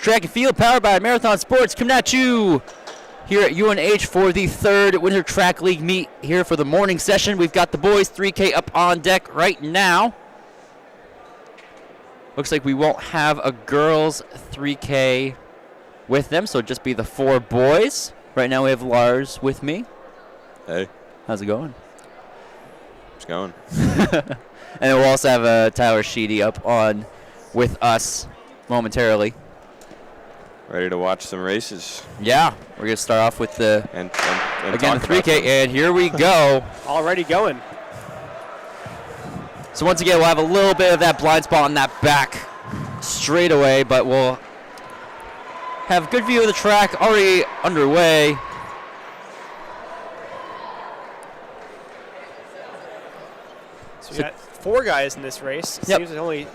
Track and Field, powered by Marathon Sports, coming at you here at UNH for the third Winter Track League meet here for the morning session. We've got the boys 3K up on deck right now. Looks like we won't have a girls 3K with them, so it'll just be the 4 boys. Right now we have Lars with me. Hey. How's it going? It's going. And we'll also have Tyler Sheedy up on with us momentarily. Ready to watch some races. Yeah, we're going to start off with the, and again, the 3K, and here we go. Already going. So once again, we'll have a little bit of that blind spot on that back straightaway, but we'll have a good view of the track already underway. So we got 4 guys in this race. It seems there's only...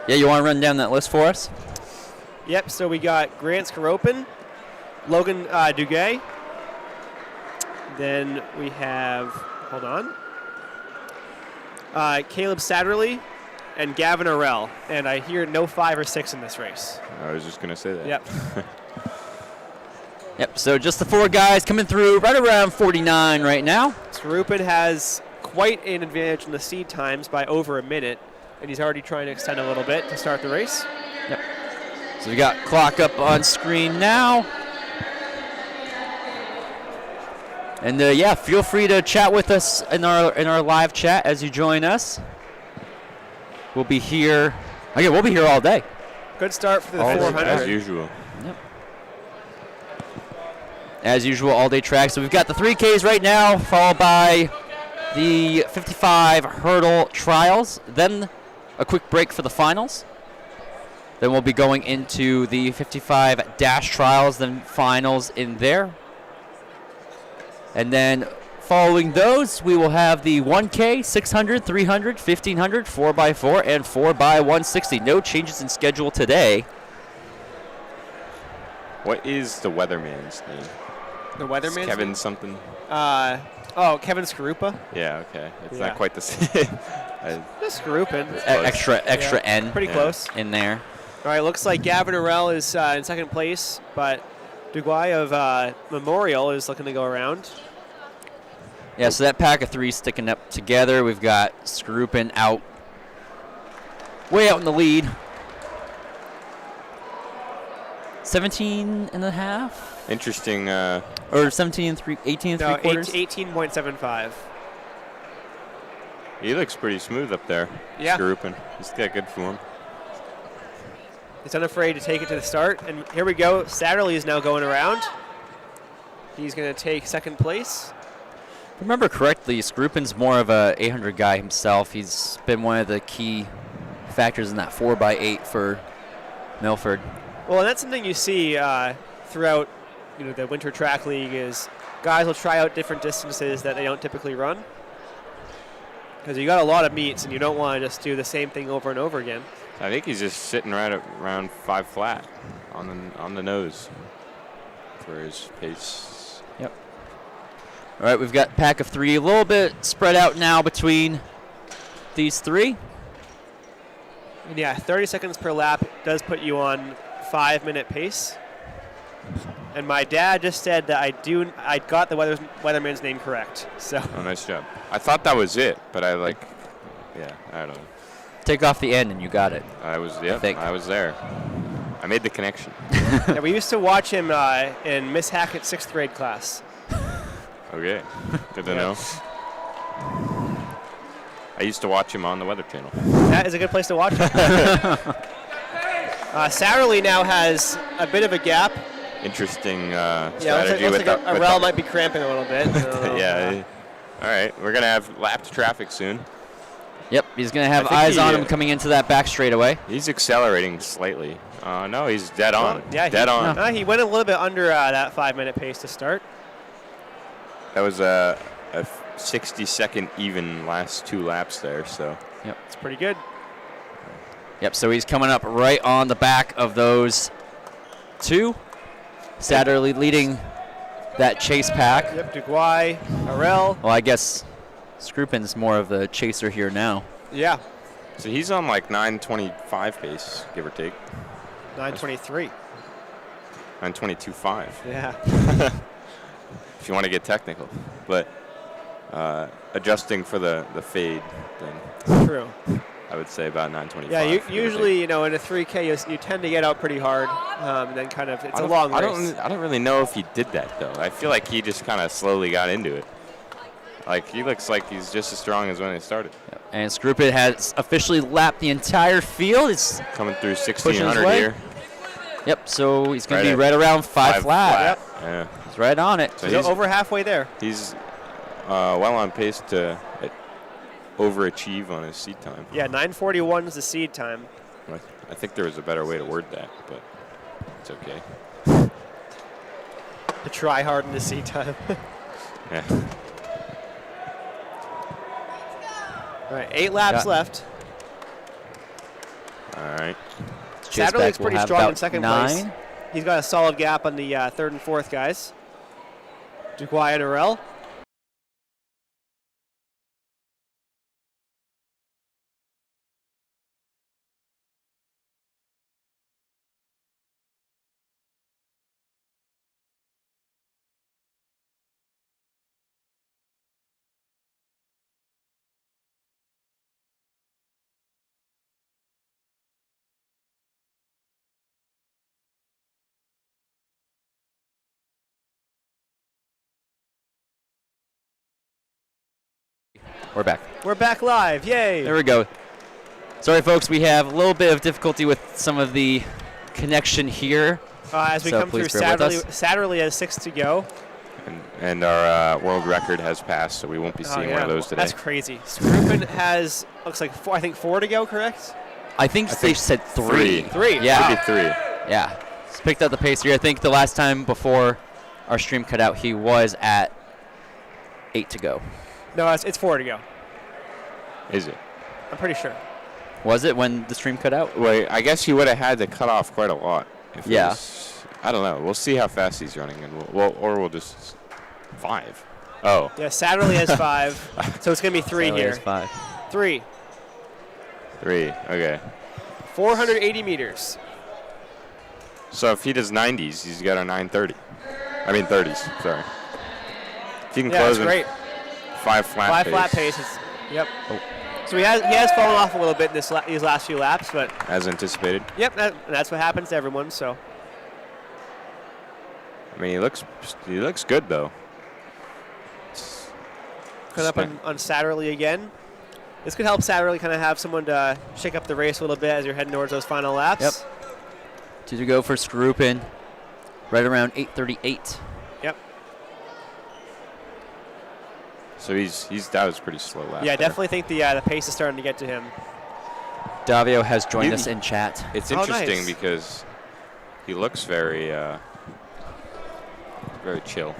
Yeah, you want to run down that list for us? Yep, so we got Grant Skaropin, Logan Duguay. Then we have, hold on, Caleb Satterley and Gavin Arell. And I hear no 5 or 6 in this race. I was just going to say that. Yep. Yep, so just the 4 guys coming through right around 49 right now. Skaropin has quite an advantage in the seed times by over a minute. And he's already trying to extend a little bit to start the race. Yep. So we got clock up on screen now. And yeah, feel free to chat with us in our live chat as you join us. We'll be here. Again, we'll be here all day. Good start for the all 400. Day, as usual. Yep. As usual, all day track. So we've got the 3Ks right now, followed by the 55 hurdle trials. Then a quick break for the finals. Then we'll be going into the 55 dash trials, then finals in there. And then following those, we will have the 1K, 600, 300, 1500, 4x4, and 4x160. No changes in schedule today. What is the weatherman's name? The weatherman's Kevin name? something? Kevin Skarupa. Yeah, okay. It's not quite the same. Just Skaropin. Extra N. Pretty close. In there. All right, looks like Gavin Arell is in second place, but Duguay of Memorial is looking to go around. Yeah, so that pack of 3 sticking up together. We've got Skaropin out, way out in the lead. 17 and a half? Interesting. Or 17 and 18 and 3 quarters? 18.75. He looks pretty smooth up there. Yeah. Skaropin. He's got good form. He's unafraid to take it to the start. And here we go. Satterley is now going around. He's going to take second place. If I remember correctly, Skaropin's more of a 800 guy himself. He's been one of the key factors in that 4x8 for Milford. Well, and that's something you see throughout the Winter Track League is guys will try out different distances that they don't typically run. Because you got a lot of meets, and you don't want to just do the same thing over and over again. I think he's just sitting right at around 5 flat on the nose for his pace. Yep. All right, we've got pack of 3, a little bit spread out now between these 3. And yeah, 30 seconds per lap does put you on 5-minute pace. And my dad just said that I got the weatherman's name correct. So. Oh, nice job. I thought that was it, but I don't know. Take off the end and you got it. I was there. I made the connection. Yeah, we used to watch him in Miss Hackett's 6th grade class. Okay, good to know. I used to watch him on the Weather Channel. That is a good place to watch him. Satterley now has a bit of a gap. Interesting strategy. Looks like Arell might be cramping a little bit. Yeah. All right, we're going to have lapped traffic soon. Yep, he's going to have eyes on him coming into that back straightaway. He's accelerating slightly. No, he's dead on. Yeah, dead on. He went a little bit under that 5-minute pace to start. That was a 60-second even last 2 laps there, so. Yep. It's pretty good. Yep, so he's coming up right on the back of those 2. Satterley leading that chase pack. Yep, Duguay, Arell. Well, I guess Skaropin's more of the chaser here now. Yeah. So he's on like 9:25 pace, give or take. 9:23. 9:22.5. Yeah. If you want to get technical, but adjusing for the fade, then True. I would say about 9:25. Yeah, give or usually, take. you know, in a 3K, you tend to get out pretty hard, and then kind of, it's a long race. I don't really know if he did that, though. I feel like he just kind of slowly got into it. Like, he looks like he's just as strong as when he started. And Scrupin has officially lapped the entire field. It's Coming through pushing his 1,600 way. here. Yep, so he's going Right to be at right around 5 flat. Yep. Yeah. He's right on it. So He's over halfway there. He's well on pace to overachieve on his seed time. Yeah, 9:41 is the seed time. I think there was a better way to word that, but it's okay. To try hard in the seed time. Yeah. All right, 8 laps left. All right. Chase Satterley's back will pretty have strong in about second 9. place. He's got a solid gap on the 3rd and 4th guys. Duguay and Arell. We're back. We're back live. Yay. There we go. Sorry, folks. We have a little bit of difficulty with some of the connection here. As we So come through, please bear with us. Satterley has 6 to go. And our world record has passed, so we won't be seeing one of those today. That's crazy. Scrupin has, looks like, 4 to go, correct? I think they said 3. 3. Yeah. Maybe 3. Yeah. He's picked up the pace here. I think the last time before our stream cut out, he was at 8 to go. No, it's 4 to go. Is it? I'm pretty sure. Was it when the stream cut out? Wait, I guess he would have had to cut off quite a lot. If it Yeah. was, I don't know. We'll see how fast he's running, and we'll just 5. Oh. Yeah, Satterley has 5, so it's going to be 3 Satterley here. has 5. 3. 3. Okay. 480 meters. So if he does 90s, he's got a 9:30. I mean 30s. Sorry. If he can Yeah, close that's in great. 5 flat 5 pace. flat paces. Yep. So he has fallen off a little bit in these last few laps, but As anticipated. yep, that's what happens to everyone. So I mean, he looks good though. coming up on Satterley again. This could help Satterley kind of have someone to shake up the race a little bit as you're heading towards those final laps. Yep. 2 to go for Scrupin. Right around 8:38. Yep. So that was a pretty slow lap. Yeah, I there. definitely think the pace is starting to get to him. Davio has joined He- us in chat. It's Oh, interesting nice. because he looks very chill.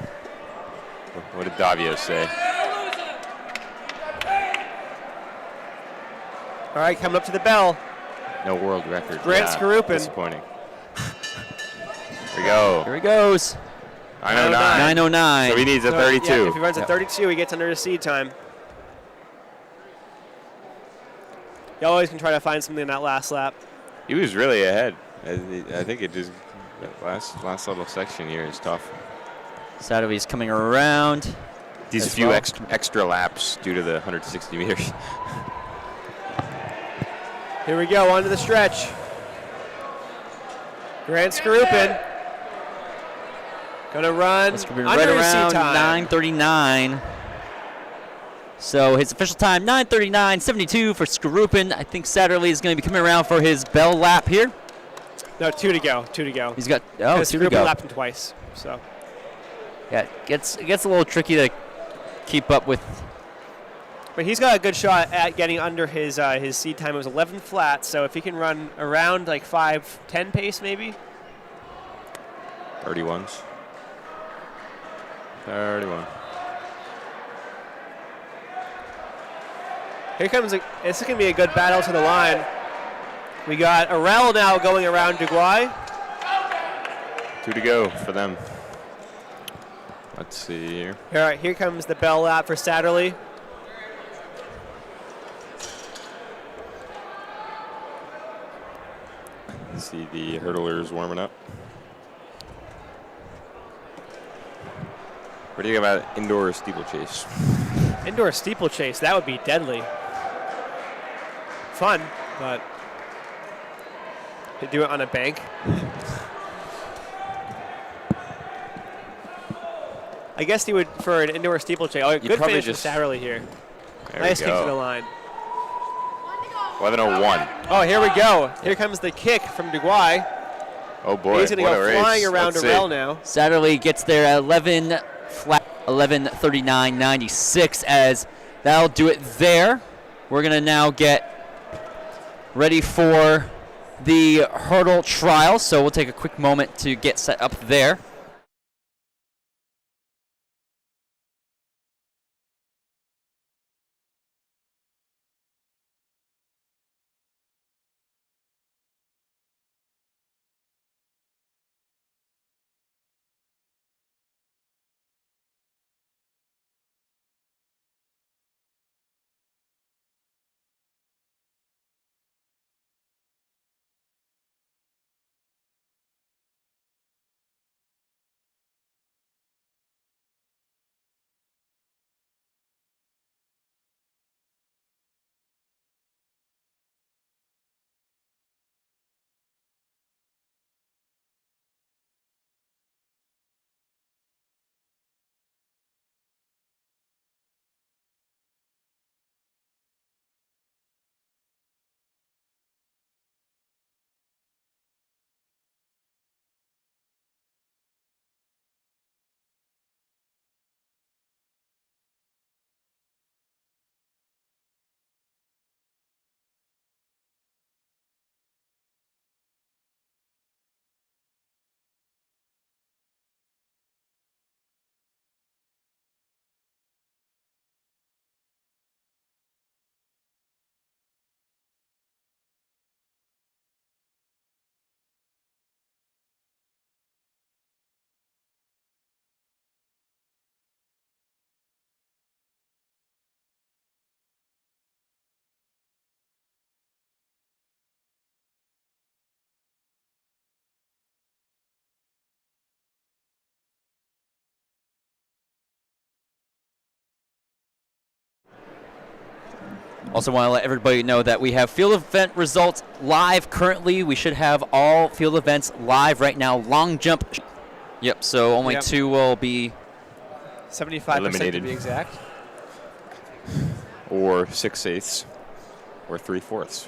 What did Davio say? All right, coming up to the bell. No world record. Grant Scrupin. Disappointing. Here we go. Here he goes. 909. 909. So he needs a So, 32. Yeah, if he runs Yep. at 32, he gets under his seed time. You always can try to find something in that last lap. He was really ahead. I think it just that last little section here is tough. Satterley's coming around. These As few well. extra laps due to the 160 meters. Here we go, onto the stretch. Grant Scrupin. Gonna run This could be under right his seed around time. 9:39. So his official time, 9:39.72 for Scrupin. I think Satterley is going to be coming around for his bell lap here. No, 2 to go. 2 to go. He's got 2 to Scrupin go. lapped him twice. So Yeah, it gets a little tricky to keep up with. but he's got a good shot at getting under his seed time. It was 11 flat, so if he can run around like 5:10 pace maybe. 31s. 31. Here comes this is going to be a good battle to the line. We got Arell now going around Duguay. 2 to go for them. Let's see here. All right, here comes the bell lap for Satterley. See the hurdlers warming up. What do you think about indoor steeplechase? Indoor steeplechase, that would be deadly. Fun, but to do it on a bank. I guess you would for an indoor steeplechase. Oh, good finish for Satterley here. Nice kick to the line. 11:01. Oh, here we go. Here comes the kick from Duguay. Oh boy, he's going to go flying around Durrell now. Satterley gets there at 11:39.96 as that'll do it there. We're going to now get ready for the hurdle trial, so we'll take a quick moment to get set up there. Also want to let everybody know that we have field event results live currently. We should have all field events live right now. Long jump. Yep, so only two will be 75% eliminated, to be exact. Or 6/8 or 3/4.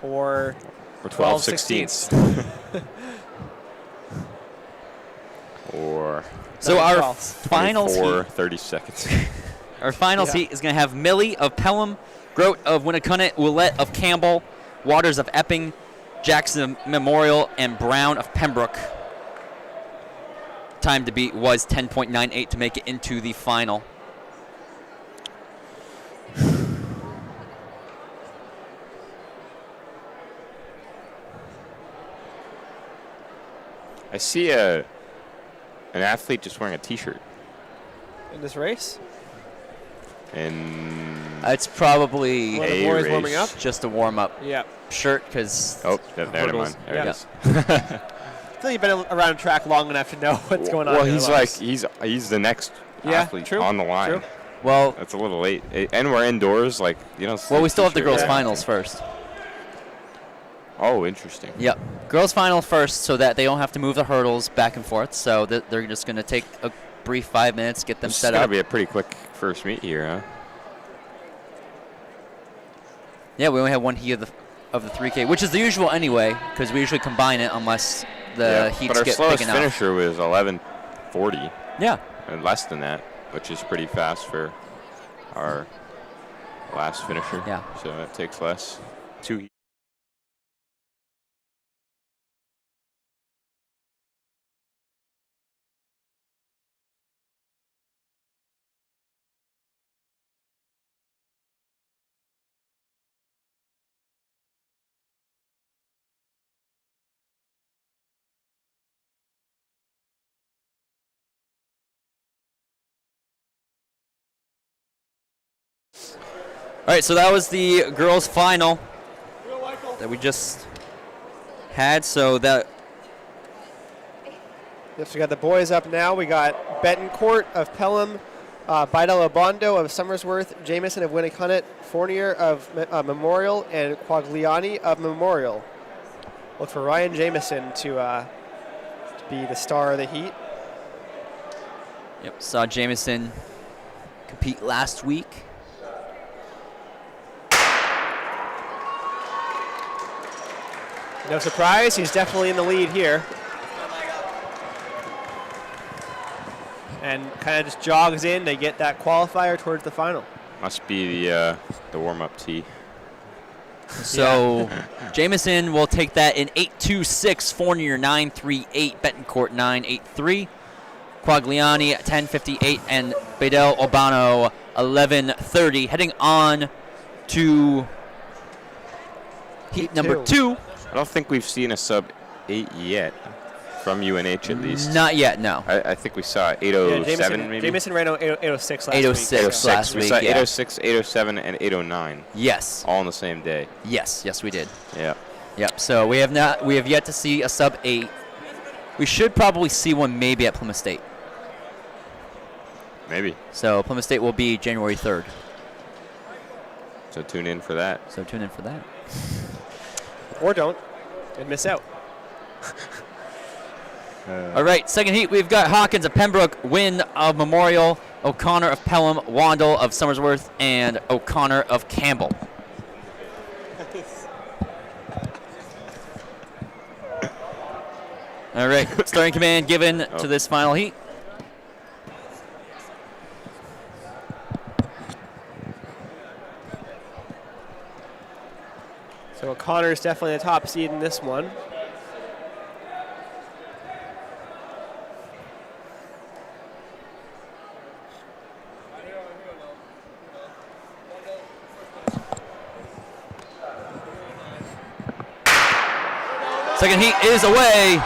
Or 12/16. Or so our finals 30 seconds. Our finals heat is going to have Millie of Pelham, Grote of Winnacunnet, Ouellette of Campbell, Waters of Epping, Jackson of Memorial, and Brown of Pembroke. Time to beat was 10.98 to make it into the final. I see an athlete just wearing a T-shirt. In this race? And it's probably the boys warming up? Just a warm-up shirt because there it is. There it is. I feel you've been around track long enough to know what's going on. Well, he's the next athlete on the line. True. Well, that's a little late, and we're indoors. Well, we still have the girls' finals first. Oh, interesting. Yep, girls' final first, so that they don't have to move the hurdles back and forth. So they're just going to take a brief 5 minutes, get them set up. It's going to be a pretty quick first meet here, huh? Yeah, we only have one heat of the 3K, which is the usual anyway, because we usually combine it unless the heats get big enough. But our slowest finisher was 11:40. Yeah. And less than that, which is pretty fast for our last finisher. Yeah. So it takes less. 2 heats. All right, so that was the girls' final that we just had. So that Yes, we got the boys up now. We got Betancourt of Pelham, Bidel Obondo of Somersworth, Jameson of Winnicott, Fournier of Memorial, and Quagliani of Memorial. Look for Ryan Jameson to be the star of the heat. Yep, saw Jameson compete last week. No surprise, he's definitely in the lead here. And kind of just jogs in to get that qualifier towards the final. Must be the warm-up tee. So Jameson will take that in 8.26, Fournier 9.38, Betancourt 9.83, Quagliani 10.58, and Bidel Obono 11.30. Heading on to heat number 2. I don't think we've seen a sub 8 yet from UNH at least. Not yet, no. I think we saw 807 maybe. Jameson ran 806 last 806 week. last We week. saw Yeah. 806, 807, and 809. Yes. All on the same day. Yes, we did. Yeah. Yep. So we have yet to see a sub 8. We should probably see one maybe at Plymouth State. Maybe. So Plymouth State will be January 3rd. So tune in for that. So tune in for that. Or don't and miss out. All right, second heat, we've got Hawkins of Pembroke, Wynn of Memorial, O'Connor of Pelham, Wandle of Somersworth, and O'Connor of Campbell. All right, starting command given to this final heat. So O'Connor's definitely the top seed in this one. Second heat is away.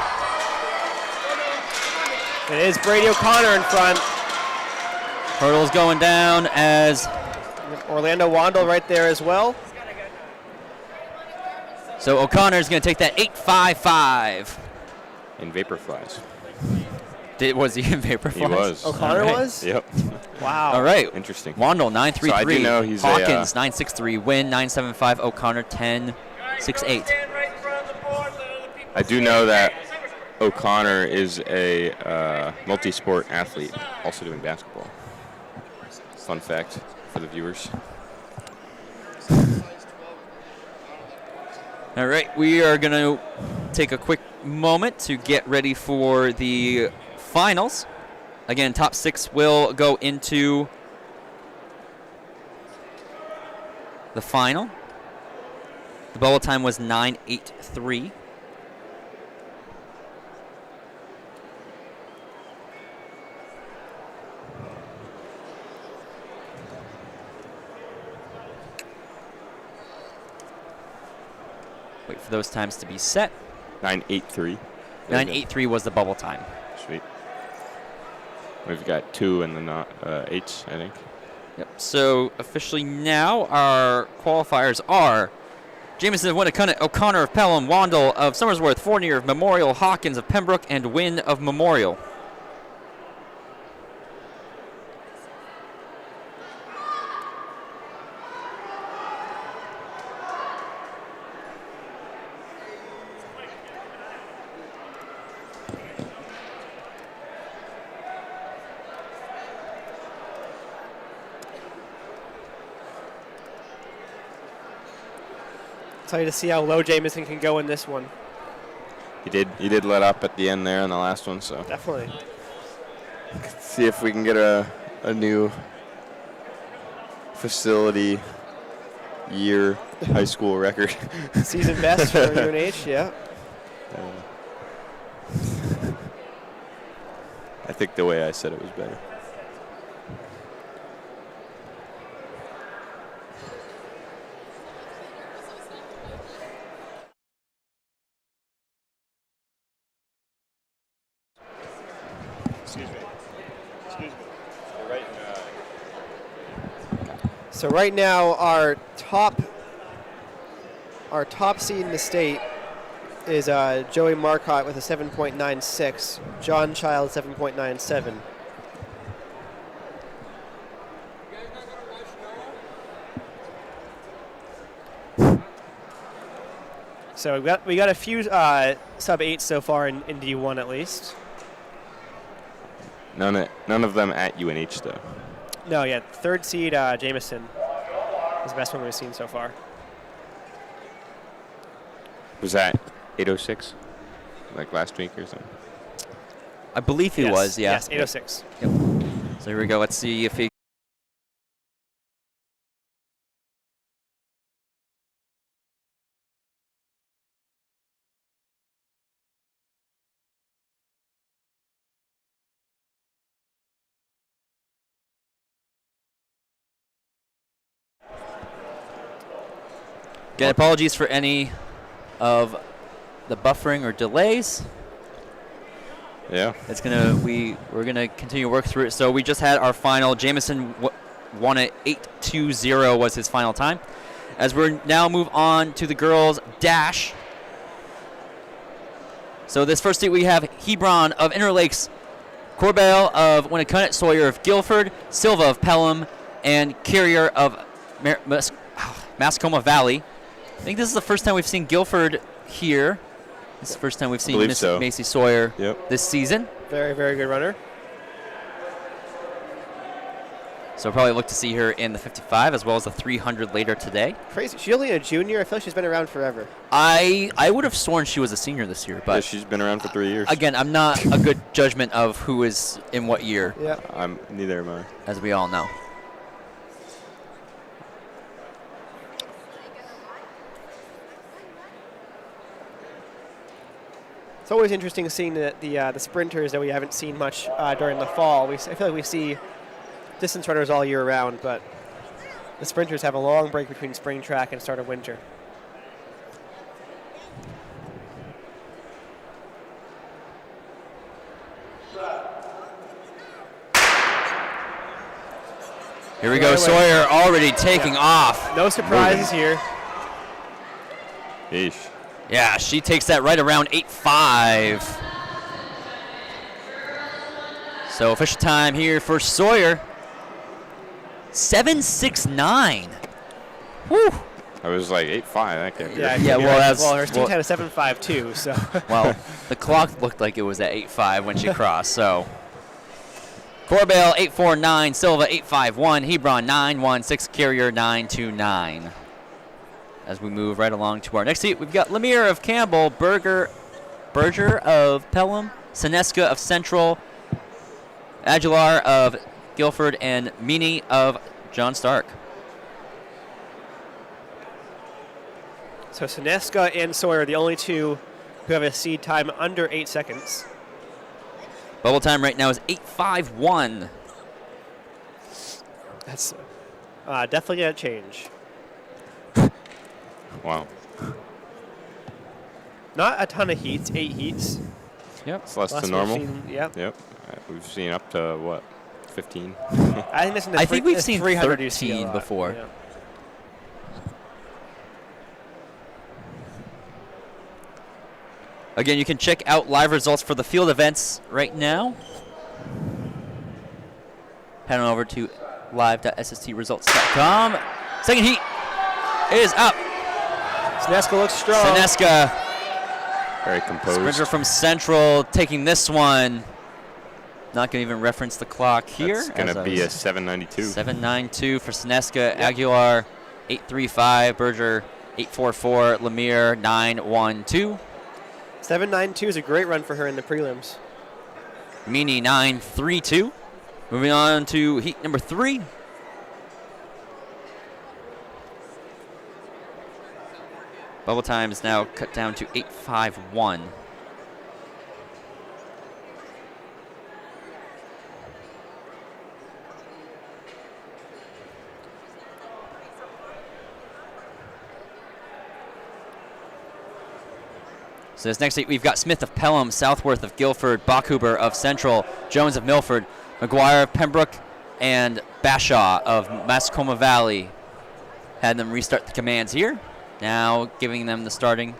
It is Brady O'Connor in front. Hurdles going down as Orlando Wandle right there as well. so O'Connor's going to take that 8.55. In Vaporflies. Was he in Vaporflies? He was. O'Connor All right. was? Yep. Wow. All right. Interesting. Wandle 9.33. So I do know he's Hawkins 9.63. Wynn 9.75. O'Connor 10.68. I do know that O'Connor is a multi-sport athlete, also doing basketball. Fun fact for the viewers. All right, we are going to take a quick moment to get ready for the finals. Again, top 6 will go into the final. The bubble time was 9.83. Wait for those times to be set. 9.83. 9.83 was the bubble time. Sweet. We've got 2 in the 8s, I think. Yep. So officially now our qualifiers are Jameson of Winnicott, O'Connor of Pelham, Wandle of Somersworth, Fournier of Memorial, Hawkins of Pembroke, and Wynn of Memorial. Excited to see how low Jameson can go in this one. He did let up at the end there in the last one, so Definitely. see if we can get a new facility year high school record. Season best for UNH, yeah. I think the way I said it was better. So right now our top seed in the state is Joey Marcotte with a 7.96. John Child 7.97. So we got a few sub 8s so far in D1 at least. None of them at UNH though. No, yeah, third seed Jameson is the best one we've seen so far. Was that 806, like last week or something? I believe he was, yeah. Yes, 806. Yep. So here we go. Let's see if he. Again, apologies for any of the buffering or delays. Yeah. It's we're gonna continue to work through it. So we just had our final. Jameson won it 8:20 was his final time. As we're now move on to the girls dash. So this first heat we have Hebron of Interlakes, Corbell of Winnacunnet, Sawyer of Guilford, Silva of Pelham, and Carrier of Mascoma Valley. I think this is the first time we've seen Guilford here. This is the first time we've seen Miss so. Macy Sawyer Yep. this season. Very, very good runner. So we'll probably look to see her in the 55 as well as the 300 later today. Crazy. She's only a junior. I feel like she's been around forever. I would have sworn she was a senior this year, but Yeah, she's been around for 3 years. again, I'm not a good judgment of who is in what year, Yeah. Neither am I. as we all know. It's always interesting seeing the sprinters that we haven't seen much during the fall. I feel like we see distance runners all year round, but the sprinters have a long break between spring track and start of winter. Here we go, Sawyer already taking off. No surprises here. Yeesh. Yeah, she takes that right around 8.5. So official time here for Sawyer, 7.69. Woo! I was like 8.5. I can't do it. Yeah, well, that's her steam time is 7.52, so. well, the clock looked like it was at 8.5 when she crossed, so. Corbell 8.49, Silva 8.51, Hebron 9.16, Carrier 9.29. As we move right along to our next seat, we've got Lemire of Campbell, Berger of Pelham, Seneska of Central, Aguilar of Guilford, and Meany of John Stark. So Seneska and Sawyer are the only two who have a seed time under 8 seconds. Bubble time right now is 8.51. That's definitely going to change. Wow. Not a ton of heats, 8 heats. Yep. It's less Last than one normal. we've seen, yep. Yep. We've seen up to, what, 15? I think we've seen 300 you see a 13 lot, before. yeah. Again, you can check out live results for the field events right now. Head on over to live.sstresults.com. Second heat is up. Seneska looks strong. Seneska, Very composed. sprinter from Central, taking this one. Not going to even reference the clock here. It's going to be a 7.92. 7.92 for Seneska. Aguilar, 8.35. Berger, 8.44. Lemire, 9.12. 7.92 is a great run for her in the prelims. Meany, 9.32. Moving on to heat number 3. Bubble time is now cut down to 8.51. So this next heat, we've got Smith of Pelham, Southworth of Guilford, Bachhuber of Central, Jones of Milford, McGuire of Pembroke, and Bashaw of Mascoma Valley. Had them restart the commands here. Now giving them the starting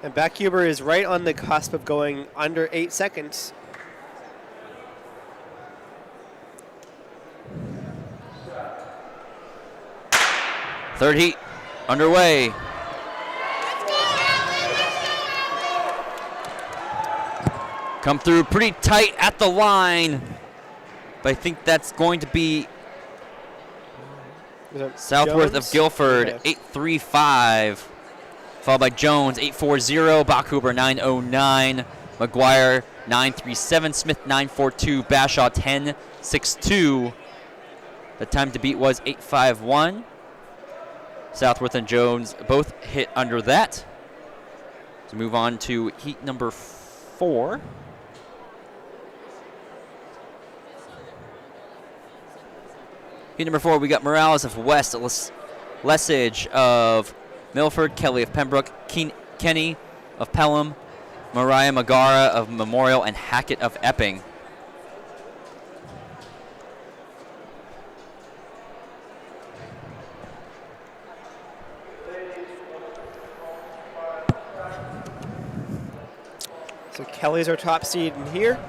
And Backhuber is right on the cusp of going under 8 seconds. Third heat underway. Come through pretty tight at the line. But I think that's going to be Southworth Jones? of Guilford, Okay. 8.35. Followed by Jones, 8.40. Backhuber, 9.09. McGuire, 9.37. Smith, 9.42. Bashaw, 10.62. The time to beat was 8.51. Southworth and Jones both hit under that. So move on to heat number 4. Heat number 4, we got Morales of West, Lesage of Milford, Kelly of Pembroke, Kenny of Pelham, Mariah Magara of Memorial, and Hackett of Epping. So Kelly's our top seed in here.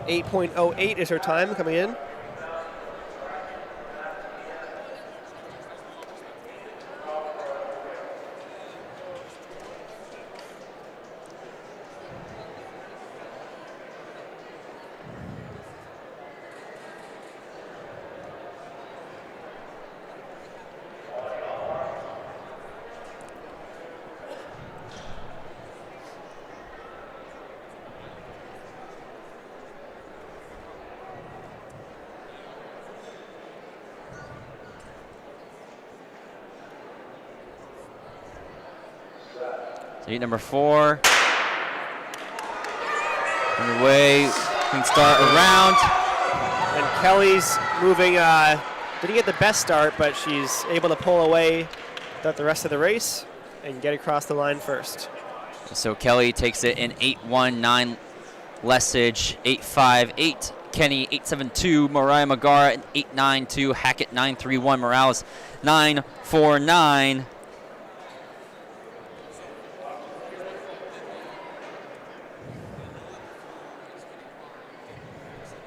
8.08 is her time coming in. So heat number 4. Underway. Clean start around. And Kelly's moving, didn't get the best start, but she's able to pull away throughout the rest of the race and get across the line first. So Kelly takes it in 8.19. Lesage 8.58. Kenny 8.72. Mariah Magara 8.92. Hackett 9.31. Morales 9.49.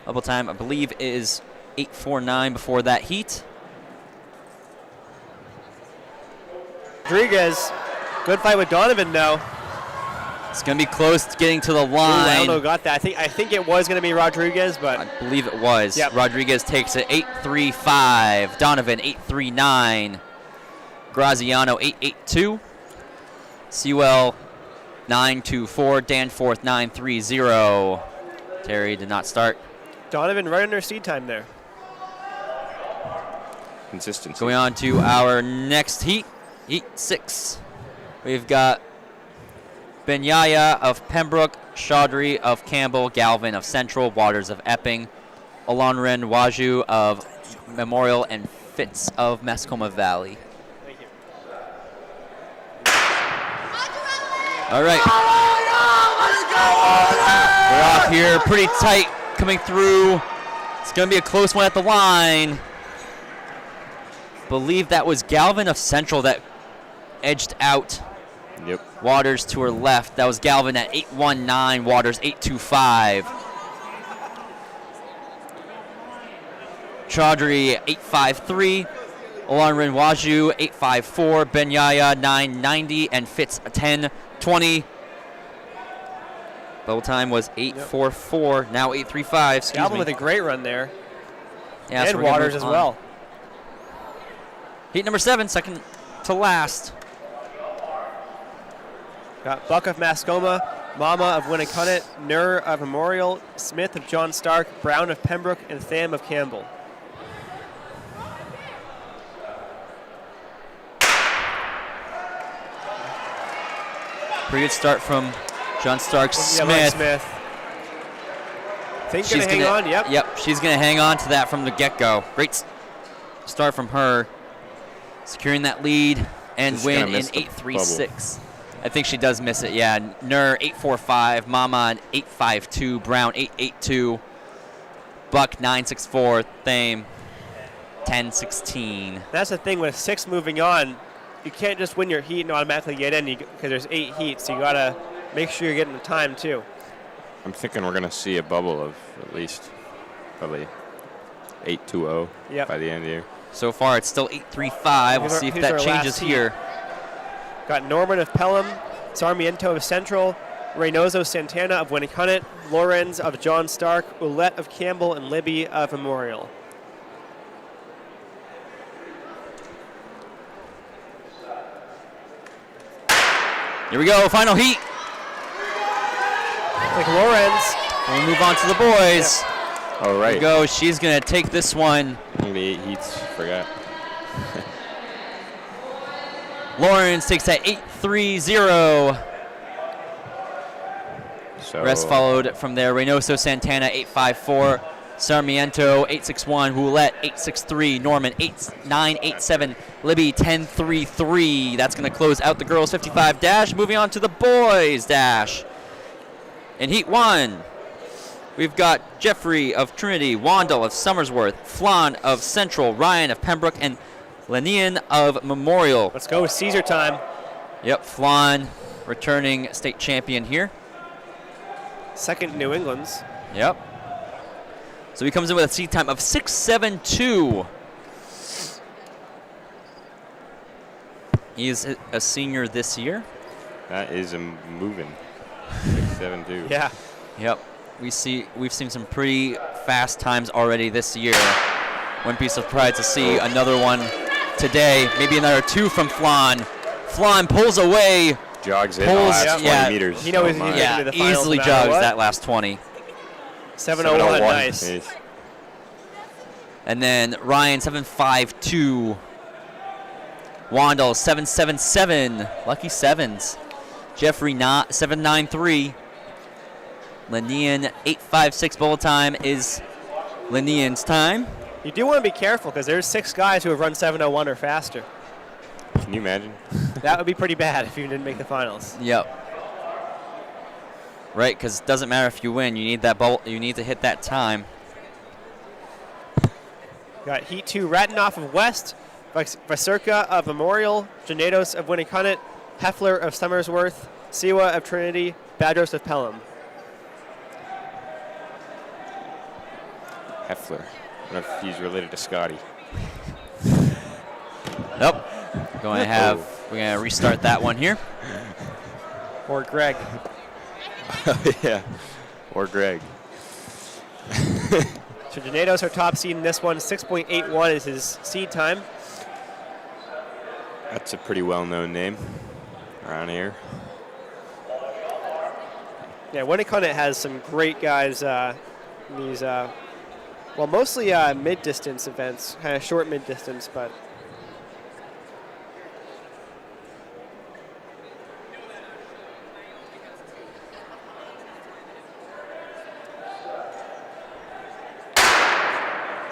Level time, I believe, is 8.49 before that heat. Rodriguez, good fight with Donovan now. It's going to be close to getting to the Ooh, I don't know, line. got that. I think it was going to be Rodriguez, but I believe it was. Yep. Rodriguez takes it 8.35. Donovan 8.39. Graziano 8.82. Sewell 9.24. Danforth 9.30. Terry did not start. Donovan right under seed time there. Consistency. Going on to our next heat, heat 6. We've got Benyaya of Pembroke, Chaudhry of Campbell, Galvin of Central, Waters of Epping, Alonren Waju of Memorial, and Fitz of Mascoma Valley. Thank you. All right. We're off here pretty tight coming through. It's going to be a close one at the line. Believe that was Galvin of Central that edged out Yep. Waters to her left. That was Galvin at 8.19, Waters 8.25. Chaudhry 8.53, Alonren Waju 8.54, Benyaya 9.90, and Fitz 10.20. Bubble time was 8.44, now 8.35. Excuse Galvin me. with a great run there. Yeah, so And we're gonna Waters move as on. well. Heat number 7, second to last. Got Buck of Mascoma, Mama of Winnicott, Nur of Memorial, Smith of John Stark, Brown of Pembroke, and Tham of Campbell. Pretty good start from John Stark. Yeah, Mike Smith. Smith. Think gonna hang on, yep. Yep, she's going to hang on to that from the get-go. Great start from her. Securing that lead and She's win gonna in miss the 8.36. I think she does miss it, yeah. Nur 8.45, Mama 8.52, Brown 8.82, Buck 9.64, Thame 10.16. That's the thing with 6 moving on. you can't just win your heat and automatically get in because there's 8 heats. So you got to make sure you're getting the time, too. I'm thinking we're going to see a bubble of at least probably 8-2-0 by the end of the year. So far, it's still 8-3-5. We'll see if that changes here. Got Norman of Pelham, Sarmiento of Central, Reynoso Santana of Winnicott, Lorenz of John Stark, Ouellette of Campbell, and Libby of Memorial. Here we go, final heat. Like Lorenz. We'll move on to the boys. Yep. All right. Here we go. She's going to take this one. Only 8 heats. Forgot. Lawrence takes that 8-3-0. So Rest followed from there. Reynoso Santana 8-5-4. Sarmiento 8-6-1. Ouellette 8-6-3. Norman 8-9-8-7. Libby 10-3-3. That's going to close out the girls 55 dash. Moving on to the boys dash. In heat 1, we've got Jeffrey of Trinity, Wandel of Somersworth, Flan of Central, Ryan of Pembroke, and Lenian of Memorial. Let's go with Caesar time. Yep, Flan returning state champion here. Second New England's. Yep. So he comes in with a seat time of 6.72. He is a senior this year. that is a moving 6.72. Yeah. Yep. We've seen some pretty fast times already this year. Wouldn't be surprised to see another one today. Maybe another 2 from Flan. Flan pulls away. Jogs in the last 20 meters. He knows he's my. getting to the finals easily no matter jogs what. that last 20. 7:01, nice. Nice. And then Ryan 7.52. Wandel 7.77. Lucky sevens. Jeffrey 7.93. Lenian 8.56 bowl time is Lenian's time. You do want to be careful because there's 6 guys who have run 7:01 or faster. Can you imagine? That would be pretty bad if you didn't make the finals. Yep. Right, because it doesn't matter if you win. You need that bowl. You need to hit that time. Got Heat 2, Ratanoff of West, Vasurka of Memorial, Janados of Winnicott, Heffler of Somersworth, Siwa of Trinity, Badros of Pelham. Heffler. I don't know if he's related to Scotty. Nope. We're going to restart that one here. Or Greg. Yeah. Or Greg. So Janados our top seed in this one. 6.81 is his seed time. That's a pretty well-known name around here. Yeah, Winnicott has some great guys in these, well, mostly mid-distance events, kind of short mid-distance, but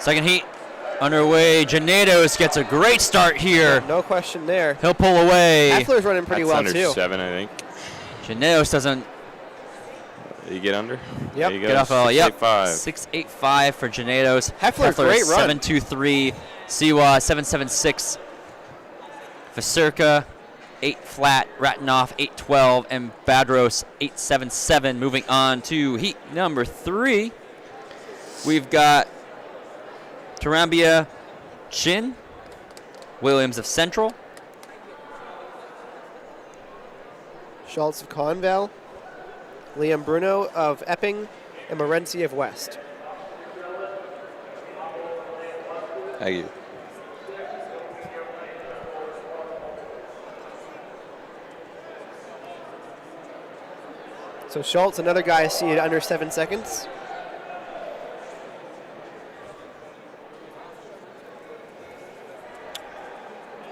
Second heat underway. Janados gets a great start here. no question there. He'll pull away. Heffler's running pretty That's well, under too. 7, I think. Janados doesn't You get under? Yep. There you go. get off. 6.85. 6.85 for Janados. Heffler's great run. 7.23. Siwa 7.76. Vasurka 8 flat. Ratanoff 8.12. And Badros 8.77. Moving on to heat number 3. We've got Tarambia Chin, Williams of Central, Schultz of Conval, Liam Bruno of Epping, and Morency of West. Thank you. So Schultz, another guy seated under 7 seconds.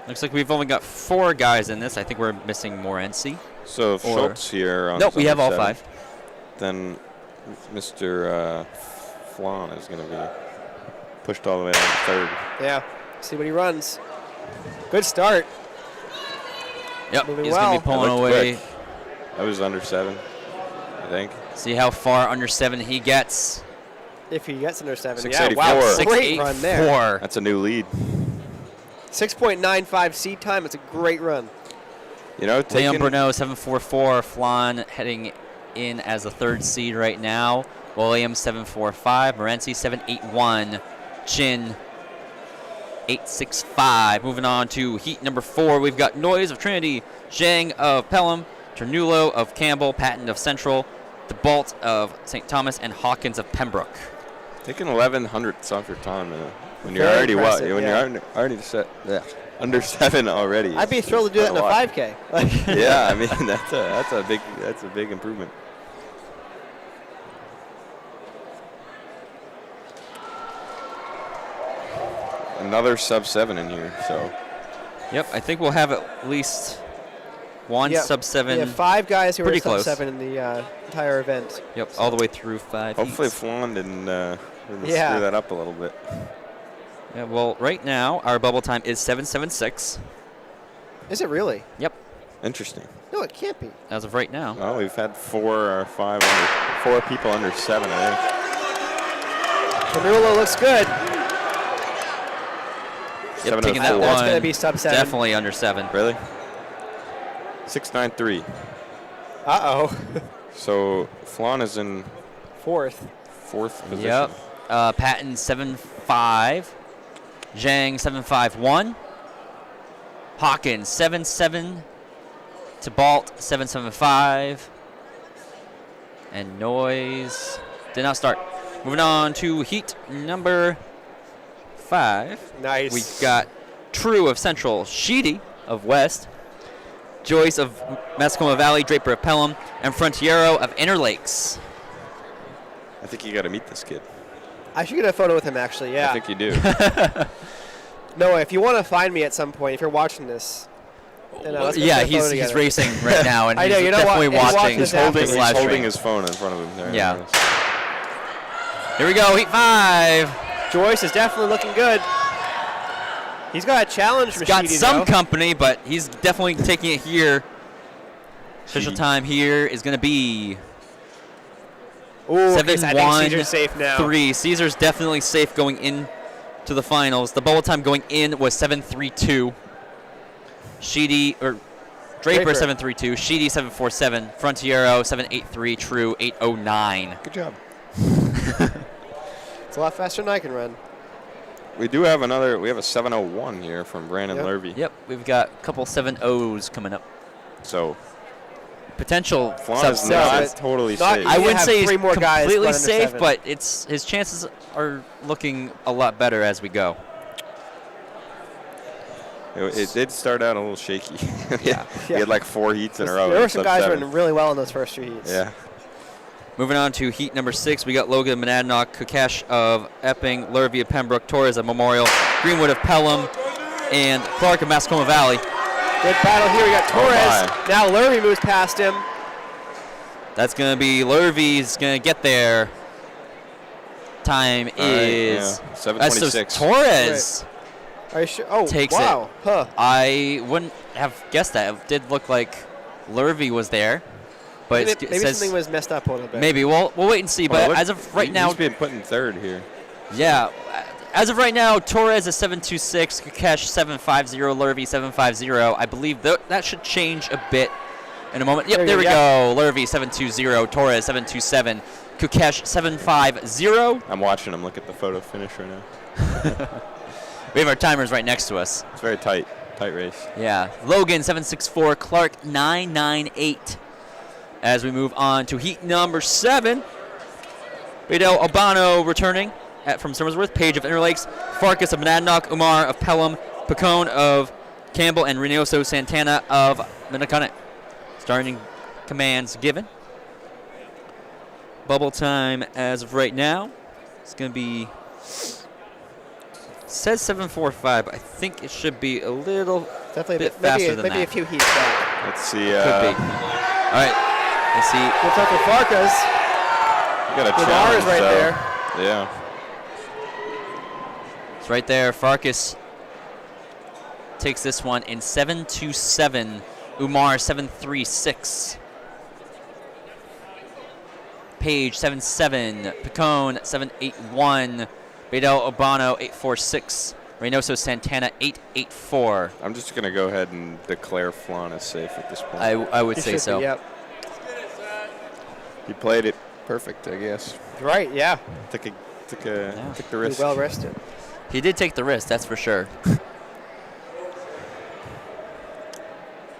Looks like we've only got 4 guys in this. I think we're missing more NC. So if Schultz here on Nope, we have all number 7, 5. then Mr. Flan is going to be pushed all the way down to 3rd. Yeah, see what he runs. Good start. Yep, Moving he's going well. to be pulling That looked away. quick. That was under 7, I think. See how far under 7 he gets. If he gets under 7. 684. Yeah, wow, 6'8" great run there. 6.84. That's a new lead. 6.95 seed time. It's a great run. You know, Liam Bruneau 7.44. Flan heading in as the 3rd seed right now. Williams 7.45. Morency 7.81. Chin 8.65. Moving on to heat number 4, we've got Noise of Trinity, Zhang of Pelham, Ternulo of Campbell, Patton of Central, DeBalt of St. Thomas, and Hawkins of Pembroke. Taking 11 hundredths off your time when you're Very already impressive, when you're already set under 7 already. I'd be thrilled to do that in a 5K. Yeah, I mean that's a big improvement. Another sub-7 in here, so. Yep, I think we'll have at least one sub-7. Yeah, 5 guys who are Pretty close. sub-7 in the entire event. Yep, all the way through 5 Hopefully heats. Flan didn't screw that up a little bit. Yeah, well, right now our bubble time is 7.76. Is it really? Yep, Interesting. No, it can't be. as of right now. Well, we've had 4 or 5 4 people under 7, I think. Ternulo looks good. Yep, taking that 7.04. That's one. going to be sub-7. Definitely under 7. Really? 6.93. Uh-oh. So Flan is in 4th. 4th position. Yep. Patton 7.5. Zhang 7.51. Hawkins 7.7. Tybalt 7.75. And Noise did not start. Moving on to heat number 5. Nice. We've got True of Central, Sheedy of West, Joyce of Mascoma Valley, Draper of Pelham, and Frontiero of Inner Lakes. I think you got to meet this kid. I should get a photo with him, actually, yeah. I think you do. No, if you want to find me at some point, if you're watching this, then let's get Yeah, a photo he's together. racing right now, and I know, he's you know definitely what? He's watching. watching this after. this He's live holding stream. his phone in front of him. There Yeah. it is. Here we go, heat 5. Joyce is definitely looking good. He's got a challenge He's got machine, some though. company, but he's definitely taking it here. Official time here is going to be Ooh, I think 7-1-3. Caesar's safe now. Caesar's definitely safe going in to the finals. The bubble time going in was 7.32. Sheedy or Draper 7.32. Sheedy 7.47. Frontiero 7.83. True 8.09. Good job. It's a lot faster than I can run. We do have another. We have a 7:01 here from Brandon Lurvy. Yep, we've got a couple 7.0s coming up. So Potential Flan is sub-7. not totally safe. I You wouldn't have say he's 3 more guys completely run under safe, 7. but his chances are looking a lot better as we go. It did start out a little shaky. Yeah. We had like 4 heats in a row. There were some guys sub-7. running really well in those first 3 heats. Yeah. Moving on to heat number 6, we got Logan of Monadnock, Kukesh of Epping, Lurvy of Pembroke, Torres of Memorial, Greenwood of Pelham, and Clark of Mascoma Valley. Good battle here. We got Torres. Now Lurvy moves past him. That's going to be Lurvy's going to get there. Time is 7:26. so Torres Are you sure? Oh, takes wow. it. Huh. I wouldn't have guessed that. It did look like Lurvy was there. But Maybe, it says something was messed up a little bit. maybe. We'll wait and see. But look, as of right now, he's been put in 3rd here. yeah. As of right now, Torres is 7.26, Kukesh 7.50, Lurvy 7.50. I believe that should change a bit in a moment. Yep, there we go. Lurvy 7.20, Torres 7.27, Kukesh 7.50. I'm watching him look at the photo finish right now. We have our timers right next to us. It's very tight race. Yeah. Logan 7.64, Clark 9.98. As we move on to heat number 7, Badel Albano returning from Somersworth, Page of Interlakes, Farkas of Monadnock, Umar of Pelham, Picone of Campbell, and Reynoso Santana of Minneconnet. Starting commands given. Bubble time as of right now. It's going to be, says 7.45, but I think it should be a little Definitely bit faster than maybe that. a few heats back. Let's see. Could be. All right. Let's see. Good stuff for Farkas. You got a The bar challenge is right though. there. Yeah. It's right there. Farkas takes this one in 7.27. Umar 7.36. Page 7.7. Picone 7.81. Badel Obano 8.46. Reynoso Santana 8-8-4. I'm just going to go ahead and declare Flan as safe at this point. I would He say should so. be, yep. He played it perfect, I guess. Right, yeah. Took the risk. Well rested. He did take the risk, that's for sure.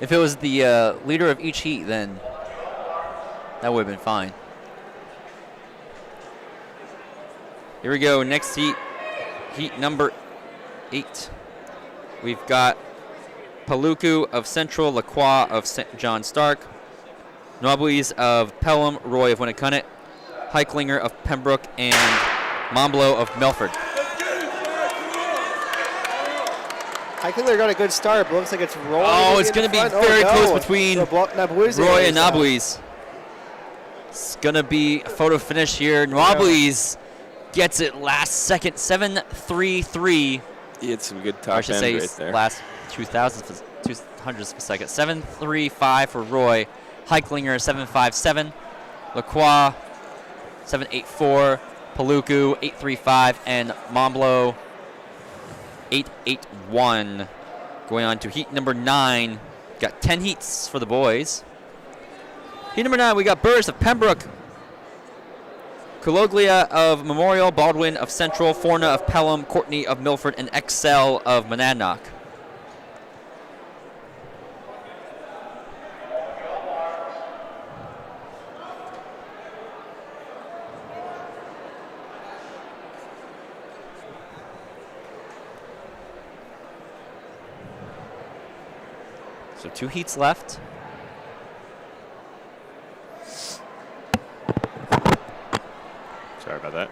If it was the leader of each heat, then that would have been fine. Here we go, next heat, heat number 8. We've got Paluku of Central, Lacroix of St. John Stark, Nobuis of Pelham, Roy of Winnicunnet, Heichlinger of Pembroke, and Momblo of Milford. Heichlinger got a good start, but looks like it's rolling. Oh, it's going to be very close between Roy and Nobuis. It's going to be a photo finish here. Nobuis gets it last second, 7-3-3. He had some good I top should end say right there. last 200ths of a second. 7-3-5 for Roy. Heichlinger 7-5-7. Lacroix 7-8-4. Paluku 8-3-5. And Momblo 8-8-1. Going on to heat number 9. Got 10 heats for the boys. Heat number 9, we got Burris of Pembroke, Cologlia of Memorial, Baldwin of Central, Forna of Pelham, Courtney of Milford, and Excel of Monadnock. So 2 heats left. Sorry about that.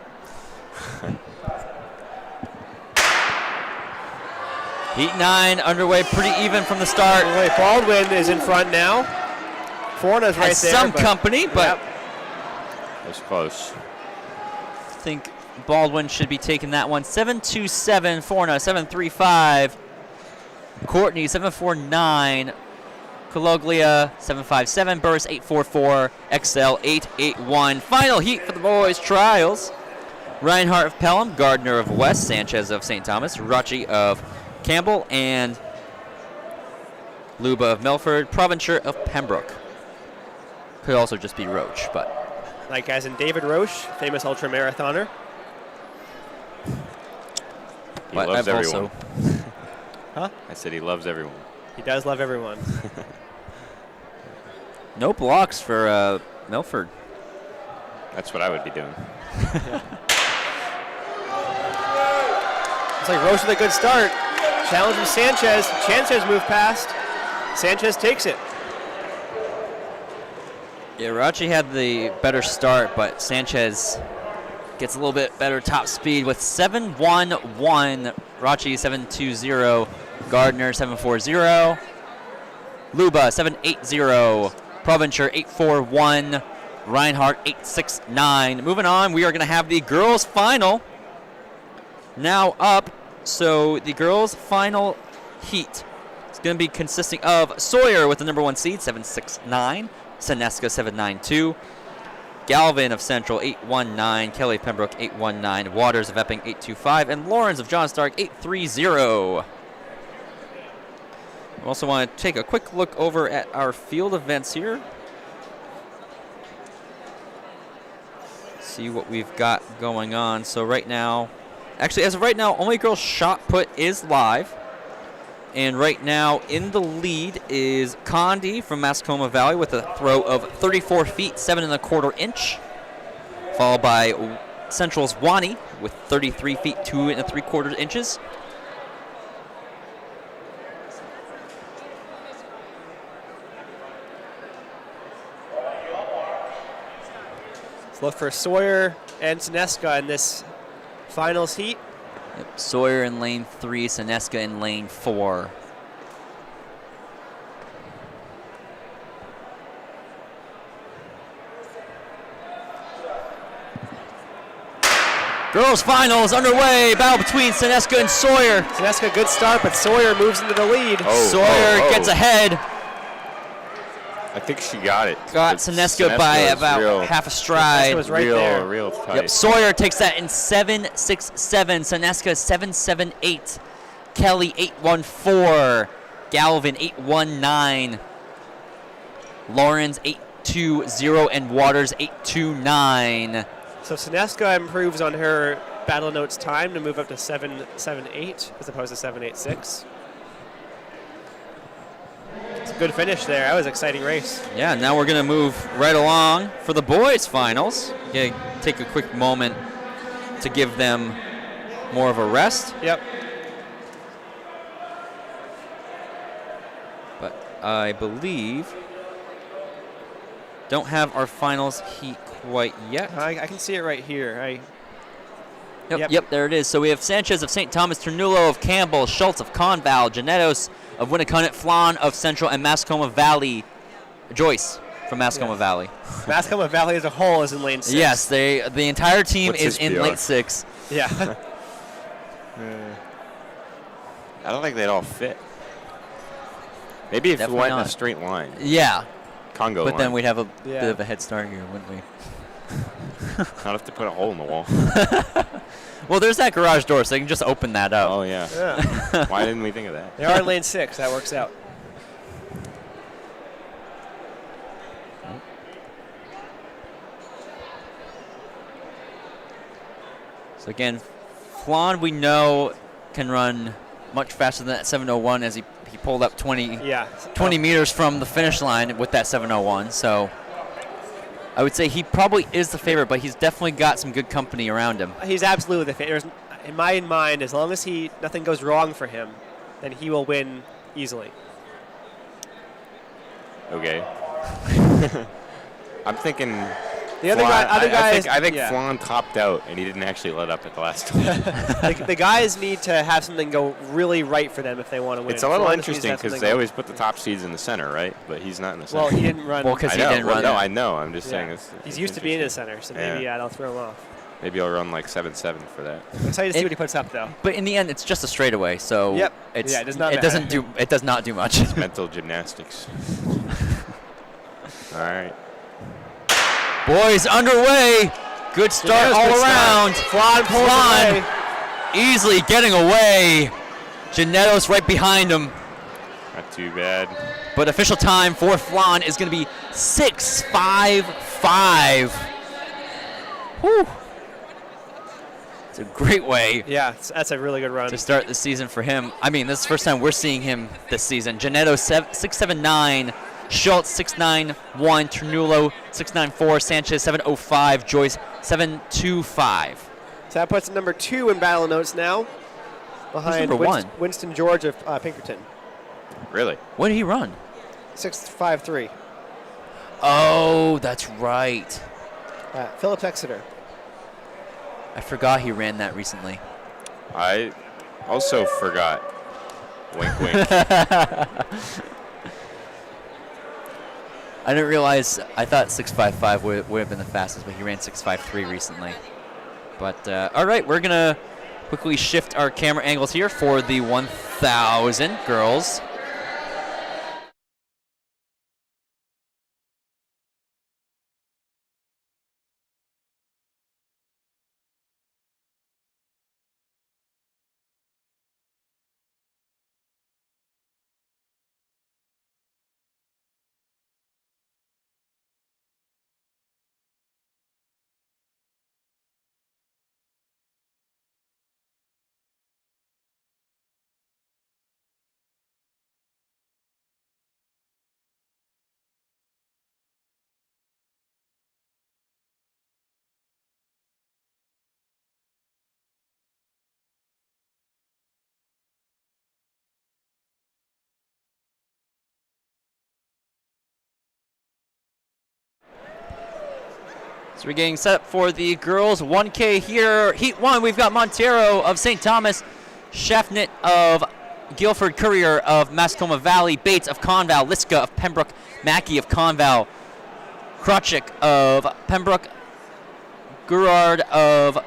Heat 9 underway, pretty even from the start. Wait, Baldwin is in front now. Forna's right Has there. some company, but That was close. I think Baldwin should be taking that one. 7-2-7, Forna 7-3-5. Courtney 7-4-9. Cologlia 7-5-7. Burris 8-4-4. Excel 8-8-1. Final heat for the boys' trials. Reinhardt of Pelham, Gardner of West, Sanchez of St. Thomas, Rachi of Campbell, and Luba of Milford, Provencher of Pembroke. Could also just be Roche, but Like as in David Roche, famous ultramarathoner. He but loves I've everyone. also Huh? I said he loves everyone. He does love everyone. no blocks for Milford. That's what I would be doing. It's like Roche with a good start. Challenge from Sanchez. Sanchez moved past. Sanchez takes it. Yeah, Rachi had the better start, but Sanchez gets a little bit better top speed with 7-1-1. Rachi 7-2-0. Gardner 7-4-0. Luba 7-8-0. Provencher 8-4-1. Reinhardt 8-6-9. Moving on, we are going to have the girls' final now up. So the girls' final heat is going to be consisting of Sawyer with the number 1 seed, 7-6-9. Seneska 7-9-2. Galvin of Central 8-1-9. Kelly Pembroke 8-1-9. Waters of Epping 8-2-5. And Lawrence of John Stark 8-3-0. I also want to take a quick look over at our field events here. See what we've got going on. So right now, actually as of right now, only girls shot put is live. And right now in the lead is Condi from Mascoma Valley with a throw of 34 feet, 7 1/4 inch. Followed by Central's Wani with 33 feet, 2 3/4 inches. Let's look for Sawyer and Seneska in this finals heat. Yep. Sawyer in lane 3, Seneska in lane 4. Girls finals underway. Battle between Seneska and Sawyer. Seneska, good start, but Sawyer moves into the lead. Sawyer gets ahead. I think she got it. Got But Seneska by is about real, half a stride. Seneska was right there. real tight. Yep. Sawyer takes that in 7-6-7. Seneska 7-7-8. Kelly 814. Galvin 819. Lawrence 820 and Waters 829. So Sineska improves on her Battle Notes time to move up to 7.78 as opposed to 7.86. It's a good finish there. That was an exciting race. Yeah, now we're going to move right along for the boys' finals. Yeah, take a quick moment to give them more of a rest. Yep. But I believe don't have our finals heat quite yet. I can see it right here. Yep, there it is. So we have Sanchez of St. Thomas, Ternulo of Campbell, Schultz of Conval, Janetos of Winnicott, Flan of Central, and Mascoma Valley. Joyce from Mascoma Valley. Mascoma Valley as a whole is in lane 6. Yes, the entire team What's is his in PR? lane 6. Yeah. I don't think they'd all fit. Maybe if Definitely we went in not. a straight line. Yeah, Congo but line. then we'd have a bit of a head start here, wouldn't we? Not have to put a hole in the wall. Well, there's that garage door, so you can just open that up. Oh, yeah. Yeah. Why didn't we think of that? They are in lane 6. That works out. So again, Flan we know can run much faster than that 7:01 as he pulled up 20 meters from the finish line with that 7:01. So I would say he probably is the favorite, but he's definitely got some good company around him. He's absolutely the favorite. In my mind, as long as nothing goes wrong for him, then he will win easily. Okay. I'm thinking. The other guys. I think Flan topped out, and he didn't actually let up at the last time. The guys need to have something go really right for them if they want to win. It's a little interesting because they always put the top seeds in the center, right? But he's not in the center. Well, he didn't run. Well, because he didn't run. No, I know. I'm just saying this. He's used to being in the center, so maybe that'll throw him off. Maybe I'll run like 7-7 for that. I'm excited to see what he puts up, though. But in the end, it's just a straightaway, so it does not it does not do much. It's mental gymnastics. All right. Boys, underway. Good start all around. Flan easily getting away. Janetos right behind him. Not too bad. But official time for Flan is going to be 6:55. Whew. It's a great way. Yeah, that's a really good run to start the season for him. I mean, this is the first time we're seeing him this season. Janeto 6.79, Schultz 6.91, Ternulo 6.94, Sanchez 7.05, Joyce 7.25. So that puts number 2 in battle notes now, behind number 1? Winston George of Pinkerton. Really? What did he run? 6.53. Oh, that's right. Phillips Exeter. I forgot he ran that recently. I also forgot. Wink, wink. I didn't realize. I thought 6.55 would have been the fastest, but he ran 6.53 recently. But all right, we're gonna quickly shift our camera angles here for the 1,000 girls. So we're getting set up for the girls 1K here. Heat 1, we've got Montero of St. Thomas, Schaffnit of Guilford, Courier of Mascoma Valley, Bates of Conval, Liska of Pembroke, Mackey of Conval, Krawczyk of Pembroke, Gurard of...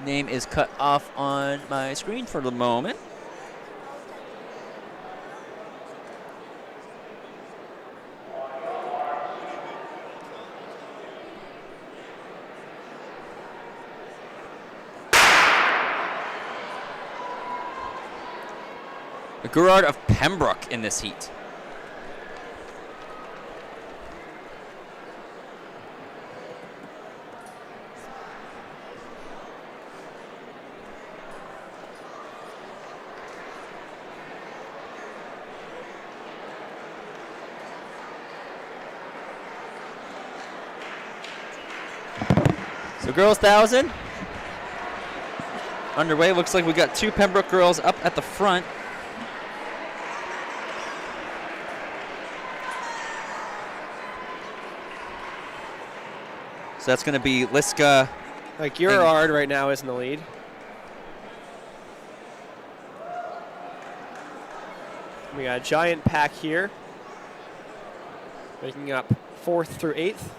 Name is cut off on my screen for the moment. Gerard of Pembroke in this heat. So girls 1,000 underway. Looks like we got 2 Pembroke girls up at the front. So that's going to be Liska. Gerard right now is in the lead. We got a giant pack here, making up 4th through 8th.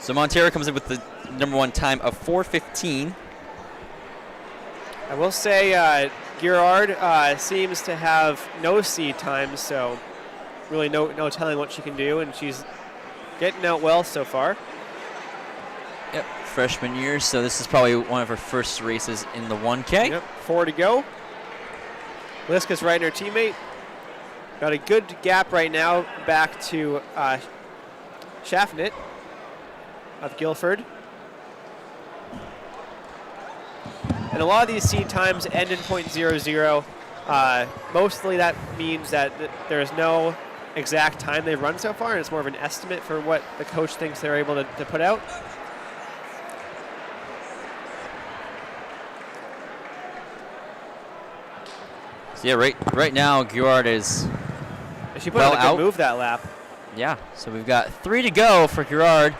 So Montero comes in with the #1 time of 4:15. I will say Gerard seems to have no seed time, so really no telling what she can do, and she's getting out well so far. Yep, freshman year, so this is probably one of her first races in the 1K. Yep, 4 to go. Liska's riding her teammate. Got a good gap right now back to Schaffnit of Guilford. And a lot of these seed times end in .00. Mostly that means that there's no exact time they've run so far, and it's more of an estimate for what the coach thinks they're able to put out. So yeah, right now Gerard is She put well on a good out. move that lap. Yeah, so we've got 3 to go for Gerard.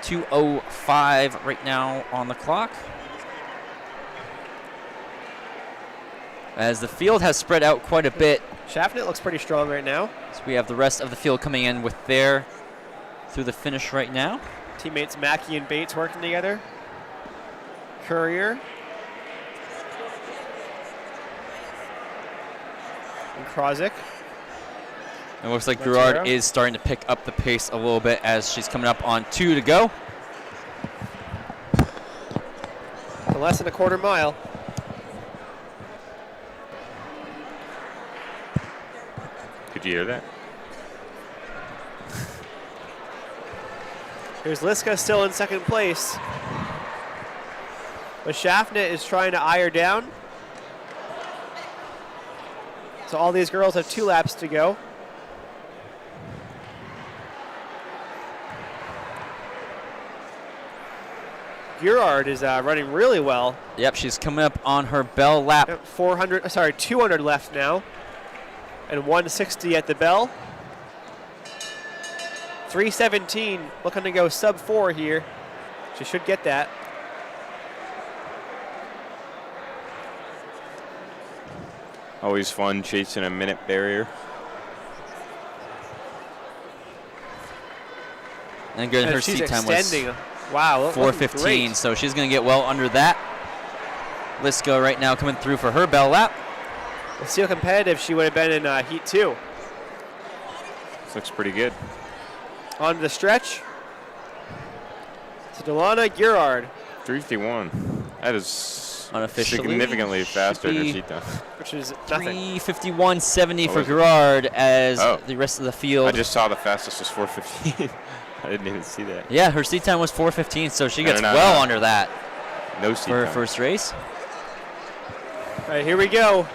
2:05 right now on the clock. As the field has spread out quite a bit. Schaffnit looks pretty strong right now. So we have the rest of the field coming in with their through the finish right now. Teammates Mackey and Bates working together. Courier. And Krozik. It looks like Montero. Gerard is starting to pick up the pace a little bit as she's coming up on 2 to go. For less than a quarter mile. Could you hear that? Here's Liska still in second place. But Schaffnit is trying to eye her down. So all these girls have 2 laps to go. Gerard is running really well. Yep, she's coming up on her bell lap. 200 left now. And 160 at the bell. 317, looking to go sub 4 here. She should get that. Always fun chasing a minute barrier. And good, her she's seat time extending. was Wow, 4:15, so she's going to get well under that. Liska right now coming through for her bell lap. We'll see how competitive she would have been in Heat 2. This looks pretty good. On the stretch. To Delana Gerard. 351. That is Unofficially significantly faster than her should be seat time. Which is nothing. 3:51.70 for was it? Gerard as Oh. the rest of the field. I just saw the fastest was 4:15. I didn't even see that. Yeah, her seat time was 4:15, so she No, gets no, well no. under that No seat for her time. first race. All right, here we go.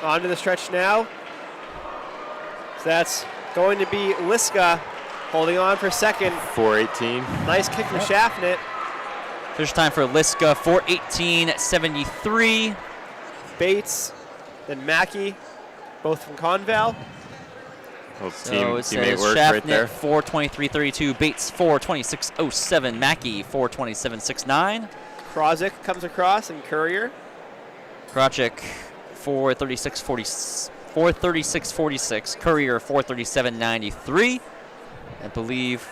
On to the stretch now. So that's going to be Liska holding on for second. 4:18. Nice kick from Schaffnit. Finish time for Liska, 4:18.73. Bates, then Mackey, both from Conval. Little So teammate it says work right Schaffnit there. 4:23.32, Bates 4:26.07, Mackey 4:27.69, Krozik comes across and Courier. Krachik 4:36.46, Courier 4:37.93. I believe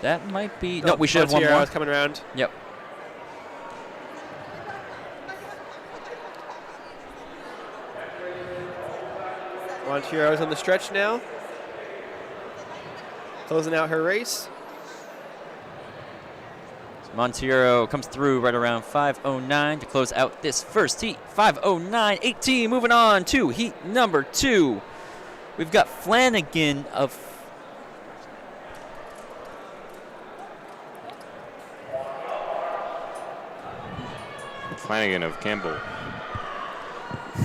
that might be. No, we should have one Montiero more. is coming around. Yep. Montiero's on the stretch now. closing out her race. Monteiro comes through right around 5:09 to close out this first heat. 5:09.18. Moving on to heat number 2. We've got Flanagan of Campbell.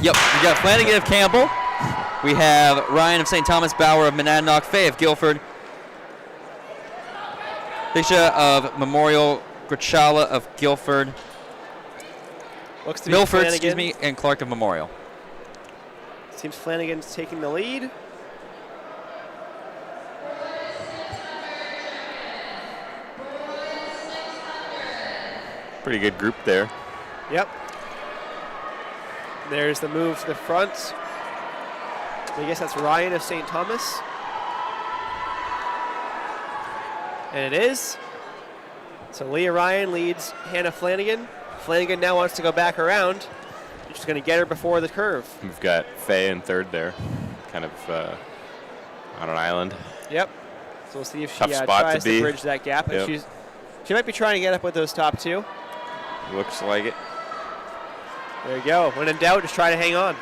Yep, we got Flanagan of Campbell. We have Ryan of St. Thomas, Bauer of Monadnock, Faye of Guilford, Bisha of Memorial, Grachala of Guilford, Looks to be Milford, Flanagan. and Clark of Memorial. Seems Flanagan's taking the lead. Pretty good group there. Yep. There's the move to the front. I guess that's Ryan of St. Thomas. And it is. So Leah Ryan leads Hannah Flanagan. Flanagan now wants to go back around. She's going to get her before the curve. We've got Faye in third there, kind of on an island. Yep. So we'll see if she Tough spot tries to be. bridge that gap. Yep. And she might be trying to get up with those top two. Looks like it. There you go. When in doubt, just try to hang on.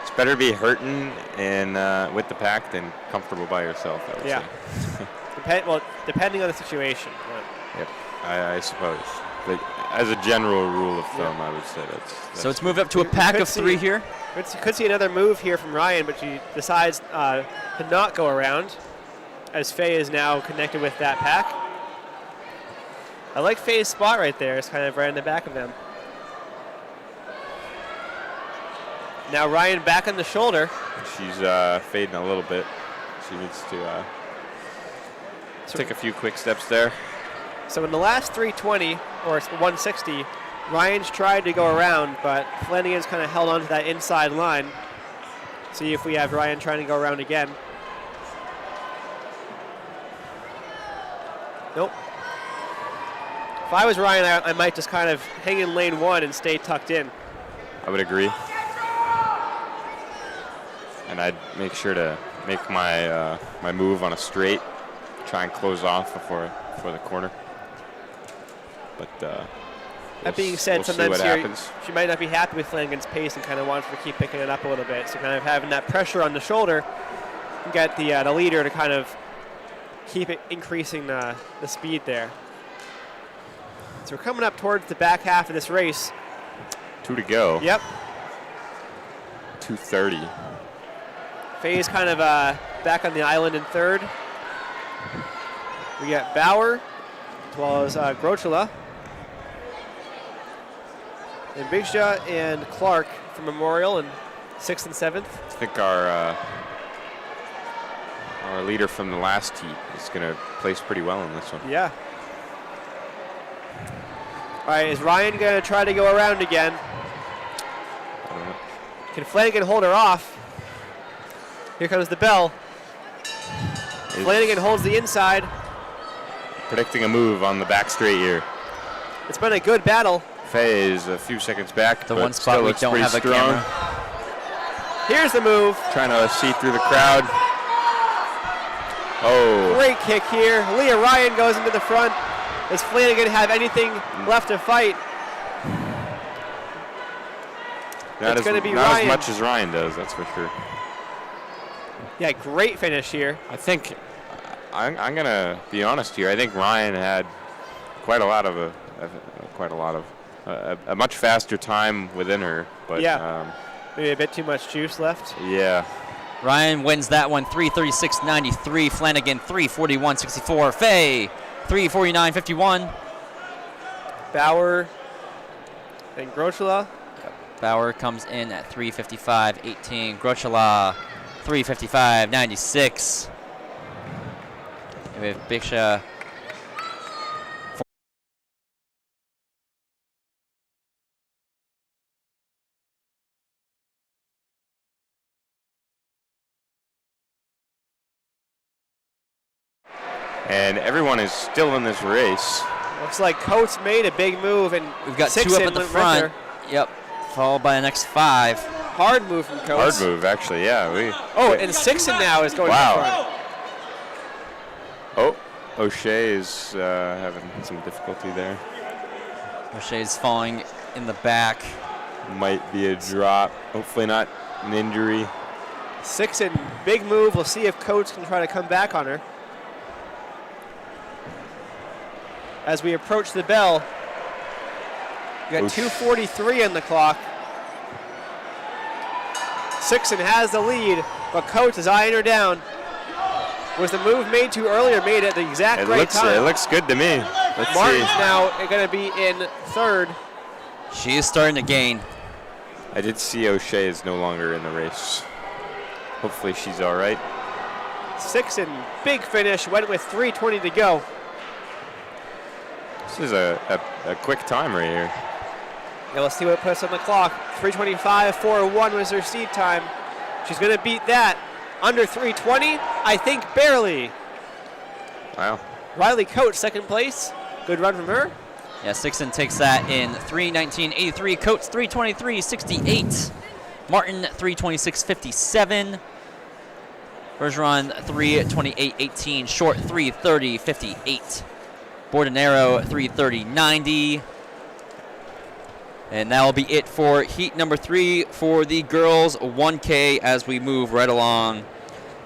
It's better to be hurting and with the pack than comfortable by yourself, I would say. Depending on the situation. Yep, I suppose. But as a general rule of thumb, I would say that's So it's moved up to a pack of 3 here. Could see another move here from Ryan, but she decides to not go around as Faye is now connected with that pack. I like Faye's spot right there. It's kind of right in the back of them. Now Ryan back on the shoulder. She's fading a little bit. She needs to take a few quick steps there. So in the last 320, or 160, Ryan's tried to go around, but Flanagan's kind of held on to that inside line. See if we have Ryan trying to go around again. Nope. If I was Ryan, I might just kind of hang in lane 1 and stay tucked in. I would agree. And I'd make sure to make my my move on a straight, try and close off before the corner. But that being said, we'll sometimes see what happens. she might not be happy with Flanagan's pace and kind of wants her to keep picking it up a little bit. So kind of having that pressure on the shoulder and get the leader to kind of keep it increasing the speed there. So we're coming up towards the back half of this race. 2 to go. Yep. 2:30. Faye's kind of back on the island in third. We got Bauer, as well as Grochala. And Bigsha and Clark from Memorial in 6th and 7th. I think our leader from the last heat is going to place pretty well in this one. Yeah. All right, is Ryan going to try to go around again? I don't know. Can Flanagan hold her off? Here comes the bell. Flanagan holds the inside. Predicting a move on the back straight here. It's been a good battle. Faye is a few seconds back. The but one spot still we looks don't pretty have a strong. camera. Here's the move. Trying to see through the crowd. Oh. Great kick here. Leah Ryan goes into the front. Does Flanagan have anything left to fight? Not, It's gonna be not as Ryan. much as Ryan does, that's for sure. Yeah, great finish here. I think, I'm going to be honest here, I think Ryan had quite a lot of a much faster time within her. But Yeah. Maybe a bit too much juice left. Yeah. Ryan wins that one, 3:36.93. Flanagan, 3:41.64. Faye, 3:49.51. Bauer and Grochala. Bauer comes in at 3:55.18. Grochala, 3:55.96. And we have Bigsha. And everyone is still in this race. Looks like Coates made a big move, and We've got 2 Sixon up at the went right front. there. Yep. Followed by the next 5. Hard move from Coates. Hard move, actually, yeah. Oh, and Sixon now is going to the front. Oh, O'Shea is having some difficulty there. O'Shea's falling in the back. Might be a drop. Hopefully not an injury. Sixon, big move. We'll see if Coates can try to come back on her. As we approach the bell, we got 2:43 on the clock. Sixon has the lead, but Coates is eyeing her down. Was the move made too early or made at the exact right time? It looks good to me. Let's Martin's see. now going to be in third. She is starting to gain. I did see O'Shea is no longer in the race. Hopefully she's all right. Sixon, big finish, went with 3:20 to go. This is a quick time right here. Yeah, let's see what it puts on the clock. 3:25, 4:01 was her seed time. She's going to beat that. Under 3:20, I think barely. Wow. Riley Coates, second place. Good run from her. Yeah, Sixon takes that in 3:19.83. Coates 3:23.68. Martin 3:26.57. Bergeron 3:28.18. Short 3:30.58. Bordenero 3:30.90. And that will be it for heat number 3 for the girls 1K as we move right along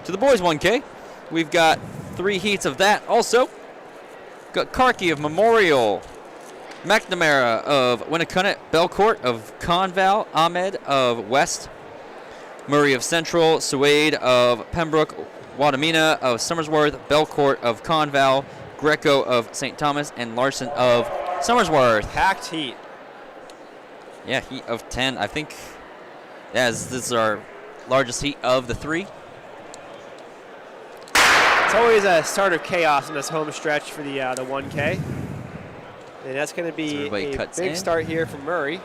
to the boys 1K. We've got 3 heats of that also. Got Karki of Memorial, McNamara of Winnacunnet, Belcourt of Conval, Ahmed of West, Murray of Central, Suede of Pembroke, Wadamina of Somersworth, Belcourt of Conval, Greco of St. Thomas, and Larson of Somersworth. Packed heat. Yeah, heat of 10. I think, yeah, this is our largest heat of the 3. It's always a start of chaos in this home stretch for the 1K. And that's going to be a big start here from Murray.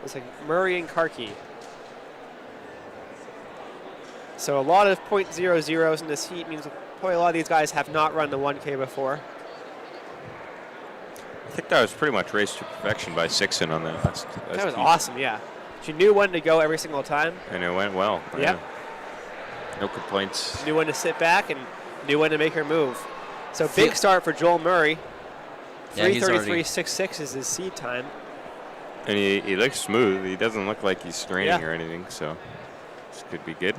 It's like Murray and Karki. So a lot of .00s in this heat means probably a lot of these guys have not run the 1K before. I think that was pretty much raced to perfection by Sixon on that. That was awesome, yeah. She knew when to go every single time. And it went well. Yeah. No complaints. Knew when to sit back and knew when to make her move. So big start for Joel Murray. Yeah, 3:33.66 is his seed time. And he looks smooth. He doesn't look like he's straining or anything, so this could be good.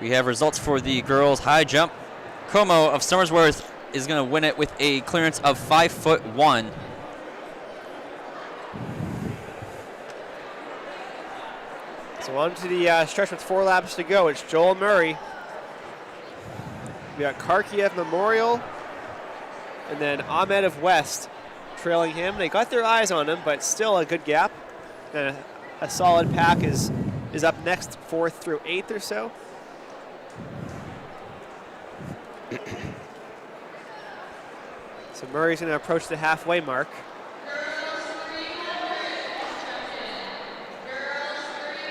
We have results for the girls high jump. Como of Somersworth is going to win it with a clearance of 5'1". So on to the stretch with 4 laps to go. It's Joel Murray. We got Karki of Memorial, and then Ahmed of West trailing him. They got their eyes on him, but still a good gap. And a solid pack is up next, 4th through 8th or so. So Murray's going to approach the halfway mark.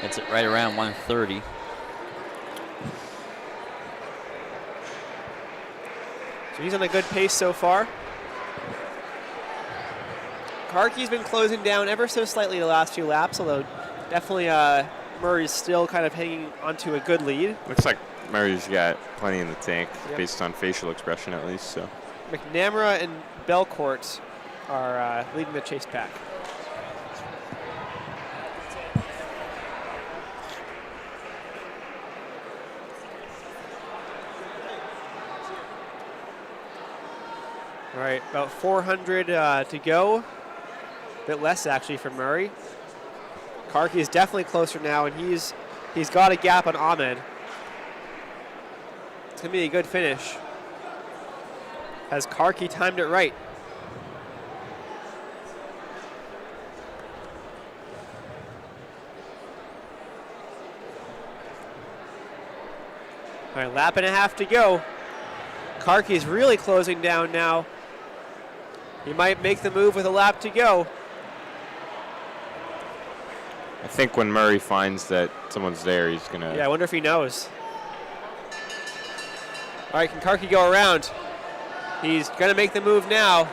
It's right around 130. So he's on a good pace so far. Karki's been closing down ever so slightly the last few laps, although definitely Murray's still kind of hanging onto a good lead. Looks like Murray's got plenty in the tank, based on facial expression at least. So McNamara and Belcourt are leading the chase pack. All right, about 400 to go. A bit less actually for Murray. Karki is definitely closer now, and he's got a gap on Ahmed. It's gonna be a good finish. Has Karki timed it right? All right, lap and a half to go. Karki is really closing down now. He might make the move with a lap to go. I think when Murray finds that someone's there, he's gonna. Yeah, I wonder if he knows. All right, can Karki go around? He's gonna make the move now.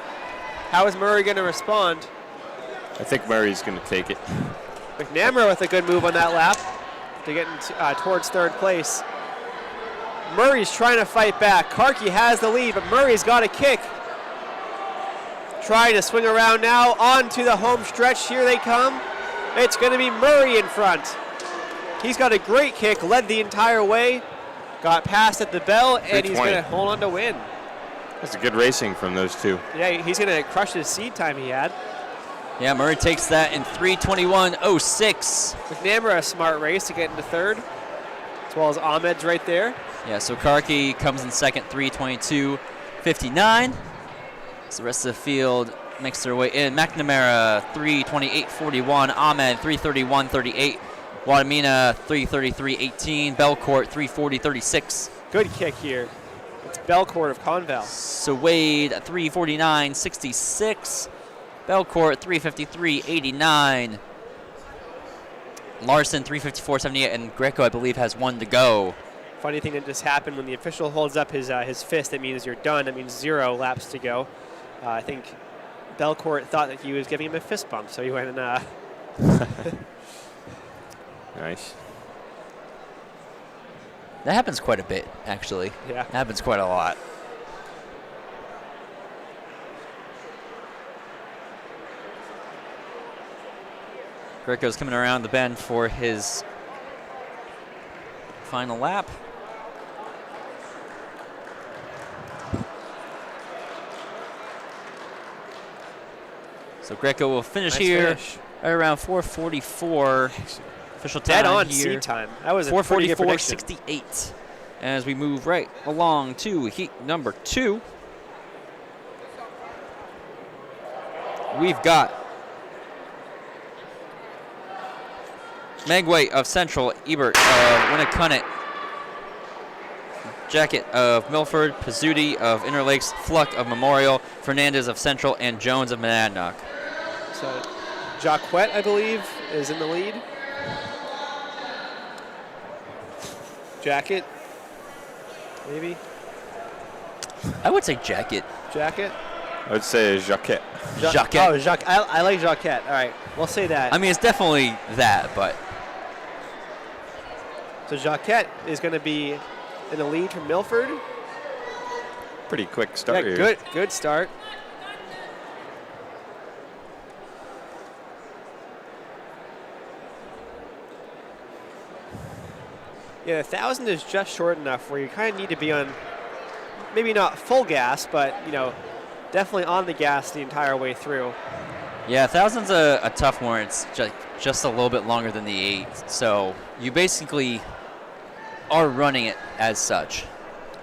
How is Murray gonna respond? I think Murray's gonna take it. McNamara with a good move on that lap to get towards third place. Murray's trying to fight back. Karki has the lead, but Murray's got a kick. Trying to swing around now onto the home stretch. Here they come. It's going to be Murray in front. He's got a great kick, led the entire way, got past at the bell, and he's going to hold on to win. That's a good racing from those two. Yeah, he's going to crush his seed time he had. Yeah, Murray takes that in 3:21.06. McNamara, a smart race to get into third, as well as Ahmed's right there. Yeah, so Karki comes in second, 3:22.59. So the rest of the field makes their way in. McNamara, 3:28.41. Ahmed, 3:31.38. Wadamina, 3:33.18. Belcourt, 3:40.36. Good kick here. It's Belcourt of Conval. So Wade, 3:49.66. Belcourt, 3:53.89. Larson, 3:54.78. And Greco, I believe, has one to go. Funny thing that just happened when the official holds up his fist, that means you're done. That means 0 laps to go. I think Belcourt thought that he was giving him a fist bump, so he went and. Nice. That happens quite a bit, actually. Yeah. That happens quite a lot. Greco's coming around the bend for his final lap. So Greco will finish here right around 4:44. Official time Dead on here. seed time. That was a pretty good prediction. 4:44.68. As we move right along to heat number 2. We've got Megway of Central, Ebert of Winnacunnet, Jacket of Milford, Pizzuti of Interlakes, Fluck of Memorial, Fernandez of Central, and Jones of Monadnock. So Jacquet, I believe, is in the lead. Jacket, maybe. I would say Jacket. Jacket. I would say Jacquet. Jacquet. Oh, Jacques. I like Jacquet. All right, we'll say that. I mean, it's definitely that, but So Jacquet is going to be in the lead from Milford. Pretty quick start here. Good start. Yeah, 1,000 is just short enough where you kind of need to be on, maybe not full gas, but definitely on the gas the entire way through. yeah, 1,000's a tough one. It's just a little bit longer than the 8, so you basically are running it as such.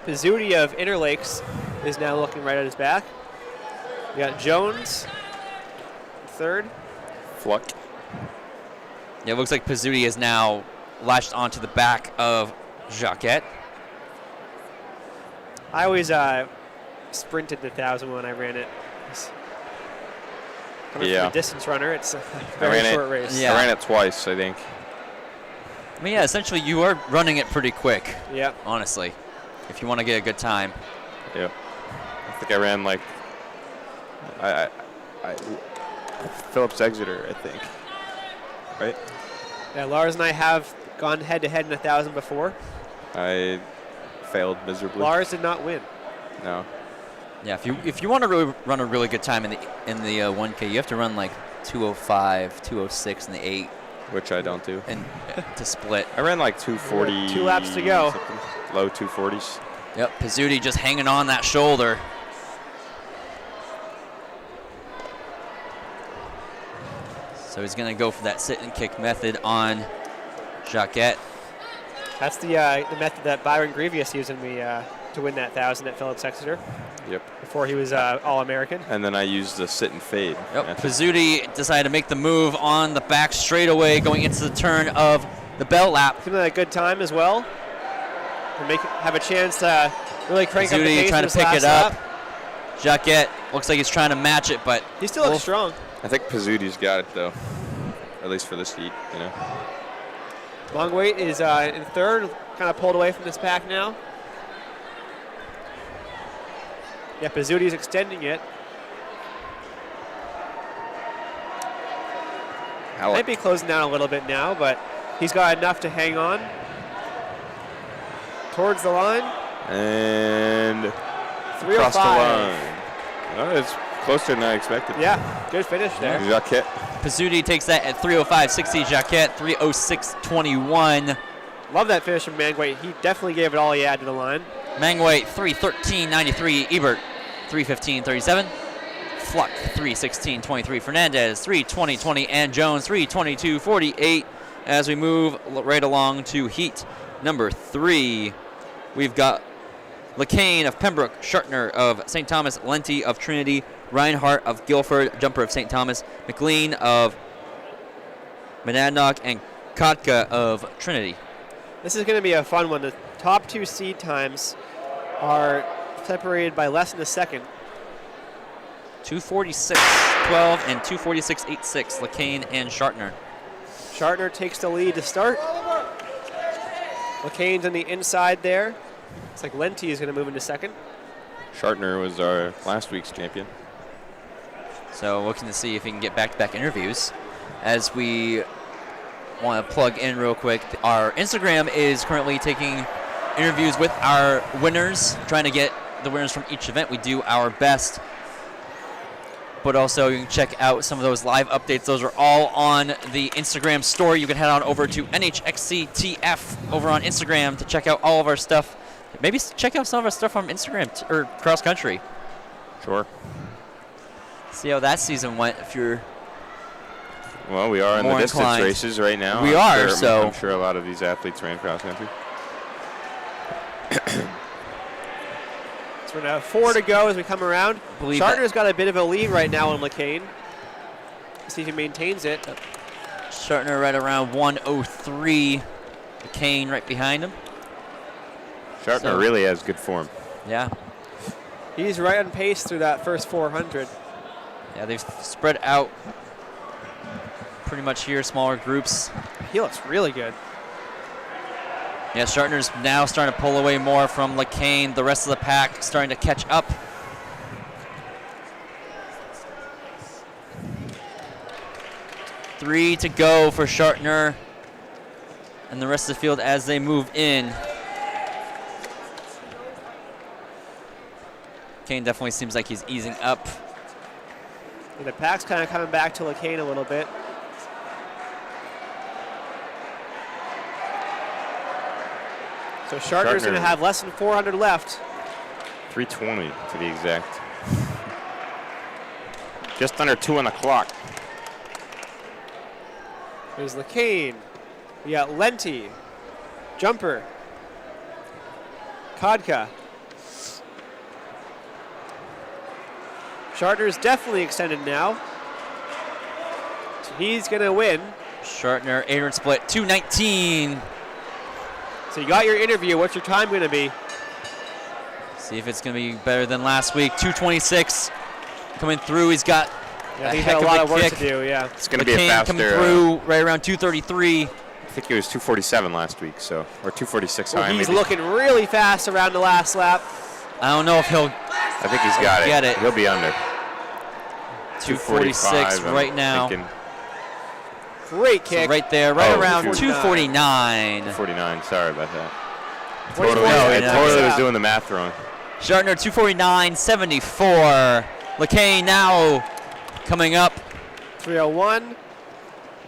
Pizzuti of Interlakes is now looking right at his back. We got Jones, third. Fluck. Yeah, it looks like Pizzuti is now latched onto the back of Jacquet. I always sprinted the 1,000 when I ran it. Coming from a distance runner, it's a very short race. Yeah. I ran it twice, I think. I mean, yeah, essentially you are running it pretty quick. Yeah. Honestly, if you want to get a good time. Yeah. I think I ran like Phillips Exeter, I think. Right? Yeah, Lars and I have gone head-to-head in 1,000 before. I failed miserably. Lars did not win. No. Yeah, if you want to really run a really good time in the 1K, you have to run like 2:05, 2:06 in the 8. Which I don't do. And to split. I ran like 2:40. 2 laps to go. Something. Low 2:40s. Yep, Pizzuti just hanging on that shoulder. So he's going to go for that sit and kick method on Jacquet. That's the method that Byron Grievous used to win that 1,000 at Phillips Exeter. Yep. Before he was All-American. And then I used the sit and fade. Yep. Pizzuti decided to make the move on the back straightaway going into the turn of the bell lap. He's having a good time as well. And have a chance to really crank up the pace. Trying to pick it up. Jacquet looks like he's trying to match it, but he still looks strong. I think Pizzuti's got it though, at least for this heat, Longweight is in third, kind of pulled away from this pack now. Yeah, Pizzuti's extending it. Might be closing down a little bit now, but he's got enough to hang on. Towards the line. And 305. across the line. Oh, it's closer than I expected. Yeah, good finish there. Jacquet. Pizzuti takes that at 3:05.60. Jacquet 3:06.21. Love that finish from Mangway. He definitely gave it all he had to the line. Mangway 3:13.93. Ebert 3:15.37. Fluck 3:16.23. Fernandez 3:20.20. And Jones 3:22.48. As we move right along to heat number 3, we've got LeCain of Pembroke, Shartner of St. Thomas, Lenti of Trinity, Reinhardt of Guilford, jumper of St. Thomas, McLean of Monadnock, and Kotka of Trinity. This is going to be a fun one. The top 2 seed times are separated by less than a second. 2:46.12 and 2:46.86, LeCain and Shartner. Shartner takes the lead to start. LeCain's on the inside there. It's like Lenti is going to move into second. Shartner was our last week's champion. So looking to see if he can get back-to-back interviews. As we want to plug in real quick, our Instagram is currently taking interviews with our winners, trying to get the winners from each event. We do our best. But also you can check out some of those live updates. Those are all on the Instagram story. You can head on over to NHXCTF over on Instagram to check out all of our stuff. Maybe check out some of our stuff on Instagram or cross country. Sure. See how that season went if you're Well, we are in the more distance inclined. races right now. We are, so I'm sure a lot of these athletes ran cross country. So we're going to have 4 to go as we come around. Shartner's got a bit of a lead right now on LeCain. See if he maintains it. Shartner right around 1:03. McCain right behind him. Shartner really has good form. Yeah. He's right on pace through that first 400. Yeah, they've spread out pretty much here, smaller groups. He looks really good. Yeah, Shartner's now starting to pull away more from LeCain. The rest of the pack starting to catch up. Three to go for Shartner and the rest of the field as they move in. Kane definitely seems like he's easing up. And the pack's kind of coming back to LeCain a little bit. So Shartner's going to have less than 400 left. 320 to be exact. Just under 2 on the clock. There's LeCain. We got Lenti, Jumper, Kodka. Shartner's definitely extended now. So he's going to win. Shartner, 800 split, 2:19. So you got your interview. What's your time going to be? See if it's going to be better than last week. 2:26 coming through. He's got he's got a lot of work to do, yeah. It's going to be a faster. Coming through right around 2:33. I think he was 2:47 last week, so or 2:46 high. He's maybe. looking really fast around the last lap. I don't know if he'll I think he's got get it. He'll be under. 2:46 right now. Great kick. So right there, right around 2:49. 2:49. Sorry about that. I 24 totally was doing the math wrong. Shartner 2:49.74. LeCain now coming up. 3:01.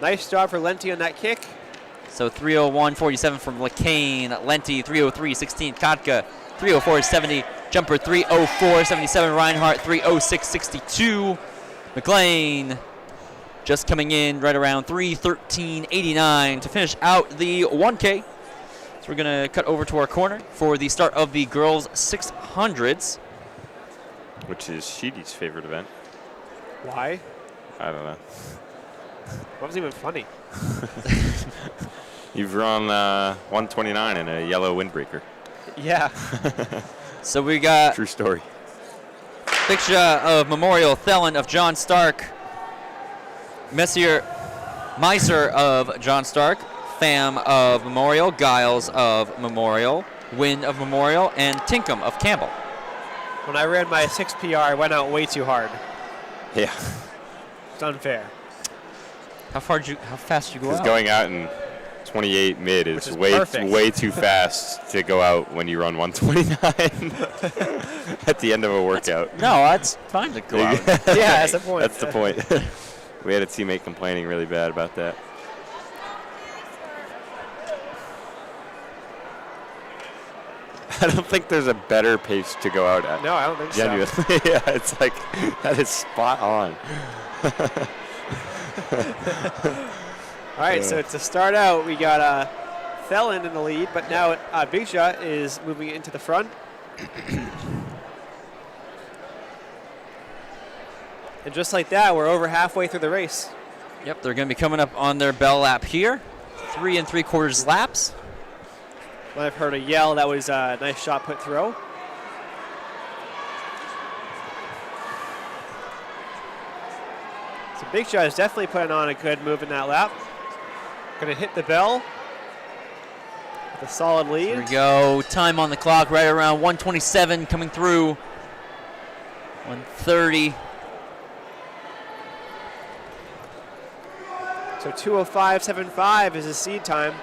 Nice job for Lenti on that kick. So 3:01.47 from LeCain. Lenti 3:03.16. Kotka 3:04.70. Jumper 3:04.77. Reinhardt 3:06.62. McLean just coming in right around 3:13.89 to finish out the 1K. So we're going to cut over to our corner for the start of the girls 600s. Which is Sheedy's favorite event. Why? I don't know. That wasn't even funny. You've run 129 in a yellow windbreaker. Yeah. So we got True story. picture of Memorial, Thelen of John Stark, Messier Meiser of John Stark, Pham of Memorial, Giles of Memorial, Wynn of Memorial, and Tinkham of Campbell. When I ran my 6 PR, I went out way too hard. Yeah. It's unfair. How fast did you go Because out? going out in 28 mid is perfect. way too fast to go out when you run 129 at the end of a workout. No, that's fine to go out. Yeah, that's the point. That's the point. We had a teammate complaining really bad about that. I don't think there's a better pace to go out at. No, I don't think Genuinely. so. Yeah, it's like, that is spot on. All right, so to start out, we got Thelen in the lead, but now Big Shot is moving into the front. And just like that, we're over halfway through the race. Yep, they're going to be coming up on their bell lap here. 3 3/4 laps. Well, I've heard a yell. That was a nice shot put through. So Big Shot is definitely putting on a good move in that lap. Going to hit the bell with a solid lead. Here we go. Time on the clock right around 127 coming through. 130. So 2:05.75 is his seed time.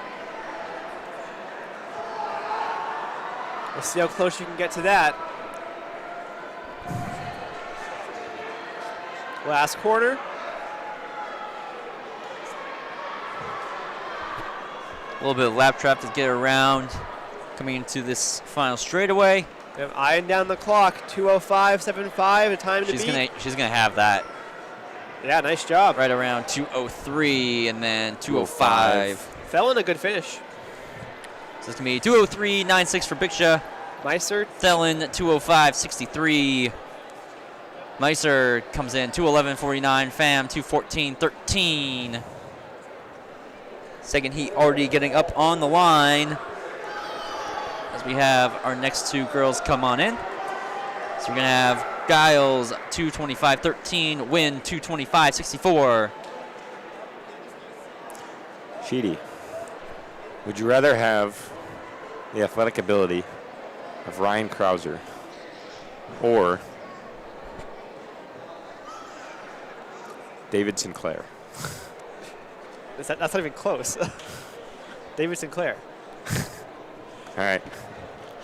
We'll see how close you can get to that. Last quarter. A little bit of lap trap to get around coming into this final straightaway. We have eyeing down the clock. 2:05.75, a time to beat. She's gonna have that Yeah, nice job. right around 2:03 and then 2:05. Fell in a good finish. So it's gonna be 2:03.96 for Biksha. Meiser. Thelen 2:05.63. Meiser comes in 2:11.49. Pham 2:14.13. Second heat already getting up on the line as we have our next two girls come on in. So we're gonna have Giles 2:25.13, Wynn 2:25.64. Sheedy, would you rather have the athletic ability of Ryan Krauser or David Sinclair? That's not even close. David Sinclair. All right.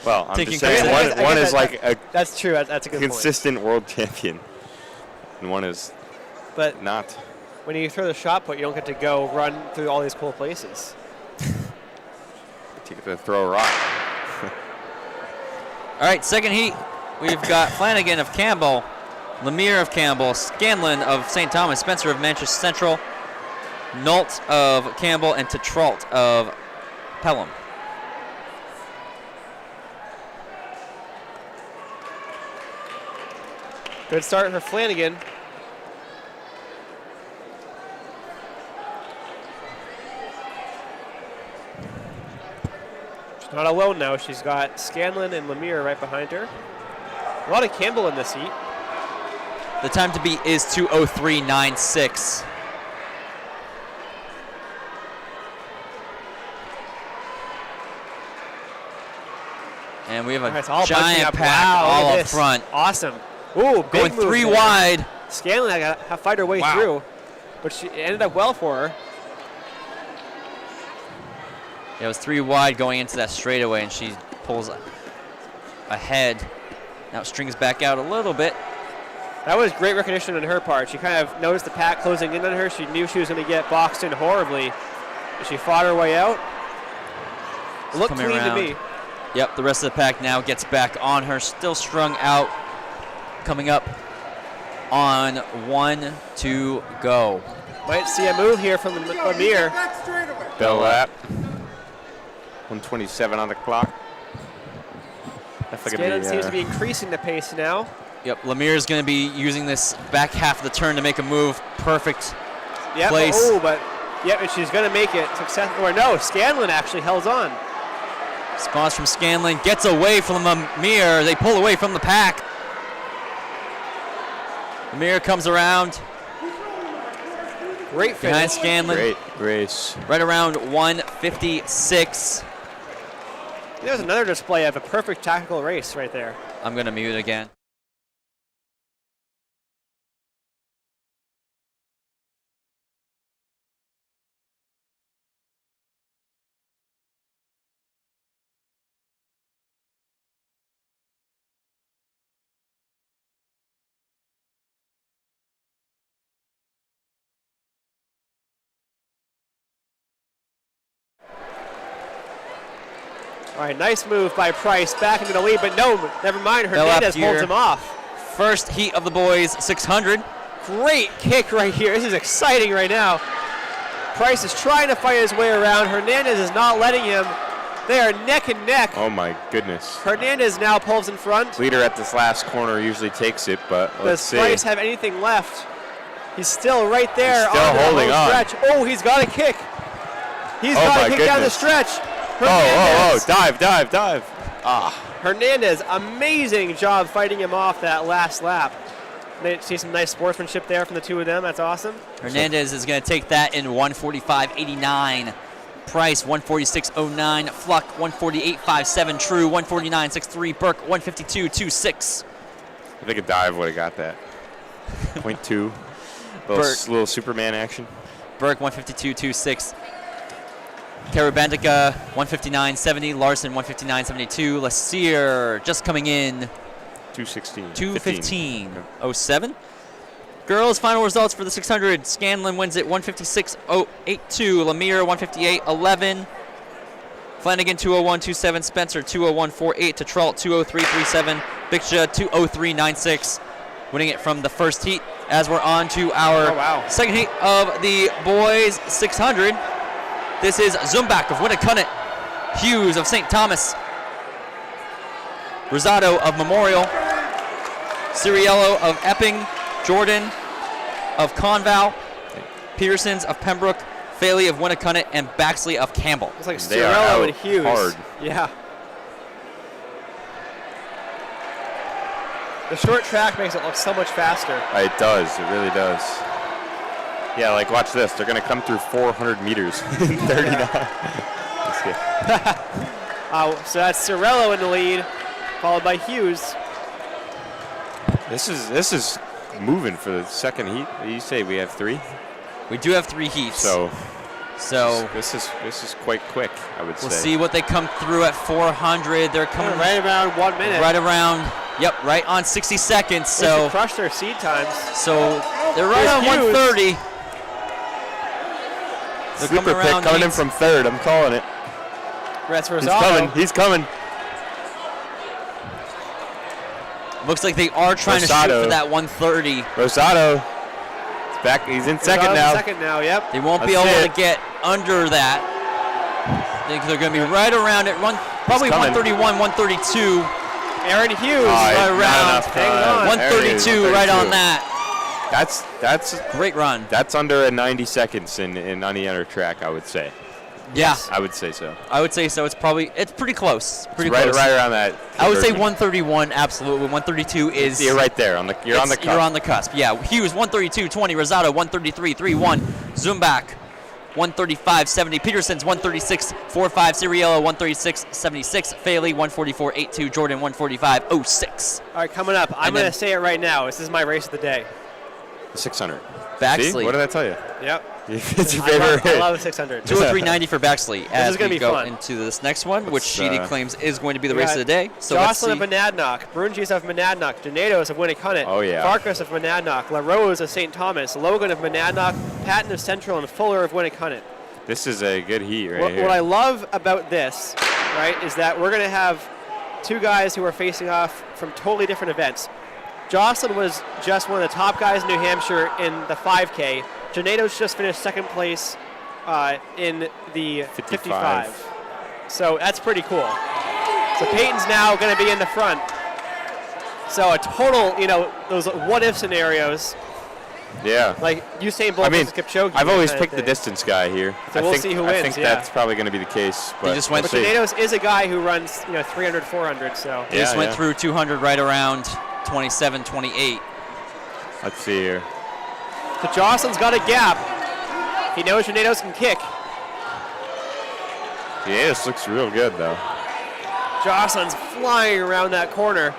Well, I'm Taking just saying credit. one is like a That's true. That's a good point. consistent world champion, and one is But not. when you throw the shot put, you don't get to go run through all these cool places. You get to throw a rock. All right, second heat. We've got Flanagan of Campbell, Lemire of Campbell, Scanlon of St. Thomas, Spencer of Manchester Central, Nault of Campbell, and Tetrault of Pelham. Good start for Flanagan. She's not alone now. She's got Scanlon and Lemire right behind her. A lot of Campbell in this heat. The time to beat is 2:03.96. And we have a It's all bunching giant up. pack Wow, look all at up this. front. Awesome. Ooh, big Going move 3 there. wide. Scanlon had to fight her way Wow. through, but she ended up well for her. It was 3 wide going into that straightaway, and she pulls ahead. Now it strings back out a little bit. That was great recognition on her part. She kind of noticed the pack closing in on her. She knew she was going to get boxed in horribly. And she fought her way out. Looked coming clean around. to me. Yep, the rest of the pack now gets back on her, still strung out. Coming up on 1 to go. Might see a move here from Lemire. Bell lap. 127 on the clock. Scanlon seems to be increasing the pace now. Yep, Lemire's going to be using this back half of the turn to make a move. Perfect Yep. place. Oh, but yep, and she's going to make it successful. Or no, Scanlon actually held on. Response from Scanlon gets away from Lemire. They pull away from the pack. Lemire comes around Great behind finish. Scanlon. Great race. Right around 156. There's another display of a perfect tactical race right there. I'm going to mute again. All right, nice move by Price back into the lead, but no, never mind. Hernandez holds him off. First heat of the boys 600. Great kick right here. This is exciting right now. Price is trying to fight his way around. Hernandez is not letting him. They are neck and neck. Oh my goodness. Hernandez now pulls in front. Leader at this last corner usually takes it, but let's see. Does Price have anything left? He's still right there. He's still holding on. Stretch. Oh, he's got a kick. He's got a kick down the stretch. Oh, dive. Hernandez, amazing job fighting him off that last lap. They see some nice sportsmanship there from the two of them. That's awesome. Hernandez is going to take that in 145.89. Price 146.09. Fluck 148.57. True 149.63. Burke 152.26. I think a dive would have got that. 0.2. Little Superman action. Burke 152.26. Karabandica 159.70. Larson 159.72. Lassier just coming in 215.07. Girls' final results for the 600. Scanlon wins it 156.82. Lemire 158.11. Flanagan 201.27. Spencer 201.48. Tetrault 203.37. Biksha 203.96. Winning it from the first heat. As we're on to our second heat of the boys 600. This is Zumbach of Winnacunnet, Hughes of St. Thomas, Rosado of Memorial, Ciriello of Epping, Jordan of Conval, Petersons of Pembroke, Faley of Winnacunnet, and Baxley of Campbell. It's like Ciriello and Hughes. Hard. Yeah. The short track makes it look so much faster. It does. It really does. Yeah, like watch this. They're going to come through 400 meters in 39. So that's Ciriello in the lead, followed by Hughes. This is moving for the second heat. You say we have 3? We do have 3 heats. So this is quite quick, I would say. We'll see what they come through at 400. They're coming right around 1 minute. Right around, right on 60 seconds. So they crush their seed times. So they're right on 130. Sleeper pick coming in from third. I'm calling it. That's Rosado. He's coming. Looks like they are trying to shoot for that 130. Rosado. He's back. He's in second now. Second now, yep. They won't be able to get under that. I think they're going to be right around it. Probably 131, 132. Aaron Hughes right around 132, right on that. That's a great run. That's under a 90 seconds in any other track, I would say. Yeah, I would say so. It's pretty close. Pretty close. Right around that. I would say 131, absolutely. 132 is. You're right there. You're on the cusp. You're on the cusp. Yeah, Hughes 132.20, Rosado 133.31, Zumbach 135.70, Petersons 136.45, Ciriello 136.76, Faley 144.82, Jordan 145.06. All right, coming up. I'm going to say it right now. This is my race of the day. 600. Baxley. See? What did I tell you? Yep. It's your favorite. I love the 600. 203.90 for Baxley as we go fun. into this next one, which Sheedy claims is going to be the race of the day. So Jocelyn of Monadnock, Brunges of Monadnock, Donatos of Winnacunnet, Farkas of Monadnock, LaRose of St. Thomas, Logan of Monadnock, Patton of Central, and Fuller of Winnacunnet. This is a good heat right here. What I love about this, is that we're going to have 2 guys who are facing off from totally different events. Jocelyn was just one of the top guys in New Hampshire in the 5K. Donatos just finished second place in the 55. So that's pretty cool. So Peyton's now going to be in the front. So a total, those what-if scenarios. Yeah. Like Usain Bolt versus Kipchoge. I've always picked the distance guy here. So we'll see who wins. I think that's probably going to be the case. But Donatos is a guy who runs, 300, 400. So he just went through 200 right around 27, 28. Let's see here. So Jocelyn's got a gap. He knows Donatos can kick. Donatos looks real good, though. Jocelyn's flying around that corner.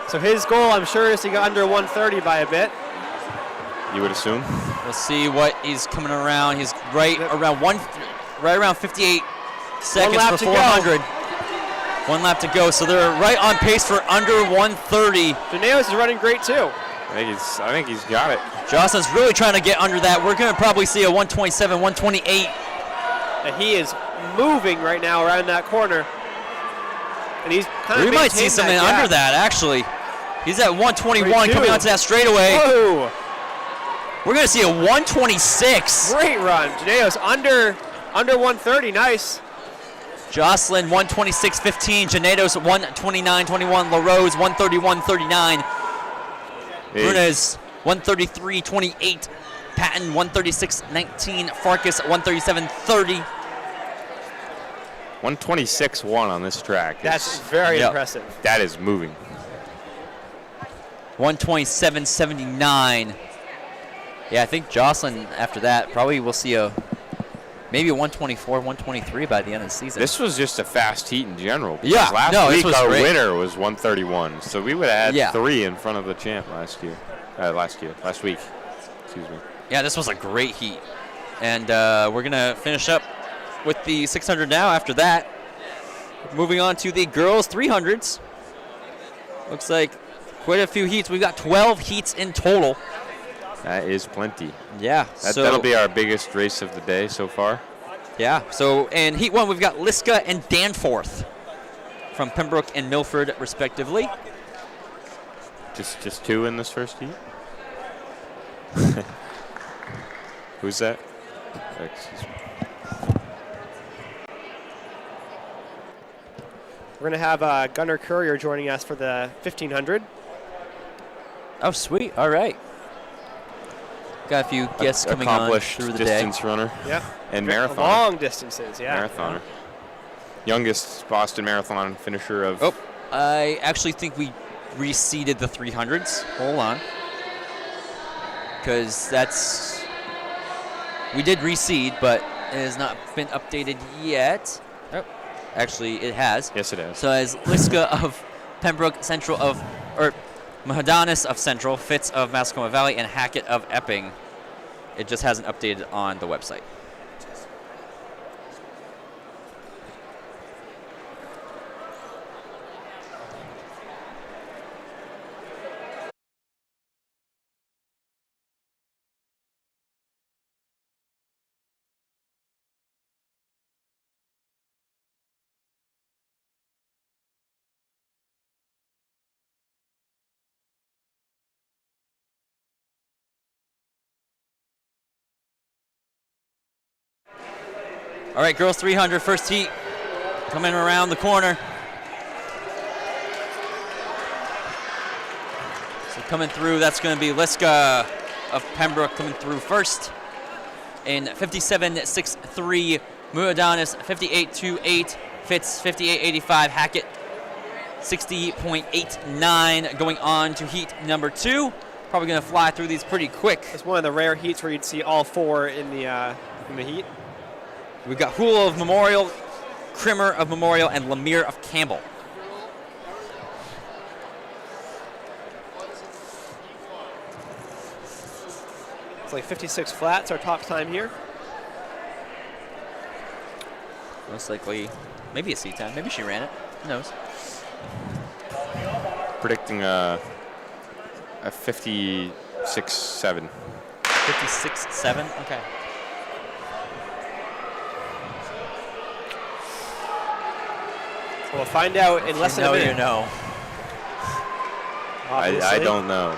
So his goal, I'm sure, is to get under 130 by a bit. You would assume. We'll see what he's coming around. He's right around 58 seconds for 400. 1 lap to go, so they're right on pace for under 130. Donatos is running great too. I think he's got it. Jocelyn's really trying to get under that. We're going to probably see a 127, 128. And he is moving right now around that corner. And he's kind of We might see something under that, actually. He's at 121 coming onto that straightaway. Whoa. We're going to see a 126. Great run. Janedo's under 130. Nice. Jocelyn 126.15. Janedo's 129.21. LaRose 131.39. Brunez 133.28. Patton 136.19. Farkas 137.30. 126.1 on this track. That's very impressive. That is moving. 127.79. Yeah, I think Jocelyn after that probably will see maybe a 124, 123 by the end of the season. This was just a fast heat in general. Yeah, last week was our great. winner was 131, so we would have had 3 in front of the champ last week. Excuse me. Yeah, this was a great heat, and we're gonna finish up with the 600 now. After that, moving on to the girls 300s. Looks like quite a few heats. We've got 12 heats in total. That is plenty. Yeah, that'll be our biggest race of the day so far. Yeah, so in Heat 1, we've got Liska and Danforth from Pembroke and Milford, respectively. Just 2 in this first heat? Who's that? Excuse me. We're going to have Gunnar Courier joining us for the 1500. Oh, sweet. All right. Got a few guests coming on through the day. Distance runner. Yep. And marathoner. Long distances, yeah. Marathoner. Youngest Boston Marathon finisher of... Oh, I actually think we reseeded the 300s. Hold on. Because that's... We did reseed, but it has not been updated yet. Oh, actually, it has. Yes, it has. So as Liska of Pembroke Central or Mahadanis of Central, Fitz of Mascoma Valley, and Hackett of Epping. It just hasn't updated on the website. All right, girls 300, first heat coming around the corner. So coming through, that's going to be Liska of Pembroke coming through first. In 57.63, Muadanis 58.28, Fitz 58.85, Hackett 60.89. Going on to heat number 2. Probably going to fly through these pretty quick. It's one of the rare heats where you'd see all 4 in the heat. We've got Houle of Memorial, Krimmer of Memorial, and Lemire of Campbell. It's like 56 flats, our top time here. Most likely, maybe a seat time. Maybe she ran it. Who knows? Predicting a 56.7. 56.7? Okay. We'll find out in less than a minute. You know. I don't know.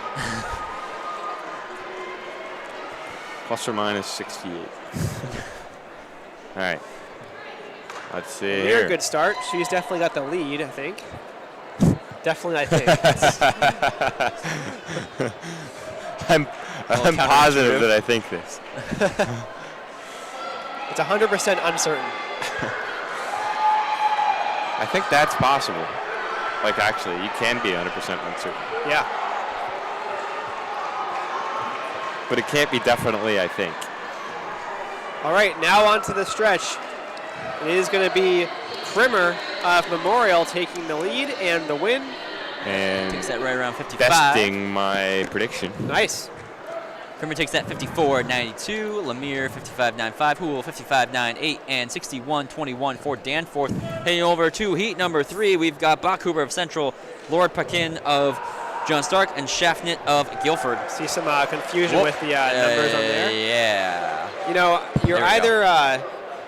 Plus or minus 68. All right. Let's see here. A good start. She's definitely got the lead, I think. Definitely, I think. I'm positive that I think this. It's 100% uncertain. I think that's possible. Like, actually, you can be 100% uncertain. Yeah. But it can't be definitely, I think. All right, now on to the stretch. It is going to be Krimmer of Memorial taking the lead and the win. And takes that right around 55. Besting my prediction. Nice. Krimmer takes that 54.92. Lemire 55.95. Houle 55.98 and 61.21 for Danforth. Heading over to heat number 3, we've got Bachhuber of Central, Lord Paquin of John Stark, and Schaffnit of Guilford. See some confusion with the numbers on there. Yeah. You know, you're either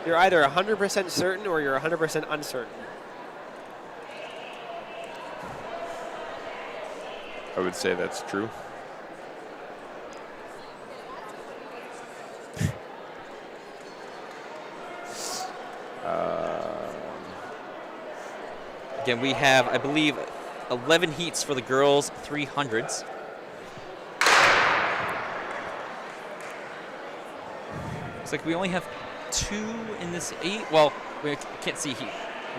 you're either 100% certain or you're 100% uncertain. I would say that's true. Again, we have, I believe, 11 heats for the girls, 300s. Looks like we only have 2 in this 8. Well, we can't see heat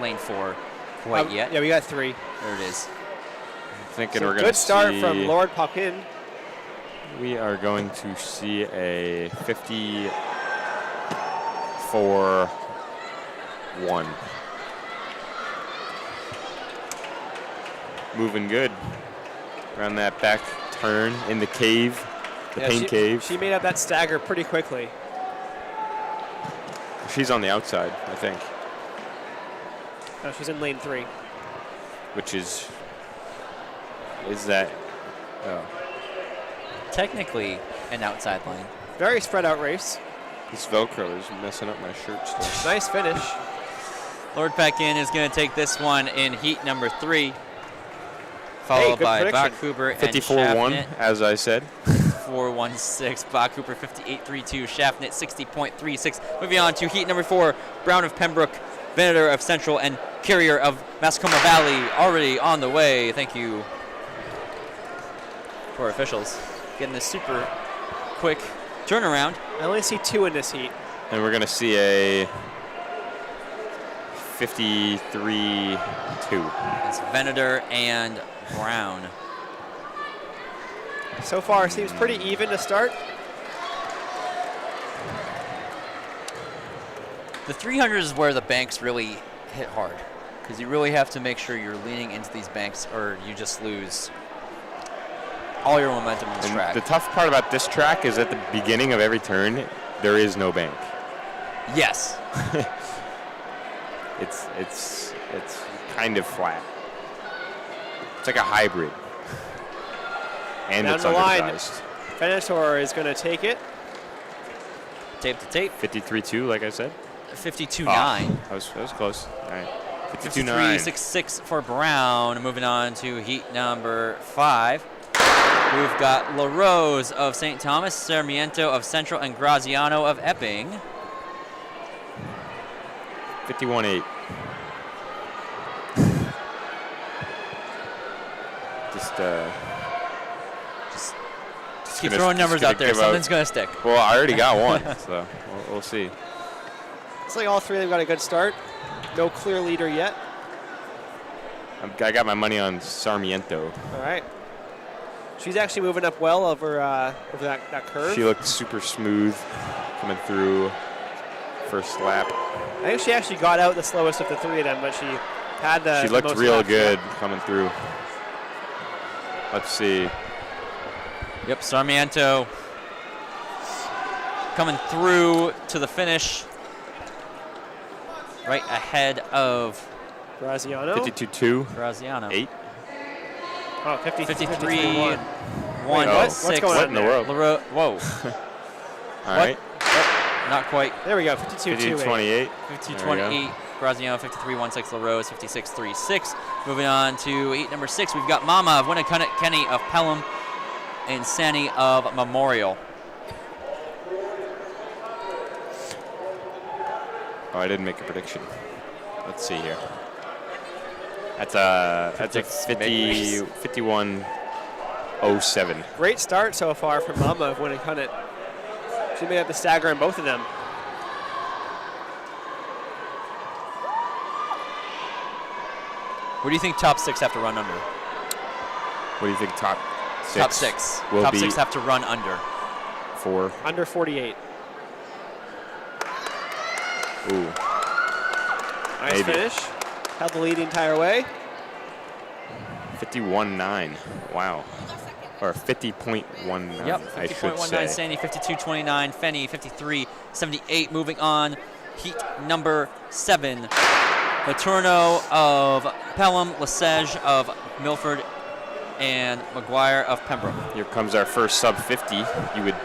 lane 4 quite yet. Yeah, we got 3. There it is. I'm thinking So we're going to good start see, from Lord Puckin. we are going to see a 54-1. Moving good around that back turn in the cave, the paint cave. She made up that stagger pretty quickly. She's on the outside, I think, No, she's in lane 3. which is that? Oh, Technically an outside lane. Very spread out race. this Velcro is messing up my shirt still. Nice finish. Lord Pekin is going to take this one in heat number 3. Followed good by prediction. Bachhuber and 54-1, Schaffnet. as I said. 416, Bachhuber 58.32, Schaffnet 60.36. Moving on to heat number 4, Brown of Pembroke, Venator of Central, and Carrier of Mascoma Valley already on the way. Thank you to our officials. Getting this super quick turnaround. I only see 2 in this heat. And we're going to see a 53-2. It's Venator and Brown. So far, it seems pretty even to start. The 300 is where the banks really hit hard, because you really have to make sure you're leaning into these banks or you just lose all your momentum on this track. The tough part about this track is at the beginning of every turn, there is no bank. Yes. It's kind of flat. It's like a hybrid. And Down it's the line. undersized. Venator is going to take it. Tape to tape. 53-2, like I said. 52.9. That was close. All right. 52-9. 53.66 for Brown. Moving on to heat number 5. We've got LaRose of St. Thomas, Sarmiento of Central, and Graziano of Epping. 51-8. Just keep throwing numbers out there. Something's going to stick. Well, I already got one, so we'll see. Looks like all 3 of them got a good start. No clear leader yet. I got my money on Sarmiento. All right. She's actually moving up well over that curve. She looked super smooth coming through first lap. I think she actually got out the slowest of the 3 of them, but she had the She looked most real laps. good coming through. Let's see. Yep, Sarmiento coming through to the finish. Right ahead of Graziano. 52-2. Graziano. 8. Oh, 53-1. 1. What's going What on in the there? world? Whoa. All right. Not quite. There we go, 52-2. 52-28. 52-28. Graziano 53-16. LaRose 56-36. Moving on to heat number 6. We've got Mama of Winnicott, Kenny of Pelham, and Sani of Memorial. Oh, I didn't make a prediction. Let's see here. That's a 51-07. Great start so far from Mama of Winnicott. She made up the stagger on both of them. What do you think top 6 have to run under? What do you think top 6? Top 6. Will Top be 6 have to run under. 4. Under 48. Ooh. Nice Maybe. finish. Held the lead the entire way. 51-9. Wow. Or 50.19, Yep, I should say. 50.19, Sandy 52.29, Fenny 53.78. Moving on, heat number 7. Letourneau of Pelham, Lesage of Milford, and McGuire of Pembroke. Here comes our first sub 50, you would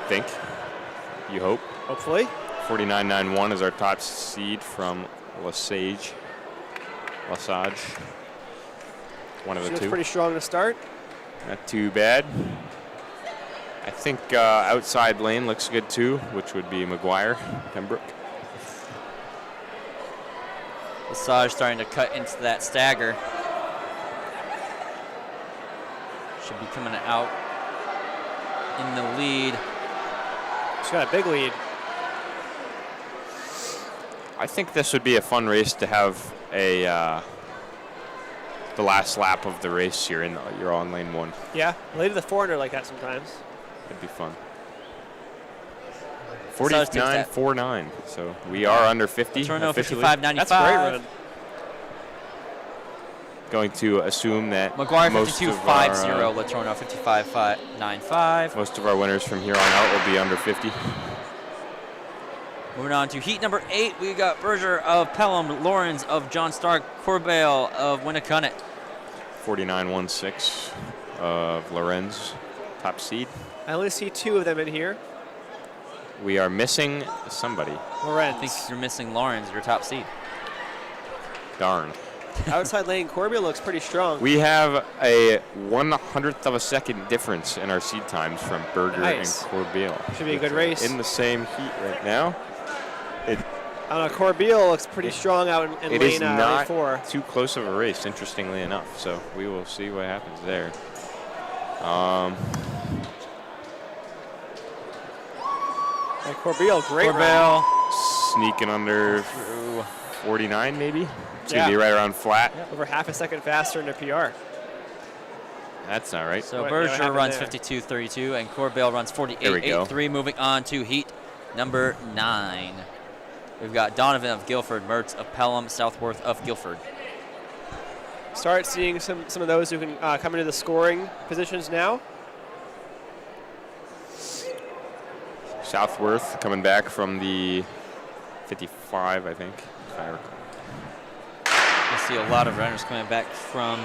think. You hope. Hopefully. 49.91 is our top seed from Lesage. One of She the looks two. pretty strong to start. Not too bad. I think outside lane looks good too, which would be McGuire, Pembroke. Lesage starting to cut into that stagger. Should be coming out in the lead. She's got a big lead. I think this would be a fun race to have the last lap of the race here in you're on lane 1. Yeah, late to the 400 like that sometimes. That'd be fun. Lesage takes that. 49.49. So we are under 50. Letourneau officially. 55.95. That's a great run. Going to assume that McGuire most of 52.50. our, Letourneau 55.95. most of our winners from here on out will be under 50. Moving on to heat number 8, we got Berger of Pelham, Lawrence of John Stark, Corbell of Winnacunnet. 49.16 of Lorenz, top seed. I only see 2 of them in here. We are missing somebody. Lorenz. I think you're missing Lawrence, your top seed. Darn. Outside lane, Corbell looks pretty strong. We have a 1/100th of a second difference in our seed times from Berger Nice. and Corbell. Should be a good race. In the same heat right now. I don't know, Corbell looks pretty strong out in It lane is not 4. too close of a race, interestingly enough. So we will see what happens there. And Corbell, great run. Corbell. Sneaking under 49 maybe. It's going to be Yeah. right around flat. Over half a second faster in the PR. That's not right. So What Berger happened runs there? 52.32 and Corbell runs There we go. 48.83. Moving on to heat number 9. We've got Donovan of Guilford, Mertz of Pelham, Southworth of Guilford. Start seeing some of those who can come into the scoring positions now. Southworth coming back from the 55, I think. If I recall. We'll see a lot of runners coming back from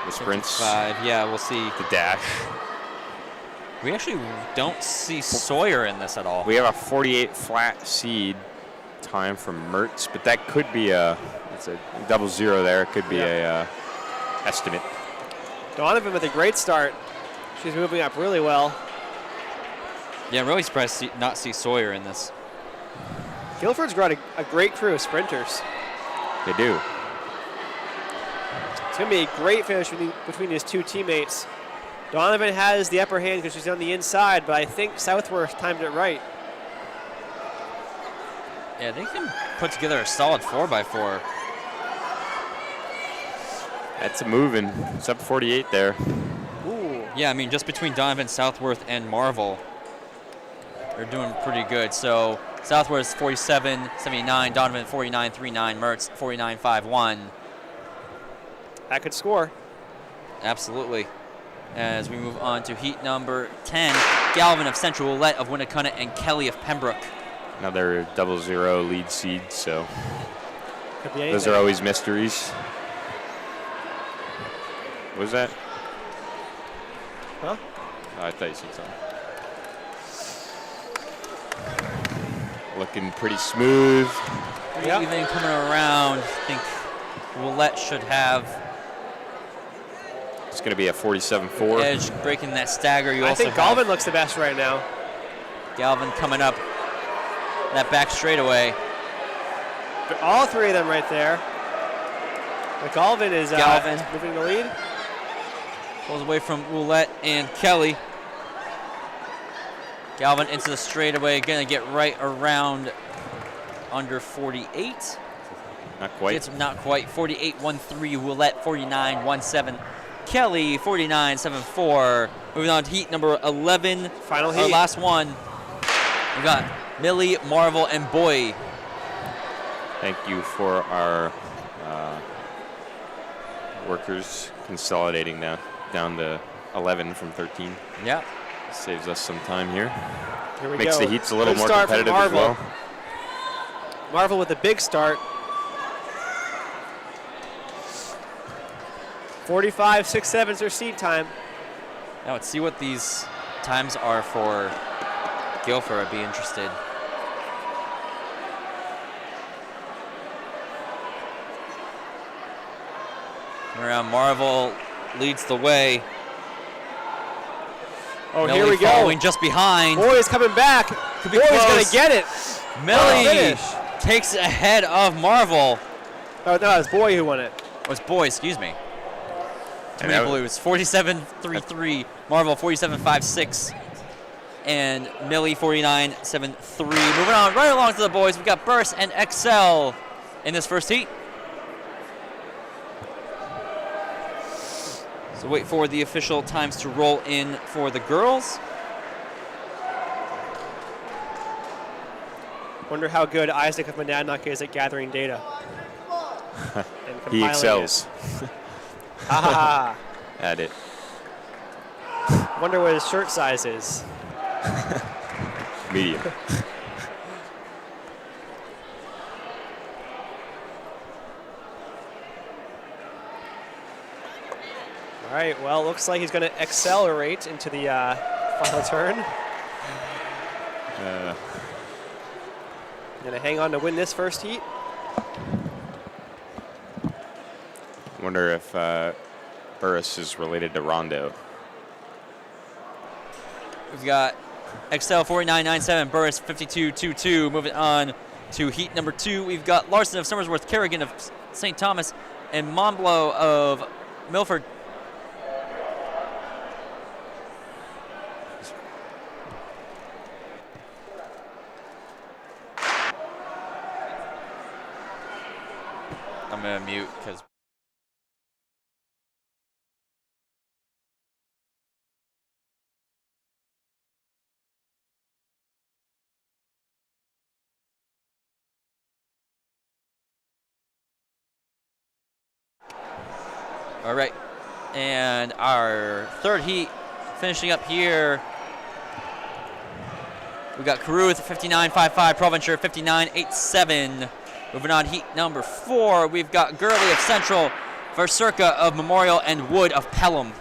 The sprints, 55. Yeah, we'll see. the dash. We actually don't see Sawyer in this at all. We have a 48 flat seed time from Mertz, but that could be it's a 00 there. It could be a estimate. Donovan with a great start. She's moving up really well. Yeah, I'm really surprised to not see Sawyer in this. Guilford's got a great crew of sprinters. They do. It's going to be a great finish between his 2 teammates. Donovan has the upper hand because she's on the inside, but I think Southworth timed it right. Yeah, they can put together a solid 4x4. That's a moving. It's up 48 there. Ooh. Yeah, I mean, just between Donovan, Southworth, and Marvel, they're doing pretty good. So Southworth's 47.79, Donovan 49.39, Mertz 49.51. That could score. Absolutely. As we move on to heat number 10, Galvin of Central, Willette of Winnacunnet, and Kelly of Pembroke. Another 00 lead seed, so Could be those anything. are always mysteries. What was that? Huh? Oh, I thought you said something. Looking pretty smooth. Yep. Even coming around, I think Willette should have It's going to be a 47.4. edge breaking that stagger. You I also think have Galvin looks the best right now. Galvin coming up that back straightaway. But all 3 of them right there. But Galvin is moving the lead. Pulls away from Willette and Kelly. Galvin into the straightaway, gonna get right around under 48. Not quite. It's not quite. 48.13, Willette 49.17. Kelly 49.74. Moving on to heat number 11. Final Our heat. last one. We got Millie, Marvel, and Boy. Thank you for our workers consolidating down to 11 from 13. Yeah. Saves us some time here. Here we Makes go. the heats a little Good more start from competitive as Marvel. well. Marvel with a big start. 45.67 is their seed time. Now let's see what these times are for Guilford. I'd be interested. Around Marvel leads the way. Oh, Millie here we go. following just behind. Boy's coming back. Could be Boy's close. going to get it. Millie takes it ahead of Marvel. Oh, no, it's Boy who won it. It was Boy, excuse me. Too And many that blues. 47.33. Marvel 47.56. And Millie 49.73. Moving on right along to the boys. We've got Burst and Excel in this first heat. So wait for the official times to roll in for the girls. Wonder how good Isaac of Monadnock is at gathering data. And He compiling excels it. Ah. at it. Wonder what his shirt size is. Medium. All right, well, looks like he's going to accelerate into the final turn. Going to hang on to win this first heat. Wonder if Burris is related to Rondo. We've got Excel 49.97, Burris 52.22. Moving on to heat number 2, we've got Larson of Somersworth, Kerrigan of St. Thomas, and Monblow of Milford. I'm going to mute because... All right, and our third heat finishing up here. We got Caruth 59.55, Provencher 59.87. Moving on, heat number 4, we've got Gurley of Central, Verserka of Memorial, and Wood of Pelham.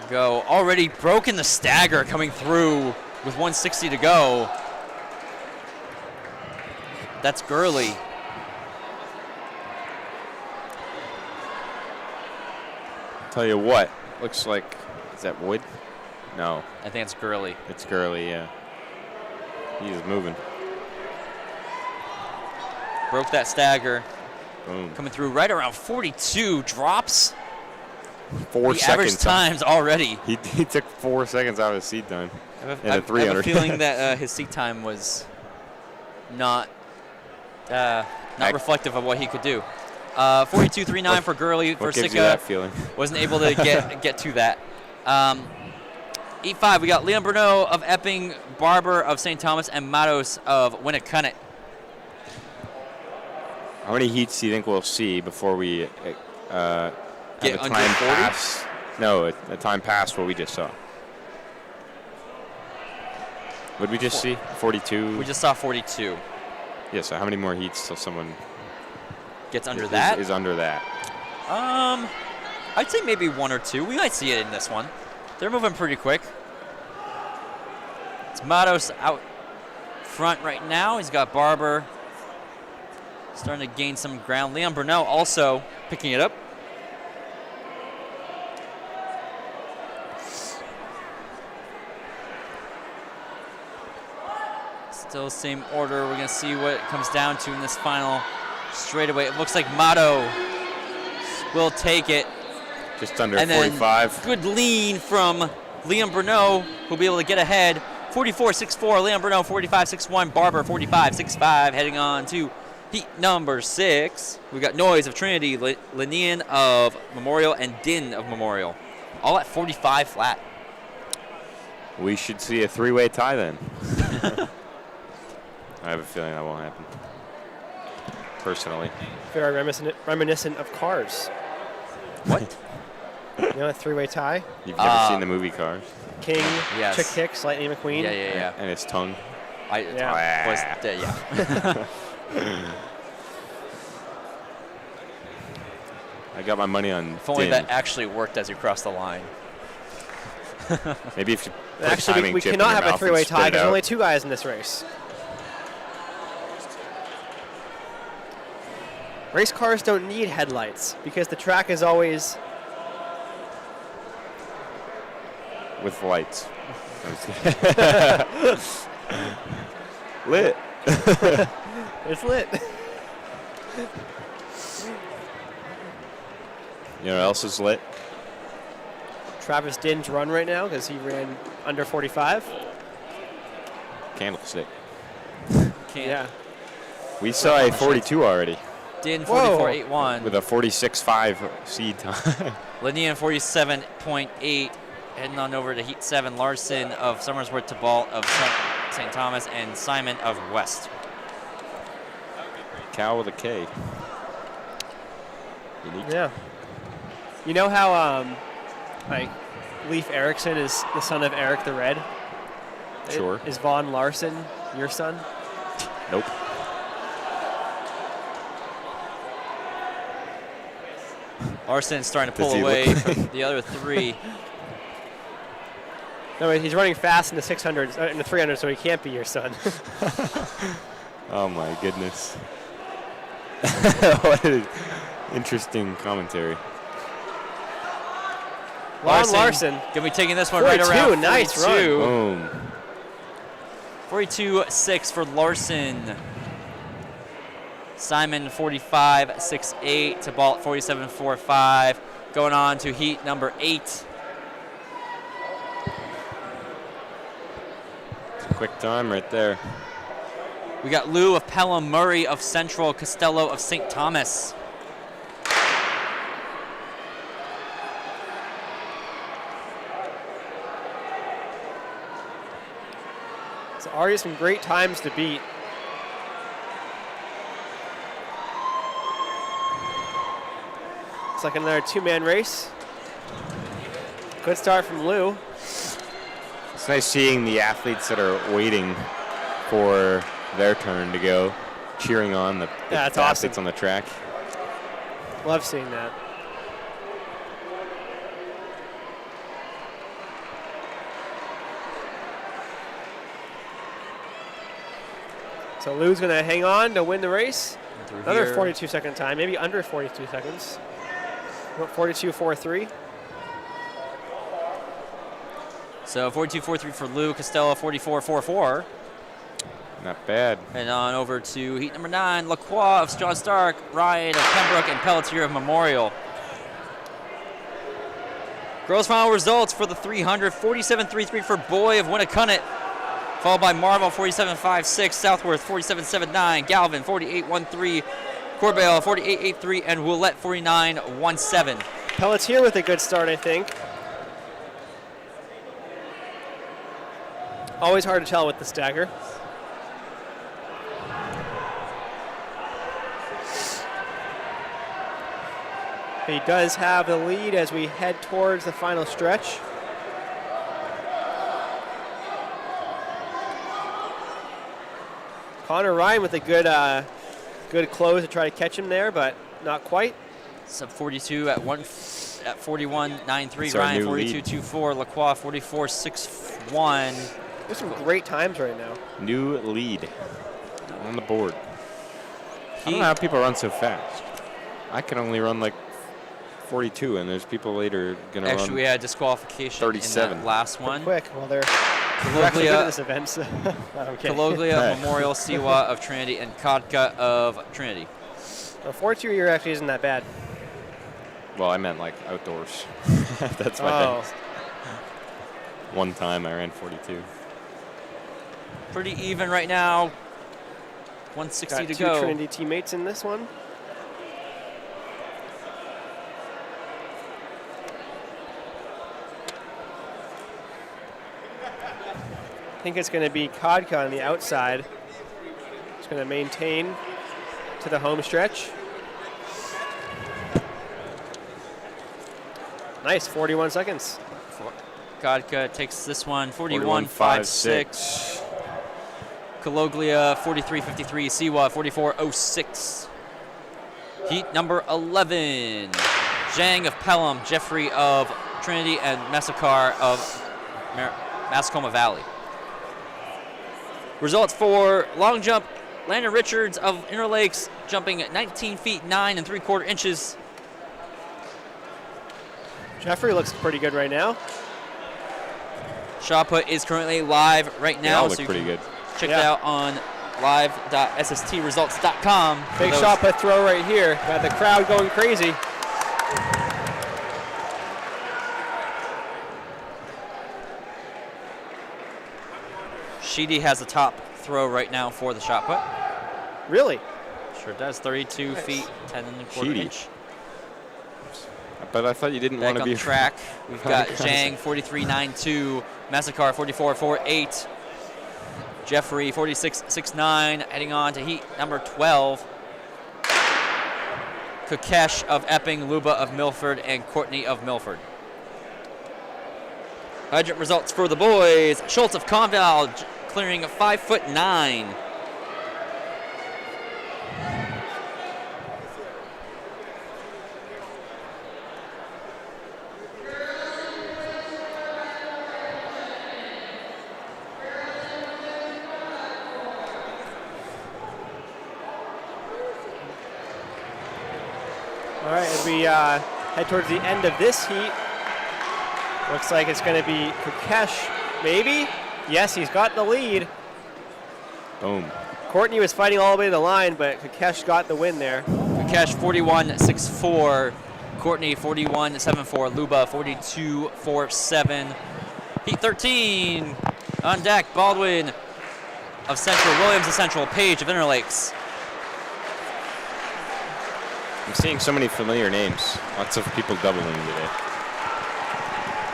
Go already broken the stagger coming through with 160 to go. That's Gurley. Tell you what, looks like, is that Wood? No, I think it's Gurley. it's Gurley, yeah. He's moving. Broke that stagger. Boom. Coming through right around 42. Drops 4 the average seconds. times already. He took 4 seconds out of his seat time. I have And a I have 300. a feeling that his seat time was not reflective of what he could do. 42.39 for Gurley. What gives you that Versika feeling? wasn't able to get to that. Heat 5, we got Leon Bruneau of Epping, Barber of St. Thomas, and Matos of Winnicunnet. How many heats do you think we'll see before we have Get a under time 40? pass? No, a time past what we just saw. What did we just see? 42? We just saw 42. Yeah, so how many more heats till someone Gets under that? is under that? I'd say maybe 1 or 2. We might see it in this one. They're moving pretty quick. It's Matos out front right now. He's got Barber starting to gain some ground. Leon Bruneau also picking it up. Still same order. We're going to see what it comes down to in this final straightaway. It looks like Mato will take it. Just under And then 45. good lean from Leon Bruneau, who'll be able to get ahead. 44.64, Leon Bruneau, 45.61, Barber, 45.65, heading on to heat number 6. We've got Noise of Trinity, Linian of Memorial, and Din of Memorial. All at 45 flat. We should see a 3-way tie then. I have a feeling that won't happen. Personally. Very reminiscent of Cars. What? You know, a 3-way tie? You've never seen the movie Cars? King, Yes. Chick Hicks, Lightning McQueen. Yeah. And his tongue. Yeah. I got my money on If only Din. that actually worked as you crossed the line. Maybe if you put a Actually, timing we chip in cannot your have a mouth and three-way spit tie it because out. only 2 guys in this race. Race cars don't need headlights because the track is always With lights. Lit. it's lit. You know what else is lit? Travis Din's run right now because he ran under 45. Candlestick. Yeah. We saw a 42 already Din Whoa. 44.81. with a 46.5 seed time. Lanian 47.8. Heading on over to Heat 7. Larson of Summersworth, Tybalt of St. Thomas, and Simon of West. Cow with a K. Unique. Yeah. You know how like Leif Erikson is the son of Eric the Red? Sure. Is Vaughn Larson your son? Nope. Larson starting to pull Does he away look- from the other 3. No, he's running fast in the 600s, in the 300, so he can't be your son. Oh my goodness. What an interesting commentary. Vaughn Larson. Gonna be taking this one right 42, around nice 42. Boom. 42.6 for Larson. Simon 45.68. Tybalt 47.45. Going on to heat number 8. Quick time right there. We got Lou of Pelham, Murray of Central, Costello of St. Thomas. So already some great times to beat. It's like another 2-man race. Good start from Lou. It's nice seeing the athletes that are waiting for their turn to go, cheering on the that's athletes awesome. on the track. Love seeing that. So Lou's going to hang on to win the race. Another 42-second time, maybe under 42 seconds. 42.43. So 42.43 for Lou, Costello 44.44. Not bad. And on over to heat number 9, Lacroix of Straw Stark, Ryan of Pembroke, and Pelletier of Memorial. Girls' final results for the 300, 47.33 for Boy of Winnicunnet, followed by Marvel 47.56, Southworth 47.79, Galvin 48.13, Corbell 48.83, and Willette 49.17. Pelletier with a good start, I think. Always hard to tell with the stagger. He does have the lead as we head towards the final stretch. Connor Ryan with a good close to try to catch him there, but not quite. Sub 42 at 41.93. It's our Ryan new lead. 42.24. Lacroix 44.61. There's some great times right now. New lead on the board. I He- don't know how people run so fast. I can only run like 42, and there's people later going to Actually, run. we had disqualification 37. in that last one. Quick. Well, they're actually good at this event. So I'm kidding. Cologlia Hey. of Memorial, Siwa of Trinity, and Kodka of Trinity. Well, 42 year actually isn't that bad. Well, I meant like outdoors. That's my Oh. best. One time I ran 42. Pretty even right now. 160 Got to two go. Trinity teammates in this one. I think it's going to be Kodka on the outside. It's going to maintain to the home stretch. Nice, 41 seconds. Kodka takes this one, 41.56. Cologlia 43.53. Siwa 44.06. Heat number 11. Zhang of Pelham, Jeffrey of Trinity, and Messakar of Mascoma Valley. Results for long jump, Landon Richards of Interlakes jumping 19 feet 9 3/4 inches. Jeffrey looks pretty good right now. Shot put is currently live right now. Look pretty good. Check it out on live.sstresults.com. Big shot put throw right here. Got the crowd going crazy. Sheedy has the top throw right now for the shot put. Really? Sure does. 32 feet 10 1/4 Sheedy. inch. But I thought you didn't want Back to on be the track, we've got Zhang 43.92, Massacre 44.48, Jeffrey 46.69, heading on to heat number 12. Kukesh of Epping, Luba of Milford, and Courtney of Milford. Hydrant results for the boys. Schultz of Conval clearing 5'9". All right, as we head towards the end of this heat, looks like it's going to be Kukesh, maybe? Yes, he's got the lead. Boom. Courtney was fighting all the way to the line, but Kukesh got the win there. Kukesh 41.64, Courtney 41.74, Luba 42.47. Heat 13 on deck, Baldwin of Central, Williams of Central, Page of Interlakes. I'm seeing so many familiar names. Lots of people doubling today.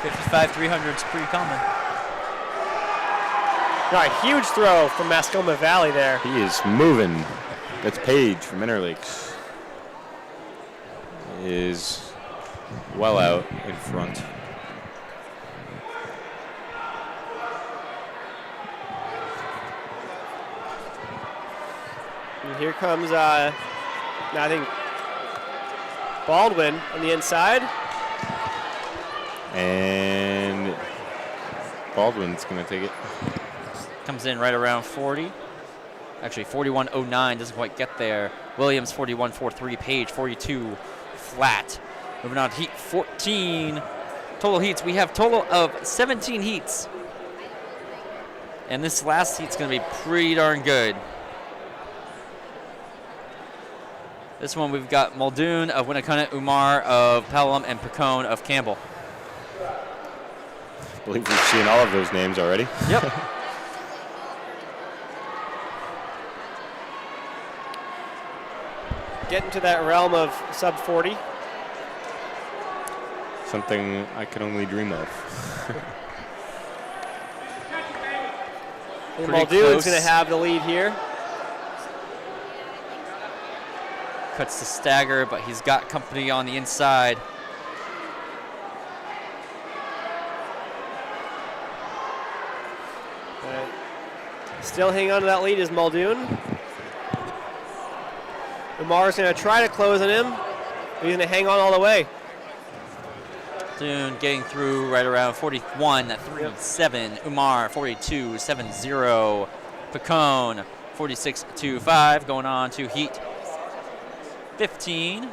55-300 is pretty common. Got a huge throw from Mascoma Valley there. He is moving. That's Page from Interlakes. Is well out in front. And here comes, I think, Baldwin on the inside. And Baldwin's going to take it. Comes in right around 40. Actually, 41.09, doesn't quite get there. Williams 41.43, Page 42 flat. Moving on to heat 14. Total heats, we have total of 17 heats. And this last heat's going to be pretty darn good. This one we've got Muldoon of Winnacunnet, Umar of Pelham, and Picone of Campbell. I believe we've seen all of those names already. Yep. Getting to that realm of sub 40. Something I could only dream of. And Pretty Muldoon's close. going to have the lead here. Cuts the stagger, but he's got company on the inside. Still hanging on to that lead is Muldoon. Umar's going to try to close on him. But he's going to hang on all the way. Muldoon getting through right around 41.37. Umar 42.70. Picone 46.25. Going on to heat 15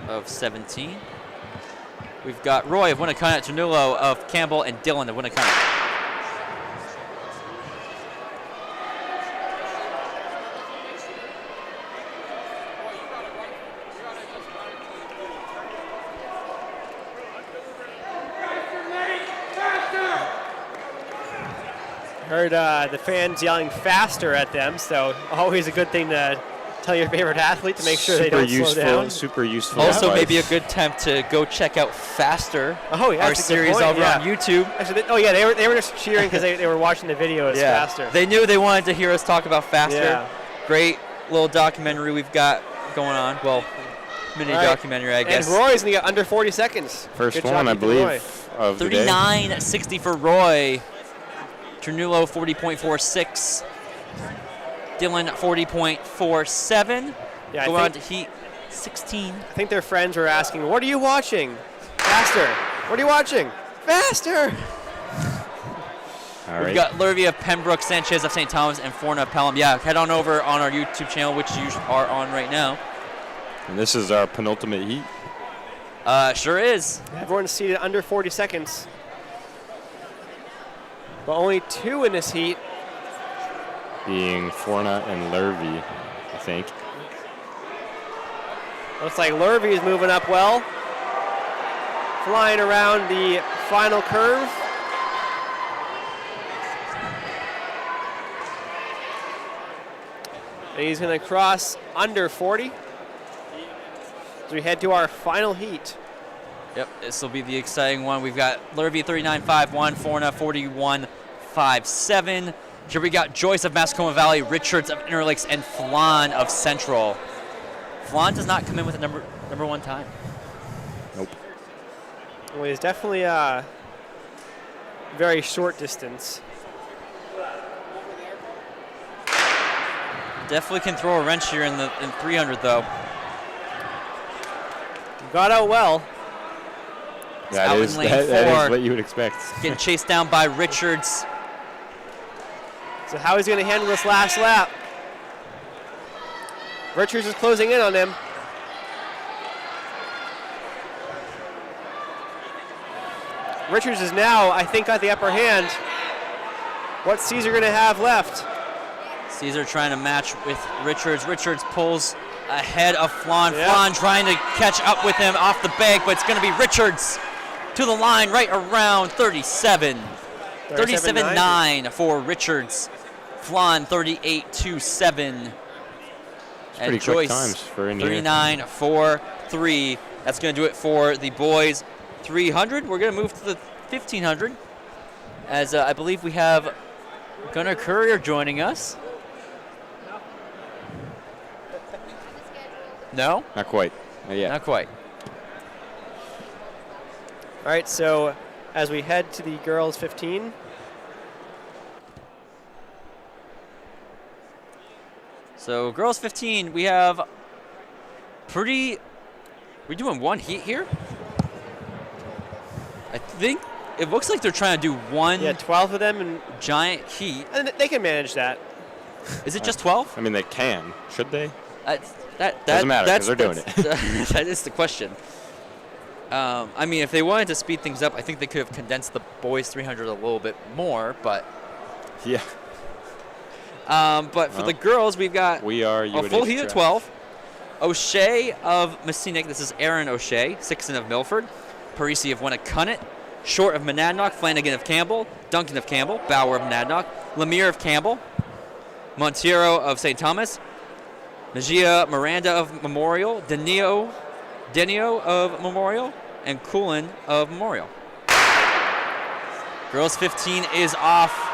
of 17. We've got Roy of Winnacunnet, Janulo of Campbell, and Dylan of Winnacunnet. Heard the fans yelling faster at them, so always a good thing to tell your favorite athlete to make sure they don't slow down. Super useful. Also, advice. maybe a good attempt to go check out Faster, Oh, yeah, our that's a good series point, over yeah. on YouTube. Actually, they were just cheering because they were watching the video as faster. They knew they wanted to hear us talk about Faster. Yeah. Great little documentary we've got going on. Well, mini All right. documentary, I guess. And Roy's going to get under 40 seconds. First Good one, job, I Ethan believe, Roy. of the day. 39.60 for Roy. Ternulo 40.46. Dylan 40.47. Yeah, Go on to heat 16. I think their friends were asking, what are you watching? Faster. What are you watching? Faster! All We've right. got Lurvy of Pembroke, Sanchez of St. Thomas, and Forna of Pelham. Yeah, head on over on our YouTube channel, which you are on right now. And this is our penultimate heat. Sure is. Everyone's seated under 40 seconds. But only 2 in this heat. Being Forna and Lurvy, I think. Looks like Lurvy is moving up well. Flying around the final curve. And he's going to cross under 40 as we head to our final heat. Yep, this will be the exciting one. We've got Lurvy 39.51, Forna 41.57. Here we got Joyce of Mascoma Valley, Richards of Interlakes, and Flan of Central. Flan does not come in with a number 1 time. Nope. Well, he's definitely a very short distance. Definitely can throw a wrench here in 300 though. Got out well. That out is, in lane that 4. is what you would expect. Getting chased down by Richards. So how he's going to handle this last lap? Richards is closing in on him. Richards is now, I think, got the upper hand. What's Caesar going to have left? Caesar trying to match with Richards. Richards pulls ahead of Flan. Yep. Flan trying to catch up with him off the bank, but it's going to be Richards to the line right around 37. 37.9 for Richards. Flan 38.27. And Pretty quick Joyce times for in here. 39.43. That's going to do it for the boys 300. We're going to move to the 1500 as I believe we have Gunnar Courier joining us. No? Not quite. Not yet. Not quite. All right, so as we head to the girls' 15. So girls 15, we have we're doing one heat here? I think it looks like they're trying to do one 12 of them, and giant heat. they can manage that. Is it just 12? I mean, they can. Should they? That Doesn't matter, 'cause they're doing it. That is the question. I mean, if they wanted to speed things up, I think they could have condensed the boys 300 a little bit more, but Yeah. but for the girls, we've got We are a full heat of 12. O'Shea of Messinic. This is Aaron O'Shea. Sixton of Milford. Parisi of Winnicunnet. Short of Monadnock. Flanagan of Campbell. Duncan of Campbell. Bauer of Monadnock. Lemire of Campbell. Monteiro of St. Thomas. Mejia Miranda of Memorial. Denio of Memorial. And Coolin of Memorial. Girls 15 is off.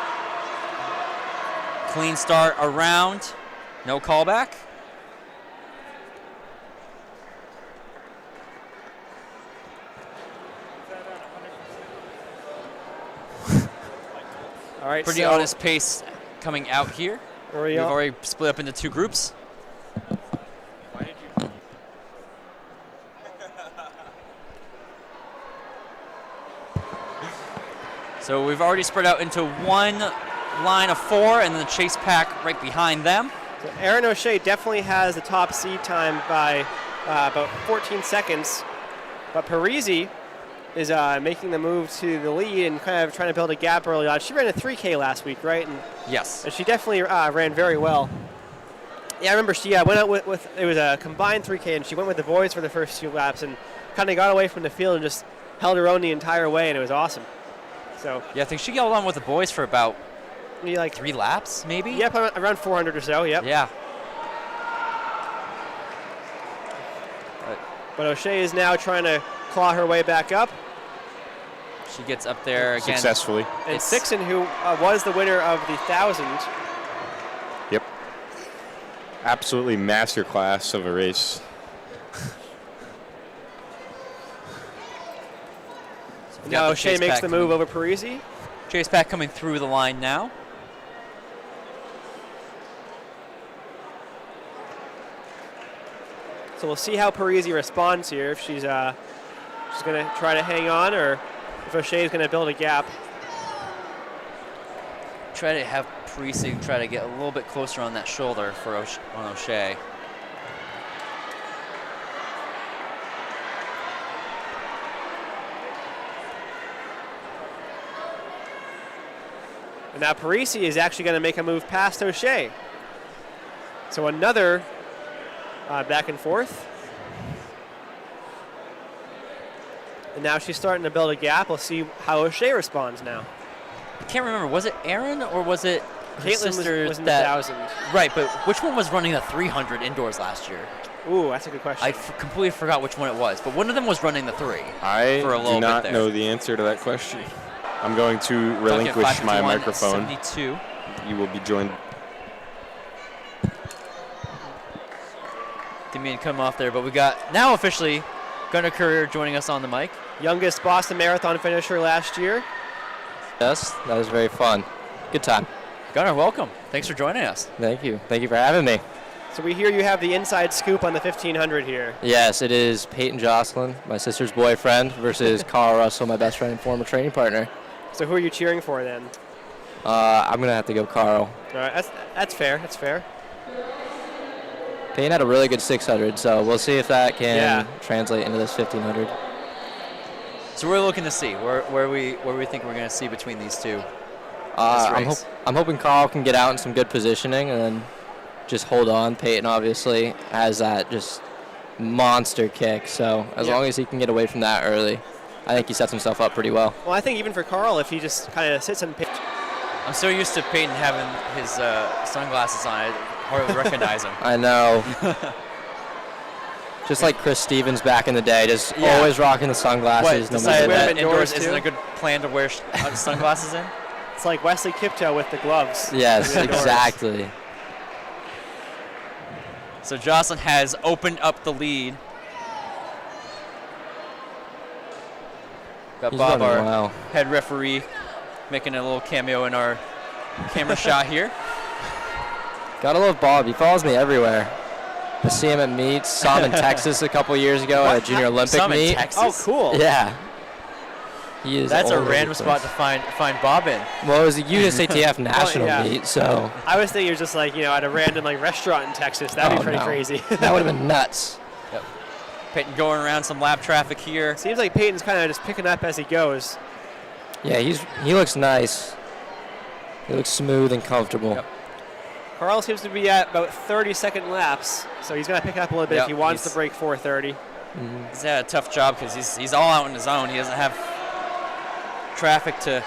Clean start around. No callback. All right, Pretty honest pace coming out here. We've already split up into 2 groups. So we've already spread out into one line of 4 and then the chase pack right behind them. So Aaron O'Shea definitely has the top seed time by about 14 seconds, but Parisi is making the move to the lead and kind of trying to build a gap early on. She ran a 3K last week, right? Yes. And she definitely ran very well. Yeah, I remember she went out with it was a combined 3K, and she went with the boys for the first 2 laps and kind of got away from the field and just held her own the entire way, and it was awesome. So Yeah, I think she held on with the boys for about like 3 laps, maybe? Yep, around 400 or so, yep. Yeah. But O'Shea is now trying to claw her way back up. She gets up there again. Successfully. And Sixon, who was the winner of the 1,000. Yep. Absolutely masterclass of a race. Now O'Shea makes the move over Parisi. Chase pack coming through the line now. So we'll see how Parisi responds here. If she's going to try to hang on, or if O'Shea is going to build a gap. Try to have Parisi try to get a little bit closer on that shoulder for on O'Shea. And now Parisi is actually going to make a move past O'Shea. So another back and forth. And now she's starting to build a gap. We'll see how O'Shea responds now. I can't remember. Was it Aaron or was it her Caitlin sister was in the 1,000. Right, but which one was running the 300 indoors last year? Ooh, that's a good question. I completely forgot which one it was, but one of them was running the 3. I for a little do not bit there. know the answer to that question. I'm going to relinquish my microphone. 72. You will be joined. Didn't mean to come off there, but we got now officially Gunnar Courier joining us on the mic. Youngest Boston Marathon finisher last year. Yes, that was very fun. Good time. Gunnar, welcome. Thanks for joining us. Thank you. Thank you for having me. So we hear you have the inside scoop on the 1,500 here. Yes, it is Peyton Jocelyn, my sister's boyfriend, versus Carl Russell, my best friend and former training partner. So who are you cheering for then? I'm going to have to go Carl. All right, that's fair. That's fair. Peyton had a really good 600, so we'll see if that can translate into this 1,500. So we're looking to see where we think we're going to see between these two. I'm hoping Carl can get out in some good positioning and then just hold on. Peyton obviously has that just monster kick, so as long as he can get away from that early, I think he sets himself up pretty well. Well, I think even for Carl, if he just kind of sits and pitch. I'm so used to Peyton having his sunglasses on, I hardly recognize him. I know. Just like Chris Stevens back in the day, just always rocking the sunglasses. What, decided that indoors isn't a good plan to wear sunglasses in? It's like Wesley Kipto with the gloves. Yes, exactly. So Jocelyn has opened up the lead. Got Bob, our head referee, making a little cameo in our camera shot here. Gotta love Bob. He follows me everywhere. I see him at meets. Saw him in Texas a couple years ago at a Junior Olympic meet. In Texas? Oh, cool. Yeah. He is. That's a random spot to find Bob in. Well, it was a USATF national meet, so. I was thinking you're just like, at a random restaurant in Texas. That'd be pretty crazy. That would have been nuts. Yep. Peyton going around some lap traffic here. Seems like Peyton's kind of just picking up as he goes. Yeah, he looks nice. He looks smooth and comfortable. Yep. Carl seems to be at about 30-second laps, so he's going to pick up a little bit if he wants to break 4:30. Mm-hmm. He's had a tough job because he's all out in his own. He doesn't have traffic to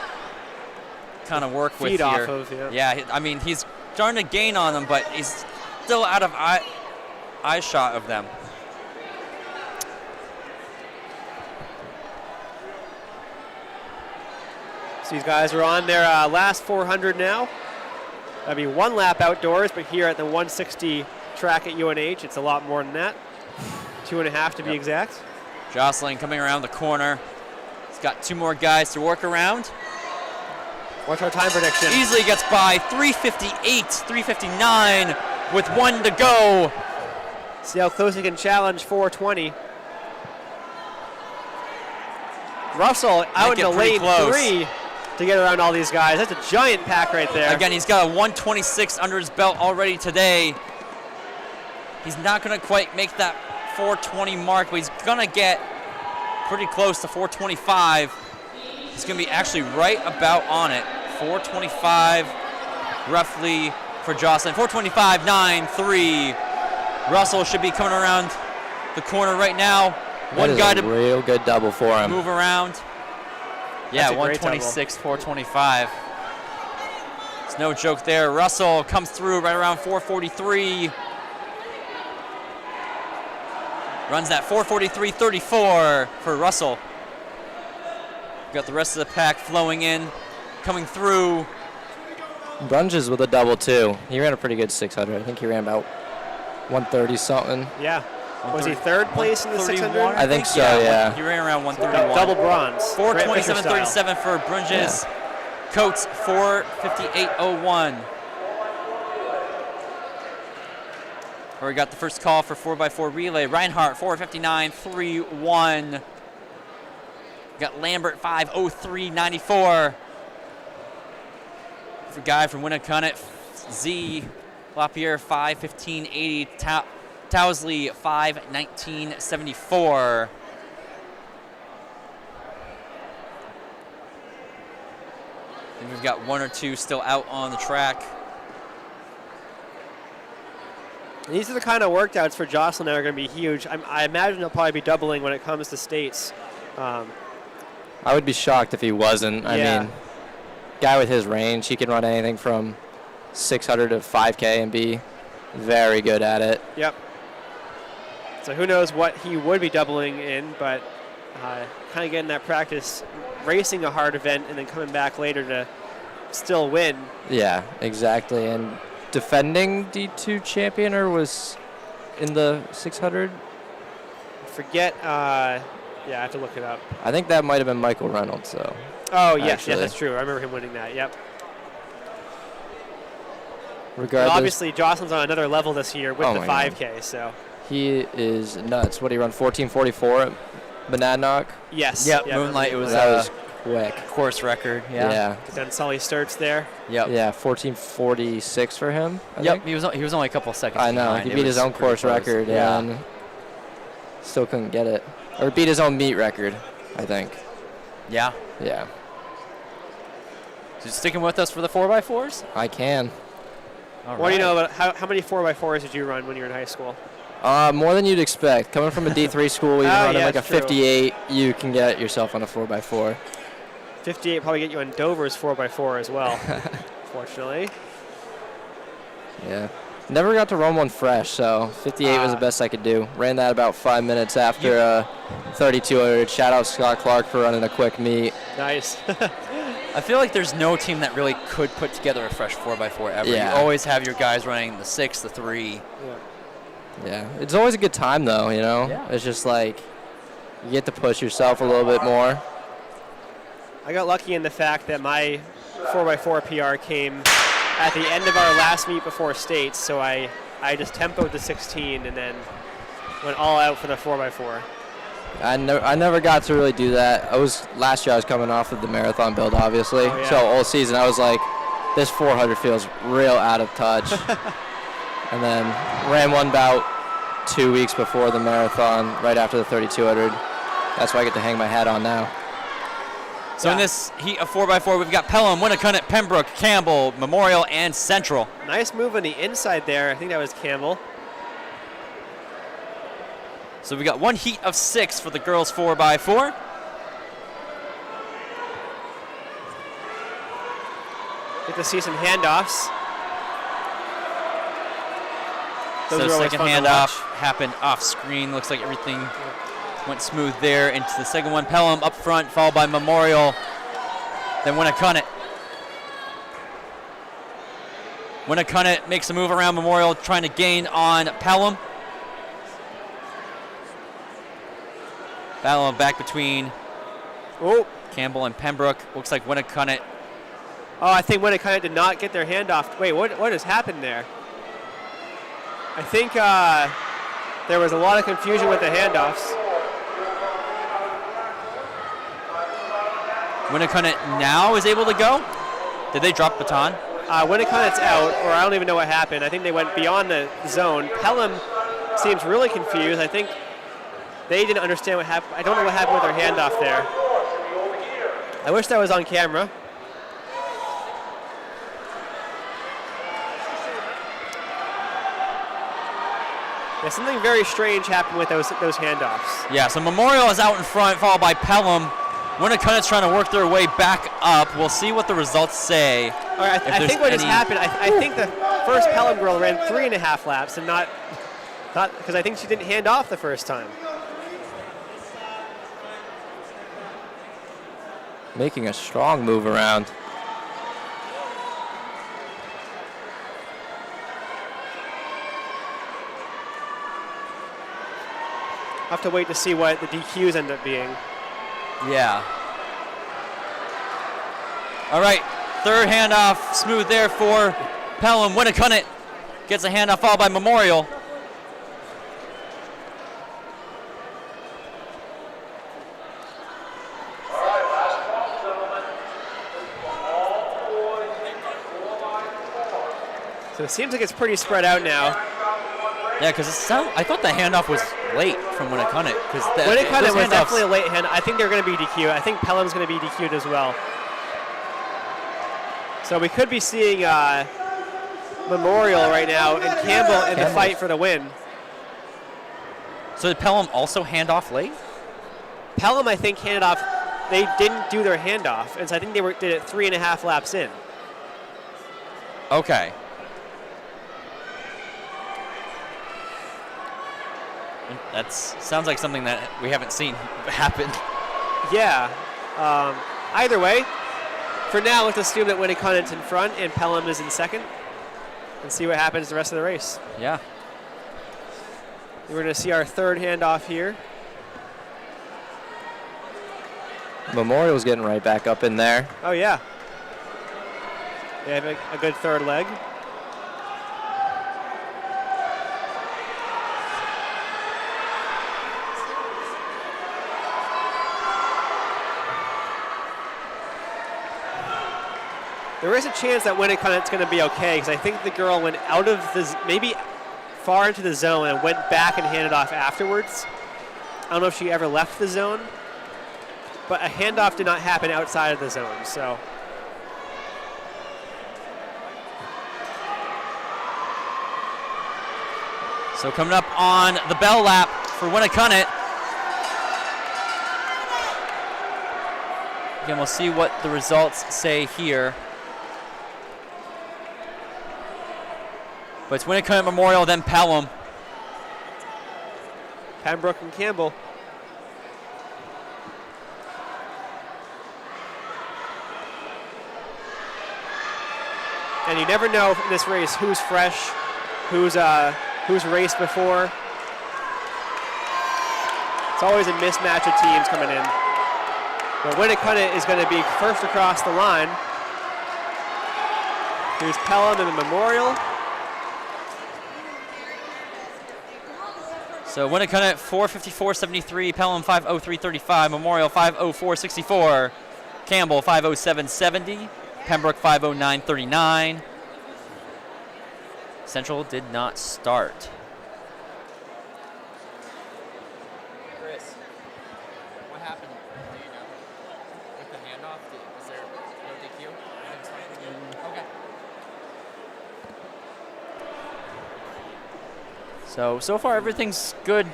kind of work with feed here. Off of, yeah, I mean, he's starting to gain on them, but he's still out of eye shot of them. So these guys are on their last 400 now. That'd be one lap outdoors, but here at the 160 track at UNH, it's a lot more than that. 2.5 to be exact. Jocelyn coming around the corner. He's got 2 more guys to work around. What's our time prediction? Easily gets by 3:58, 3:59 with 1 to go. See how close he can challenge 4:20. Russell out into lane 3 to get around all these guys. That's a giant pack right there. Again, he's got a 126 under his belt already today. He's not going to quite make that 420 mark, but he's going to get pretty close to 425. He's going to be actually right about on it. 425 roughly for Jocelyn. 425.93. Russell should be coming around the corner right now. One guy to real good double for him. Move around. Yeah, 126, 425. It's no joke there. Russell comes through right around 443. Runs that 443.34 for Russell. Got the rest of the pack flowing in, coming through. Brunges with a double too. He ran a pretty good 600. I think he ran about 130 something. Yeah. Was he third place in the 600? I think so, yeah. He ran around 131. Double bronze. 427.37 for Brunges. Yeah. Coates 458.01. Where we got the first call for 4x4 relay. Reinhardt 459.31. We got Lambert 5:03.94. For guy from Winnacunnet, Z Lapierre 5:15.80. Towsley 5:19.74. And we've got one or two still out on the track. These are the kind of workouts for Jocelyn that are going to be huge. I imagine he'll probably be doubling when it comes to states. I would be shocked if he wasn't. Yeah. I mean, guy with his range, he can run anything from 600 to 5K and be very good at it. Yep. So who knows what he would be doubling in, but kind of getting that practice, racing a hard event and then coming back later to still win. Yeah, exactly. And defending D2 champion or was in the 600? Forget, yeah, I have to look it up. I think that might have been Michael Reynolds, though. Oh, yes, actually. yeah, that's true. I remember him winning that, yep. Regardless, And obviously, Jocelyn's on another level this year with the my God. 5K, so. He is nuts. What did he run? 14:44 at Monadnock? Yes. Yep, yep. Moonlight, it was That was quick. course record. Yeah. Yeah. Then Sully Sturts there. Yep. Yeah, 14:46 for him. I Yep. think. He was only a couple seconds. I know. behind. He It beat his was own pretty course close. record Yeah. and still couldn't get it. Or beat his own meet record, I think. Yeah. Yeah, So sticking with us for the 4x4s? I can. All What do you right. know about how many 4x4s did you run when you were in high school? More than you'd expect. Coming from a D3 school, even Oh, running yeah, like a it's true. 58, you can get yourself on a 4x4. 58 probably get you on Dover's 4x4 as well, fortunately. Yeah. Never got to run one fresh, so 58 was the best I could do. Ran that about 5 minutes after 3200. Shout out Scott Clark for running a quick meet. Nice. I feel like there's no team that really could put together a fresh 4x4 ever. Yeah. You always have your guys running the 6, the 3. Yeah. It's always a good time, though, you know? Yeah. It's just like you get to push yourself a little bit more. I got lucky in the fact that my 4x4 PR came at the end of our last meet before states, so I just tempoed the 16 and then went all out for the 4x4. I never got to really do that. Last year I was coming off of the marathon build, obviously. Oh, yeah. So all season I was like, this 400 feels real out of touch. And then ran one bout 2 weeks before the marathon, right after the 3200. That's why I get to hang my hat on now. So in this heat of 4x4, we've got Pelham, Winnacunnet, Pembroke, Campbell, Memorial, and Central. Nice move on the inside there. I think that was Campbell. So we got one heat of 6 for the girls 4x4. Get to see some handoffs. Those So are always second fun to handoff watch. happened off screen. Looks like everything went smooth there. Into the second one, Pelham up front, followed by Memorial. Then Winnacunnet. Winnacunnet makes a move around Memorial, trying to gain on Pelham. Battle back between Campbell and Pembroke. Looks like Winnacunnet. Oh, I think Winnacunnet did not get their handoff. Wait, what has happened there? I think there was a lot of confusion with the handoffs. Winnacunnet now is able to go. Did they drop baton? Winnacunnet's out, or I don't even know what happened. I think they went beyond the zone. Pelham seems really confused. I think they didn't understand what happened. I don't know what happened with their handoff there. I wish that was on camera. Yeah, something very strange happened with those handoffs. Yeah, so Memorial is out in front, followed by Pelham. Winnacunnet's trying to work their way back up. We'll see what the results say. All right, I think what has happened, I think the first Pelham girl ran 3.5 laps and not because I think she didn't hand off the first time. Making a strong move around. I'll have to wait to see what the DQs end up being. Yeah. All right, third handoff, smooth there for Pelham. Winnacunnet gets a handoff, followed by Memorial. So it seems like it's pretty spread out now. Yeah, because I thought the handoff was late from Winnicott. Winnicott was definitely a late hand. I think they're going to be DQ'd. I think Pelham's going to be DQ'd as well. So we could be seeing Memorial right now and Campbell in the fight for the win. So did Pelham also hand off late? Pelham, I think, handed off. They didn't do their handoff, and so I think they did it 3.5 laps in. Okay. That sounds like something that we haven't seen happen. Yeah. Either way, for now, let's assume that Winnicott's in front and Pelham is in second, and see what happens the rest of the race. Yeah. We're going to see our third handoff here. Memorial's getting right back up in there. Oh, yeah. They have a good third leg. There is a chance that Winnicott's going to be okay, because I think the girl went out of maybe far into the zone and went back and handed off afterwards. I don't know if she ever left the zone, but a handoff did not happen outside of the zone, so. So coming up on the bell lap for Winnicott. Again, we'll see what the results say here. But it's Winnicott Memorial, then Pelham. Pembroke and Campbell. And you never know in this race who's fresh, who's raced before. It's always a mismatch of teams coming in. But Winnicott is going to be first across the line. Here's Pelham and the Memorial. So Winnicott 4:54.73, Pelham 5:03.35, Memorial 5:04.64, Campbell 5:07.70, Pembroke 5:09.39. Central did not start. Chris, what happened? Do you know? With the handoff, was there no DQ? Okay. So far everything's good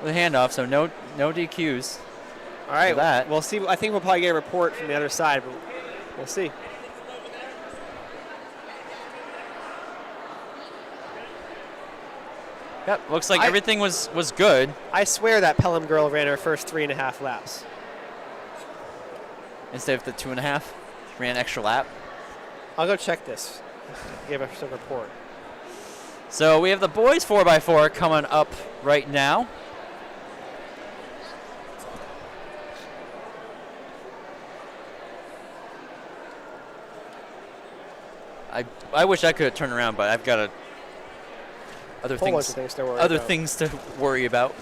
with the handoff, so no DQs. All right, that. we'll see. I think we'll probably get a report from the other side, but we'll see. Yep, looks like everything was good. I swear that Pelham girl ran her first 3.5 laps. Instead of the 2.5, ran extra lap. I'll go check this. Give us a report. So we have the boys 4x4 coming up right now. I wish I could turn around, but I've got other things to worry about.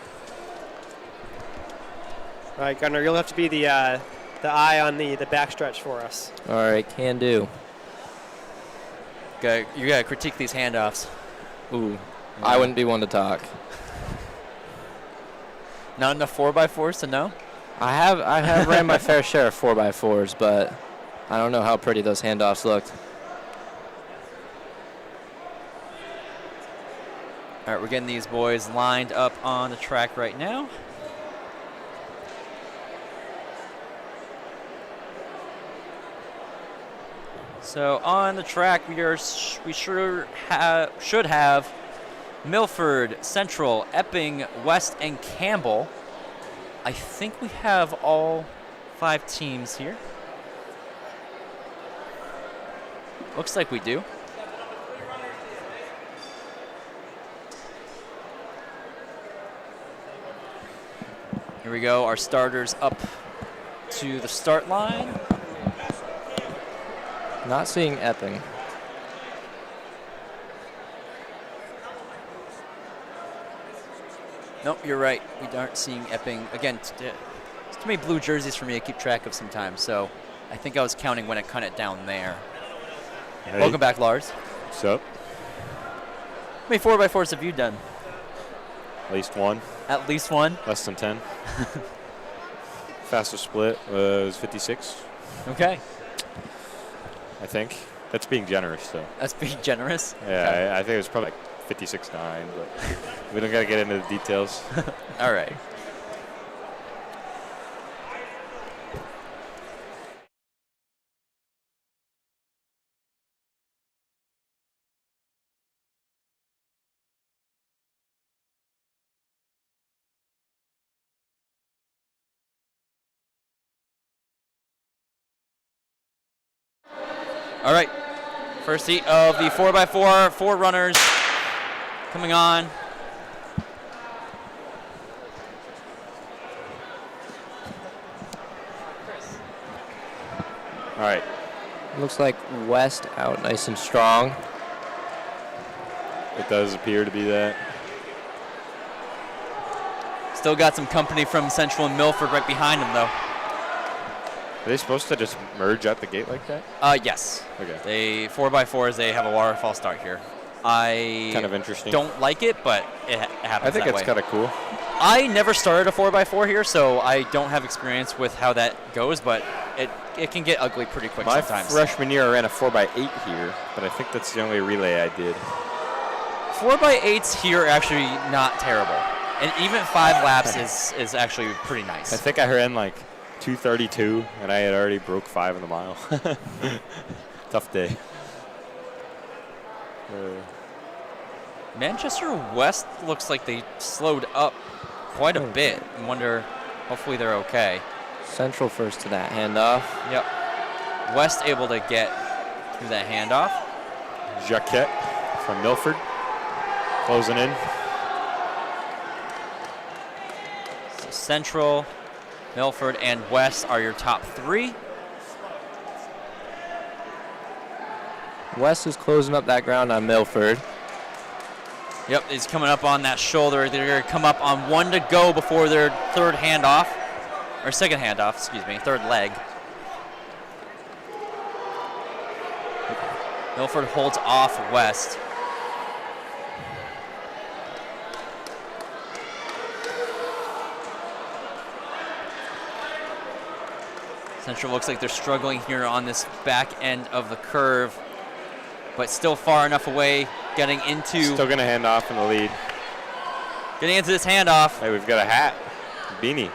All right, Gunnar, you'll have to be the eye on the backstretch for us. All right, can do. You gotta critique these handoffs. Ooh, I wouldn't be one to talk. Not enough 4x4s to know? I have ran my fair share of 4x4s, but I don't know how pretty those handoffs looked. All right, we're getting these boys lined up on the track right now. So on the track, we should have Milford, Central, Epping, West, and Campbell. I think we have all 5 teams here. Looks like we do. Here we go, our starters up to the start line. Not seeing Epping. Nope, you're right. We aren't seeing Epping. Again, it's too many blue jerseys for me to keep track of sometimes, so I think I was counting when I cut it down there. Hey. Welcome back, Lars. What's up? How many 4x4s have you done? At least one. At least one? Less than 10. Fastest split was 56, Okay. I think. That's being generous, though. That's being generous. Yeah, Okay. I think it was probably like 56.9, but we don't got to get into the details. All right. All right. First heat of the 4x4, 4 runners coming on. All right. Looks like West out nice and strong. It does appear to be that. Still got some company from Central and Milford right behind him, though. Are they supposed to just merge out the gate like that? Yes. Okay. They 4x4s. They have a waterfall start here. I Kind of interesting. don't like it, but it happens. I think that it's way. kind of cool. I never started a 4x4 here, so I don't have experience with how that goes, but it can get ugly pretty quick My sometimes. freshman year, I ran a 4x8 here, but I think that's the only relay I did. 4x8s here are actually not terrible, and even 5 laps is actually pretty nice. I think I ran like 2:32, and I had already broke 5 in the mile. Tough day. Manchester West looks like they slowed up quite a bit. I wonder, hopefully they're okay. Central first to that handoff. Yep. West able to get through that handoff. Jacquette from Milford closing in. So Central, Milford, and West are your top 3. West is closing up that ground on Milford. Yep, he's coming up on that shoulder. They're going to come up on 1 to go before their third handoff, or second handoff, excuse me, third leg. Milford holds off West. Central looks like they're struggling here on this back end of the curve, but still far enough away, getting into Still going to hand off in the lead. getting into this handoff. Hey, we've got a hat. Beanie.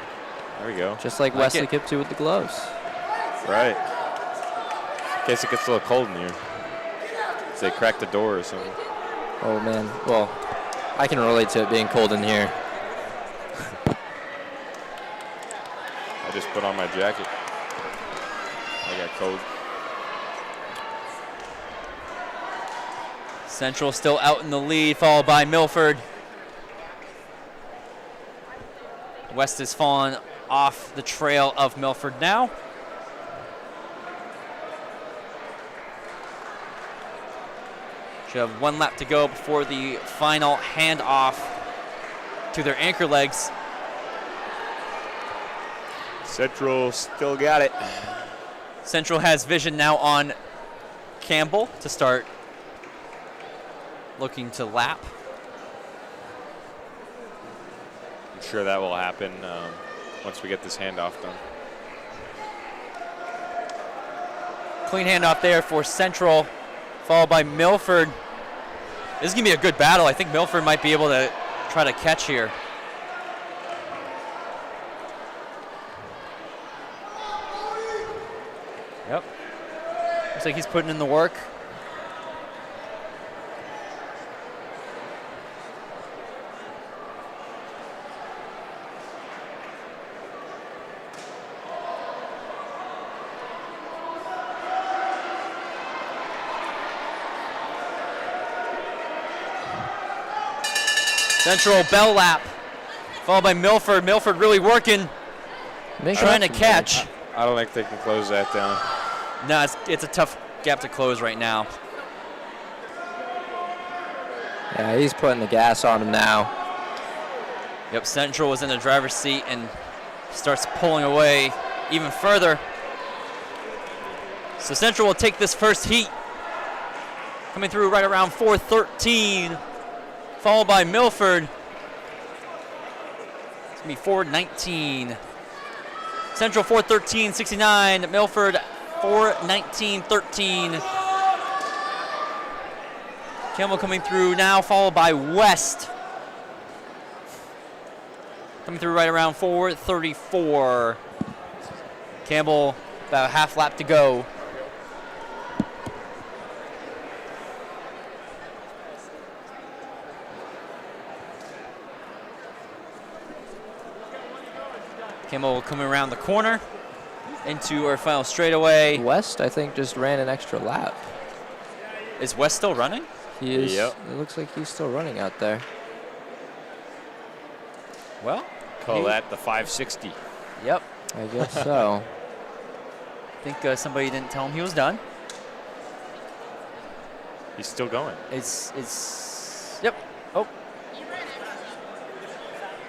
There we go. Just like Like Wesley it. Kiptoo with the gloves. Right. In case it gets a little cold in here. Say crack the door or something. Oh, man. Well, I can relate to it being cold in here. I just put on my jacket. I got cold. Central still out in the lead, followed by Milford. West is fallen off the trail of Milford now. Should have 1 lap to go before the final handoff to their anchor legs. Central still got it. Central has vision now on Campbell to start looking to lap. I'm sure that will happen once we get this handoff done. Clean handoff there for Central, followed by Milford. This is going to be a good battle. I think Milford might be able to try to catch here. Yep. Looks like he's putting in the work. Central bell lap, followed by Milford. Milford really working, trying to catch. I don't think they can close that down. No, it's a tough gap to close right now. Yeah, he's putting the gas on him now. Yep, Central was in the driver's seat and starts pulling away even further. So Central will take this first heat. coming through right around 4:13, followed by Milford. It's going to be 4:19. Central 4:13.69. Milford 4:19.13. Campbell coming through now, followed by West. Coming through right around 4:34. Campbell about a half lap to go. Campbell coming around the corner into our final straightaway. West, I think, just ran an extra lap. Is West still running? He is. Yep. It looks like he's still running out there. Well, Call that the 560. Yep. I guess so. I think somebody didn't tell him he was done. He's still going. Yep. Oh.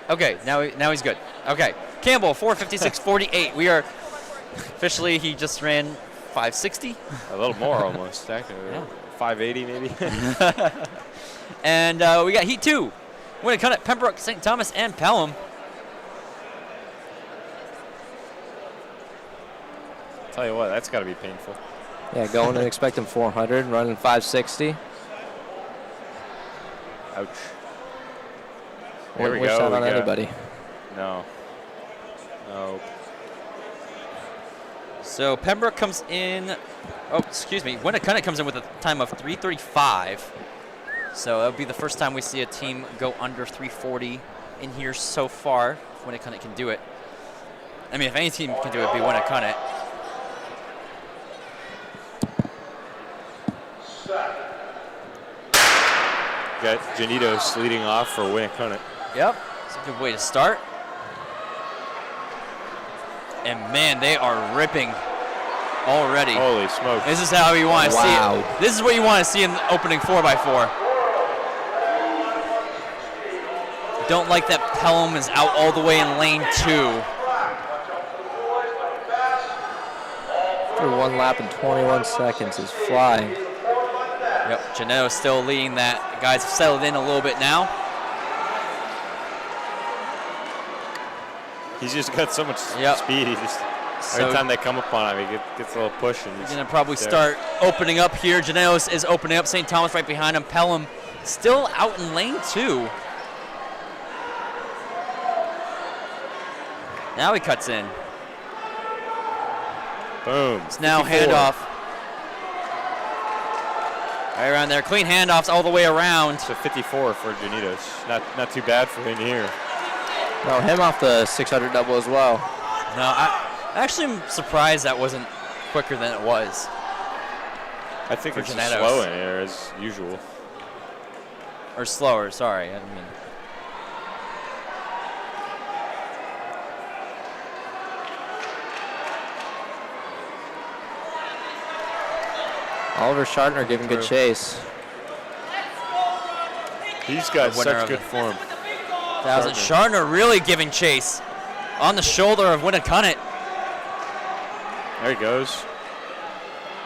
Okay, now he's good. Okay. Campbell 4:56.48. We are officially, he just ran 5:60. A little more almost. Actually. Yeah. 580 maybe. And we got Heat 2. Winnicott, Pembroke, St. Thomas, and Pelham. Tell you what, that's got to be painful. Yeah, going and expecting 400, running 560. Ouch. There Wouldn't we wish go. that We on got- anybody. No. No. So Pembroke comes in. Oh, excuse me. Winnicott comes in with a time of 3:35. So that'll be the first time we see a team go under 3:40 in here so far. If Winnicott can do it. I mean, if any team can do it, it'd be Winnicott. Got Janitos leading off for Winnicott. Yep. It's a good way to start. And man, they are ripping already. Holy smokes. This is how you want to see Wow. it. This is what you want to see in the opening 4x4. Don't like that Pelham is out all the way in lane 2. Through 1 lap in 21 seconds is flying. Yep, Janetto still leading that. The guys have settled in a little bit now. He's just got so much Yep. speed. He just So every time they come up on him, he gets a little push. And he's he's going to probably there. start opening up here. Janetto is opening up. St. Thomas right behind him. Pelham still out in lane 2. Now he cuts in. Boom. It's now 54. handoff. Right around there. Clean handoffs all the way around. It's a 54 for Janitos. Not too bad for him here. No, him off the 600 double as well. No, I actually am surprised that wasn't quicker than it was. I think For it's just Janitos. slow in here as usual. Or slower, sorry. I didn't mean. Oliver Shartner giving good chase. He's got The winner such of good the- form. Shartner really giving chase on the shoulder of Winnicott. There he goes.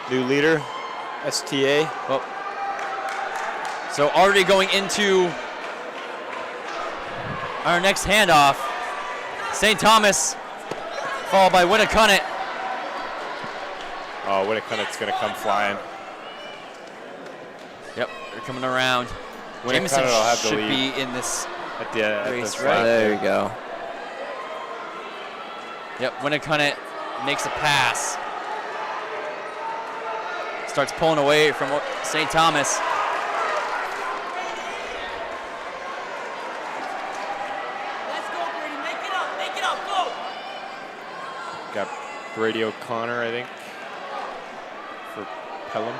New leader, STA. Well, so already going into our next handoff. St. Thomas, followed by Winnicott. Oh, Winnicott's going to come flying. Yep, they're coming around. Winnicott Jameson will have the should lead. be in this. At the Race, flat. right? There you go. Yep, Winnicott makes a pass. Starts pulling away from St. Thomas. Let's go, Brady. Make it up, go! Got Brady O'Connor, I think, for Pelham.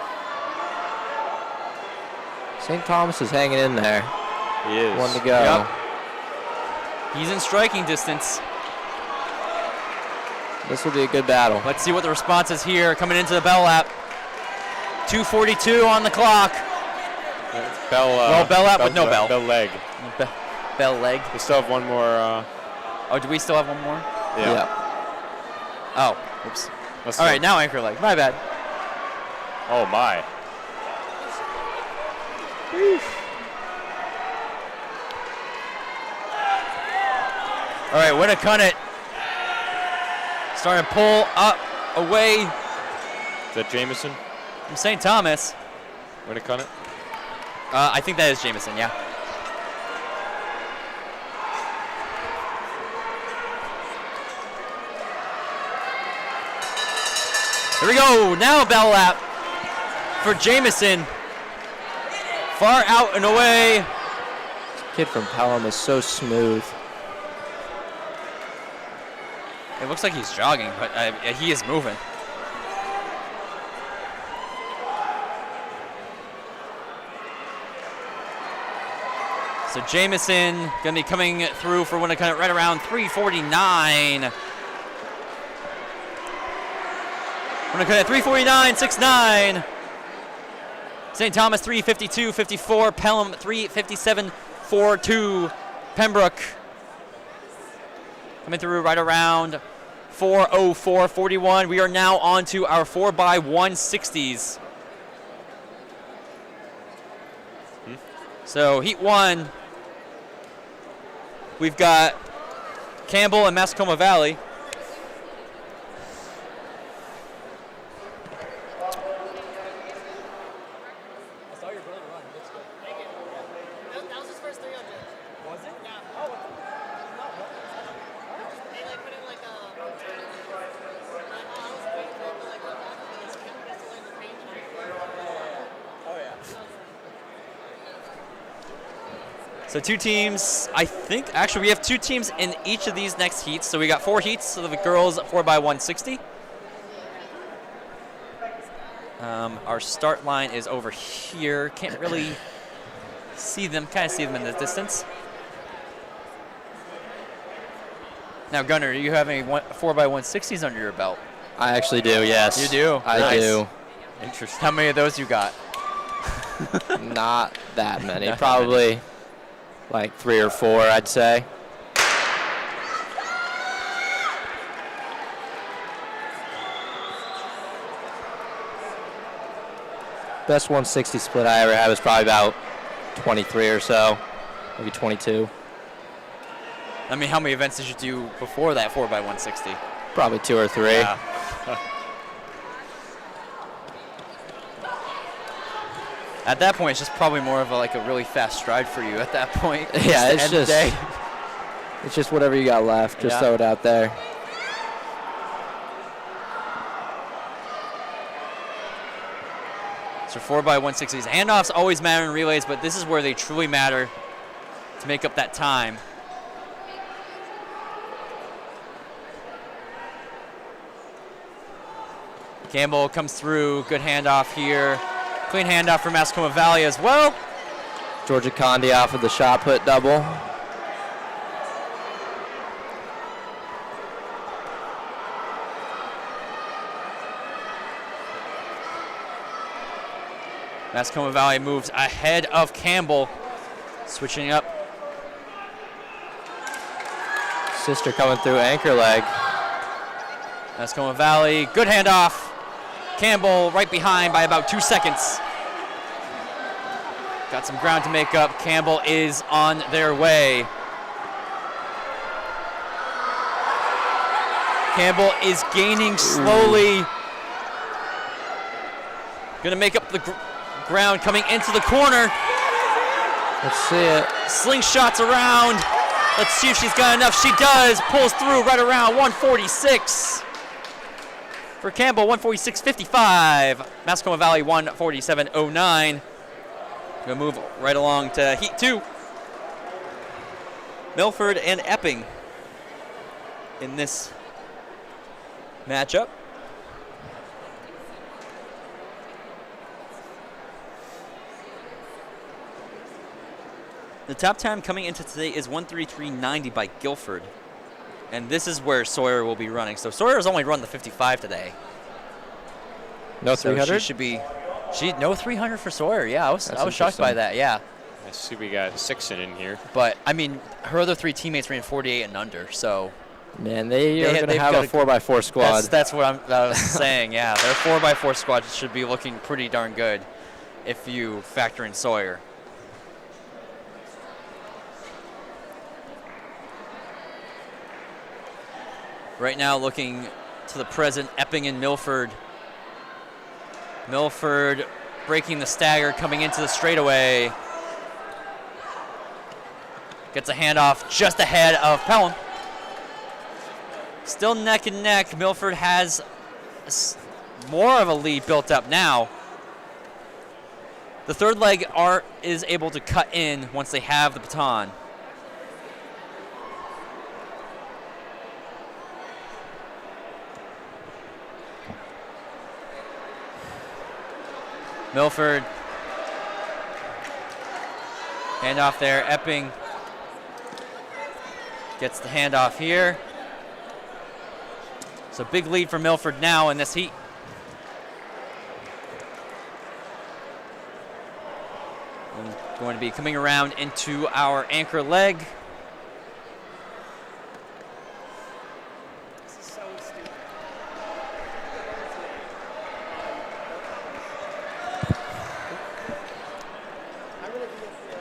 St. Thomas is hanging in there. He is. One to go. Yep. He's in striking distance. This will be a good battle. Let's see what the response is here coming into the bell lap. 2:42 on the clock. Bell, Well, bell out with no bell. Bell leg. Bell leg. We still have one more. Oh, do we still have one more? Yeah. Oh, oops. Let's All go. right, now anchor leg. My bad. Oh, my. All right, Winnicott starting to pull up away Is that Jameson? from St. Thomas. Winnicott? I think that is Jameson, yeah. Here we go. Now a bell lap for Jameson. Far out and away. Kid from Pelham is so smooth. It looks like he's jogging, but he is moving. So Jameson going to be coming through for Winnicott right around 3:49. Winnicott at 3:49.69. St. Thomas 3:52.54. Pelham 3:57.42. Pembroke coming through right around 4:04.41. We are now on to our 4x160s. So heat 1, we've got Campbell and Mascoma Valley. So two teams, I think, actually we have two teams in each of these next heats. So we got 4 heats, so the girls 4x160. Our start line is over here. Can't really see them, kind of see them in the distance. Now Gunnar, are you having 4x160s under your belt? I actually do, yes. You do? I do. Interesting. How many of those you got? Not that many. Probably like 3 or 4, I'd say. Best 160 split I ever had was probably about 23 or so, maybe 22. I mean, how many events did you do before that 4x160? Probably 2 or 3. Yeah. At that point, it's just probably more of a really fast stride for you at that point. Yeah, it's just whatever you got left. Just throw it out there. So 4x160s. Handoffs always matter in relays, but this is where they truly matter to make up that time. Campbell comes through. Good handoff here. Clean handoff for Mascoma Valley as well. Georgia Condi off of the shot put double. Mascoma Valley moves ahead of Campbell. Switching up. Sister coming through anchor leg. Mascoma Valley, good handoff. Campbell right behind by about 2 seconds. Got some ground to make up. Campbell is on their way. Campbell is gaining slowly. Gonna make up the ground coming into the corner. Let's see it. Slingshots around. Let's see if she's got enough. She does. Pulls through right around 146. For Campbell, 146.55. Mascoma Valley, 147.09. Gonna move right along to Heat 2. Milford and Epping in this matchup. The top time coming into today is 133.90 by Guilford. And this is where Sawyer will be running. So Sawyer's only run the 55 today. No 300? So she should be. No 300 for Sawyer. Yeah, I was shocked by that. Yeah. I see we got Sixon in here. But I mean, her other 3 teammates ran 48 and under. So. Man, they are going to have a 4x4 squad. That's what I was saying. Yeah, their 4x4 squad should be looking pretty darn good if you factor in Sawyer. Right now looking to the present, Epping and Milford. Milford breaking the stagger, coming into the straightaway. Gets a handoff just ahead of Pelham. Still neck and neck. Milford has more of a lead built up now. The third leg is able to cut in once they have the baton. Milford. Handoff there. Epping gets the handoff here. So big lead for Milford now in this heat. And going to be coming around into our anchor leg. This is so stupid. I'm gonna be up there.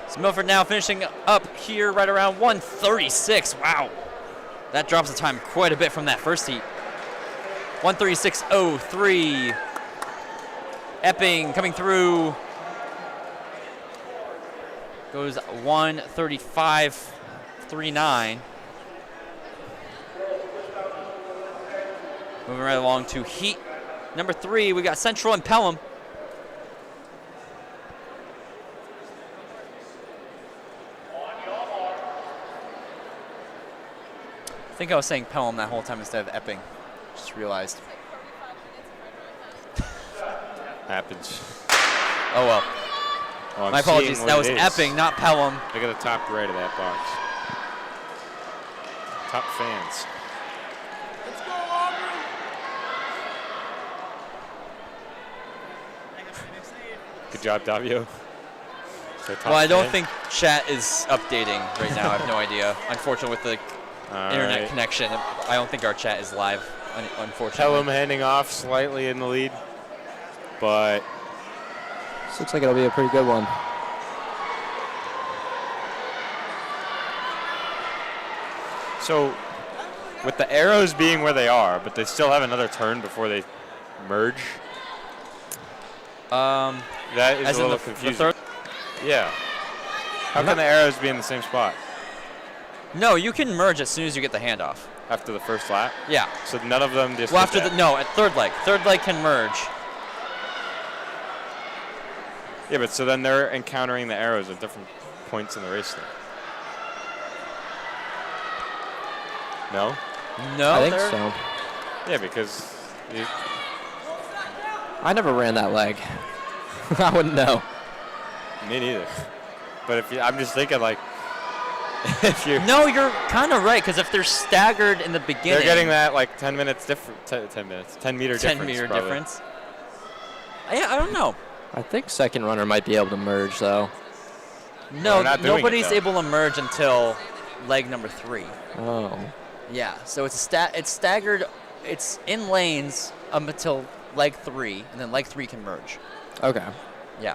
So Milford now finishing up here right around 1:36. Wow. That drops the time quite a bit from that first heat. 1:36.03. Epping coming through. Goes 1:35.39. Moving right along to heat number 3. We got Central and Pelham. I think I was saying Pelham that whole time instead of Epping. Just realized. Happens. Oh well. Oh, I'm My apologies. seeing That what was it is. Epping, not Pelham. Look at the top right of that box. Top fans. Let's go, Auburn. Good job, Davio. Well, I don't think chat is updating right now. I have no idea. Unfortunately, with the internet connection, I don't think our chat is live, unfortunately. Pelham handing off slightly in the lead, but This looks like it'll be a pretty good one. so with the arrows being where they are, but they still have another turn before they merge. That is as a in little the confusing. third? Yeah. How can the arrows be in the same spot No, you can merge as soon as you get the handoff. after the first lap? Yeah. So none of them just. Well, did after that. the no, at third leg can merge. Yeah, but so then they're encountering the arrows at different points in the race. Then. No. No, I think they're- so. Yeah, because I never ran that leg. I wouldn't know. me neither. But if I'm just thinking like, if you No, you're kind of right, because if they're staggered in the beginning, they're getting that like 10 minutes different, 10 minutes, 10 meter 10 difference. meter probably. difference. Yeah, I don't know. I think second runner might be able to merge, though. No, they're not doing it, nobody's though. able to merge until leg number 3. Oh. Yeah, so it's staggered. It's in lanes until leg 3, and then leg 3 can merge. Okay. Yeah.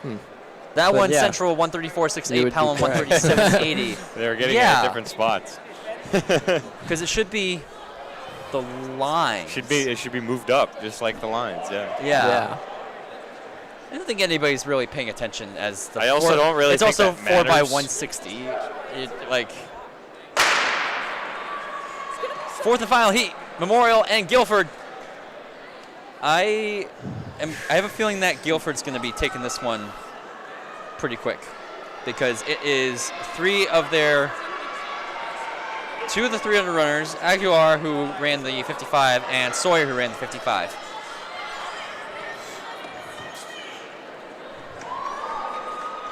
Hmm. That But one, yeah. Central You 134.68, would be Pelham correct. 137.80. They're getting it Yeah. at different spots. Because it should be the line. It should be moved up, just like the lines. Yeah. Yeah. I don't think anybody's really paying attention as the I also don't really It's think also that 4 by matters. 160. Like fourth and final heat, Memorial and Guilford. I have a feeling that Guilford's going to be taking this one pretty quick, because it is 2 of the 300 runners, Aguilar, who ran the 55, and Sawyer, who ran the 55.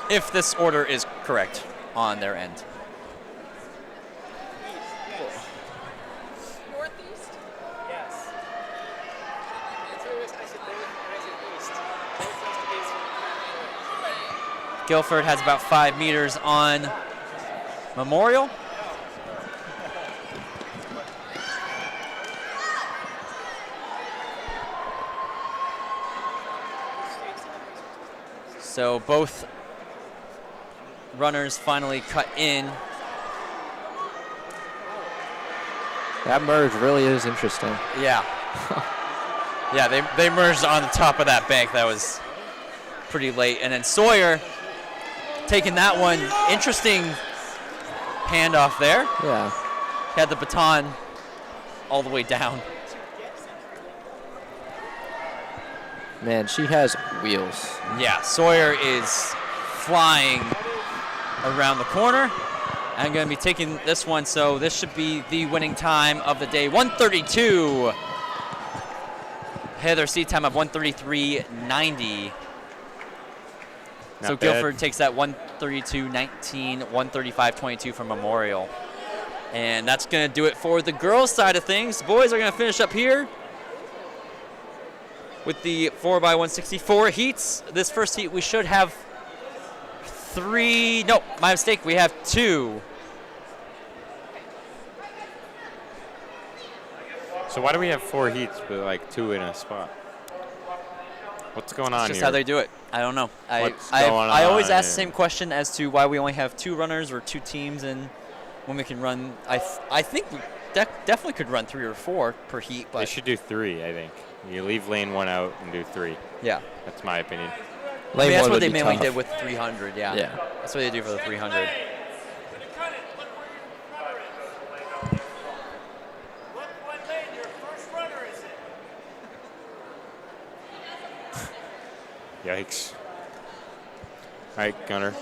If this order is correct on their end. Northeast? Yes. I said north and I said east. Northwest is Guilford has about 5 meters on Memorial. So both runners finally cut in. That merge really is interesting. Yeah. Yeah, they merged on the top of that bank. That was pretty late. And then Sawyer taking that one. Interesting handoff there. Yeah. Had the baton all the way down. Man, she has wheels. Yeah, Sawyer is flying around the corner. I'm going to be taking this one, so this should be the winning time of the day. 132. Heather seat time of 133.90. So bad. Guilford takes that 132.19, 135.22 from Memorial. And that's going to do it for the girls' side of things. The boys are going to finish up here with the 4x164 heats. This first heat we should have 3. Nope, my mistake. We have 2. So why do we have 4 heats but like 2 in a spot? What's going on It's just here? how they do it. I don't know. I always ask the same question as to why we only have 2 runners or 2 teams, and when we can run. I think we definitely could run 3 or 4 per heat. But They should do 3, I think. You leave lane 1 out and do 3. yeah, That's my opinion. I mean, that's what they would be mainly tough. did with 300. Yeah, Yeah. that's what they do for the 300. Yikes. All right, Gunner.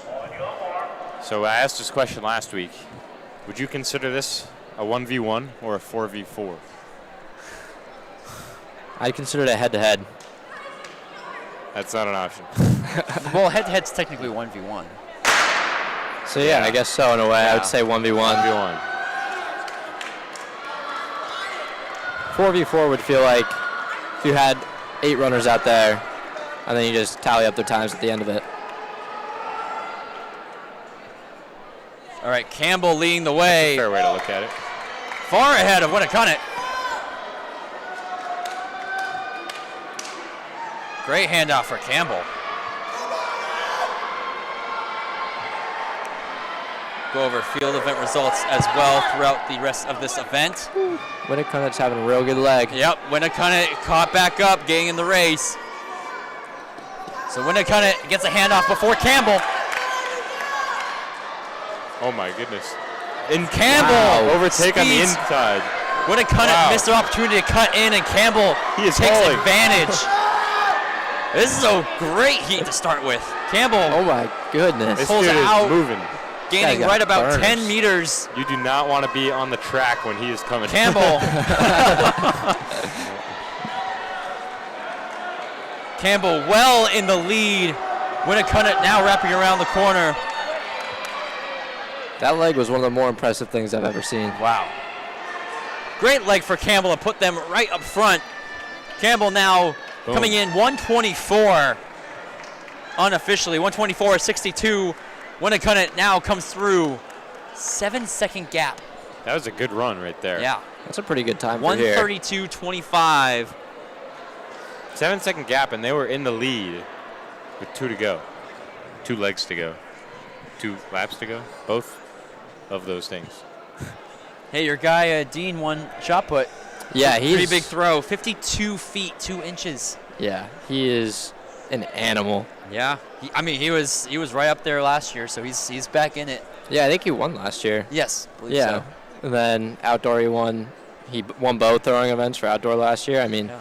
So I asked this question last week. Would you consider this a 1v1 or a 4v4? I'd consider it a head-to-head. That's not an option. Well, head-to-head's technically 1v1. So yeah, I guess so in a way. I Yeah. would say 1v1. 1v1. 4v4 would feel like if you had 8 runners out there, and then you just tally up their times at the end of it. All right, Campbell leading the way. Fair way to look at it. Far ahead of Winnicott. Great handoff for Campbell. Go over field event results as well throughout the rest of this event. Winnicott's having a real good leg. Yep, Winnicott caught back up, getting in the race. So Winnicott gets a handoff before Campbell. Oh my goodness. And Campbell Overtake on the speeds. inside. Winnicott missed an opportunity to cut in, and Campbell He is takes hauling. advantage. This is a great heat to start with. Campbell Oh my goodness. This Pulls dude it out. is moving. gaining got right about burners. 10 meters. You do not want to be on the track when he is coming. Campbell. Campbell well in the lead. Winnicott now wrapping around the corner. That leg was one of the more impressive things I've ever seen. Wow. Great leg for Campbell to put them right up front. Campbell now Boom. coming in 124 unofficially, 124.62. Winnicott now comes through. 7-second gap. That was a good run right there. Yeah. That's a pretty good time for here. 132.25. 7-second gap, and they were in the lead with 2 to go. 2 legs to go. 2 laps to go. Both of those things. Hey, your guy Dean won shot put. Yeah, he's Pretty big throw. 52 feet 2 inches. Yeah, he is an animal. Yeah. He was right up there last year, so he's back in it. Yeah, I think he won last year. Yes, believe Yeah, so. and then outdoor he won. He won both throwing events for outdoor last year. I mean, Yeah.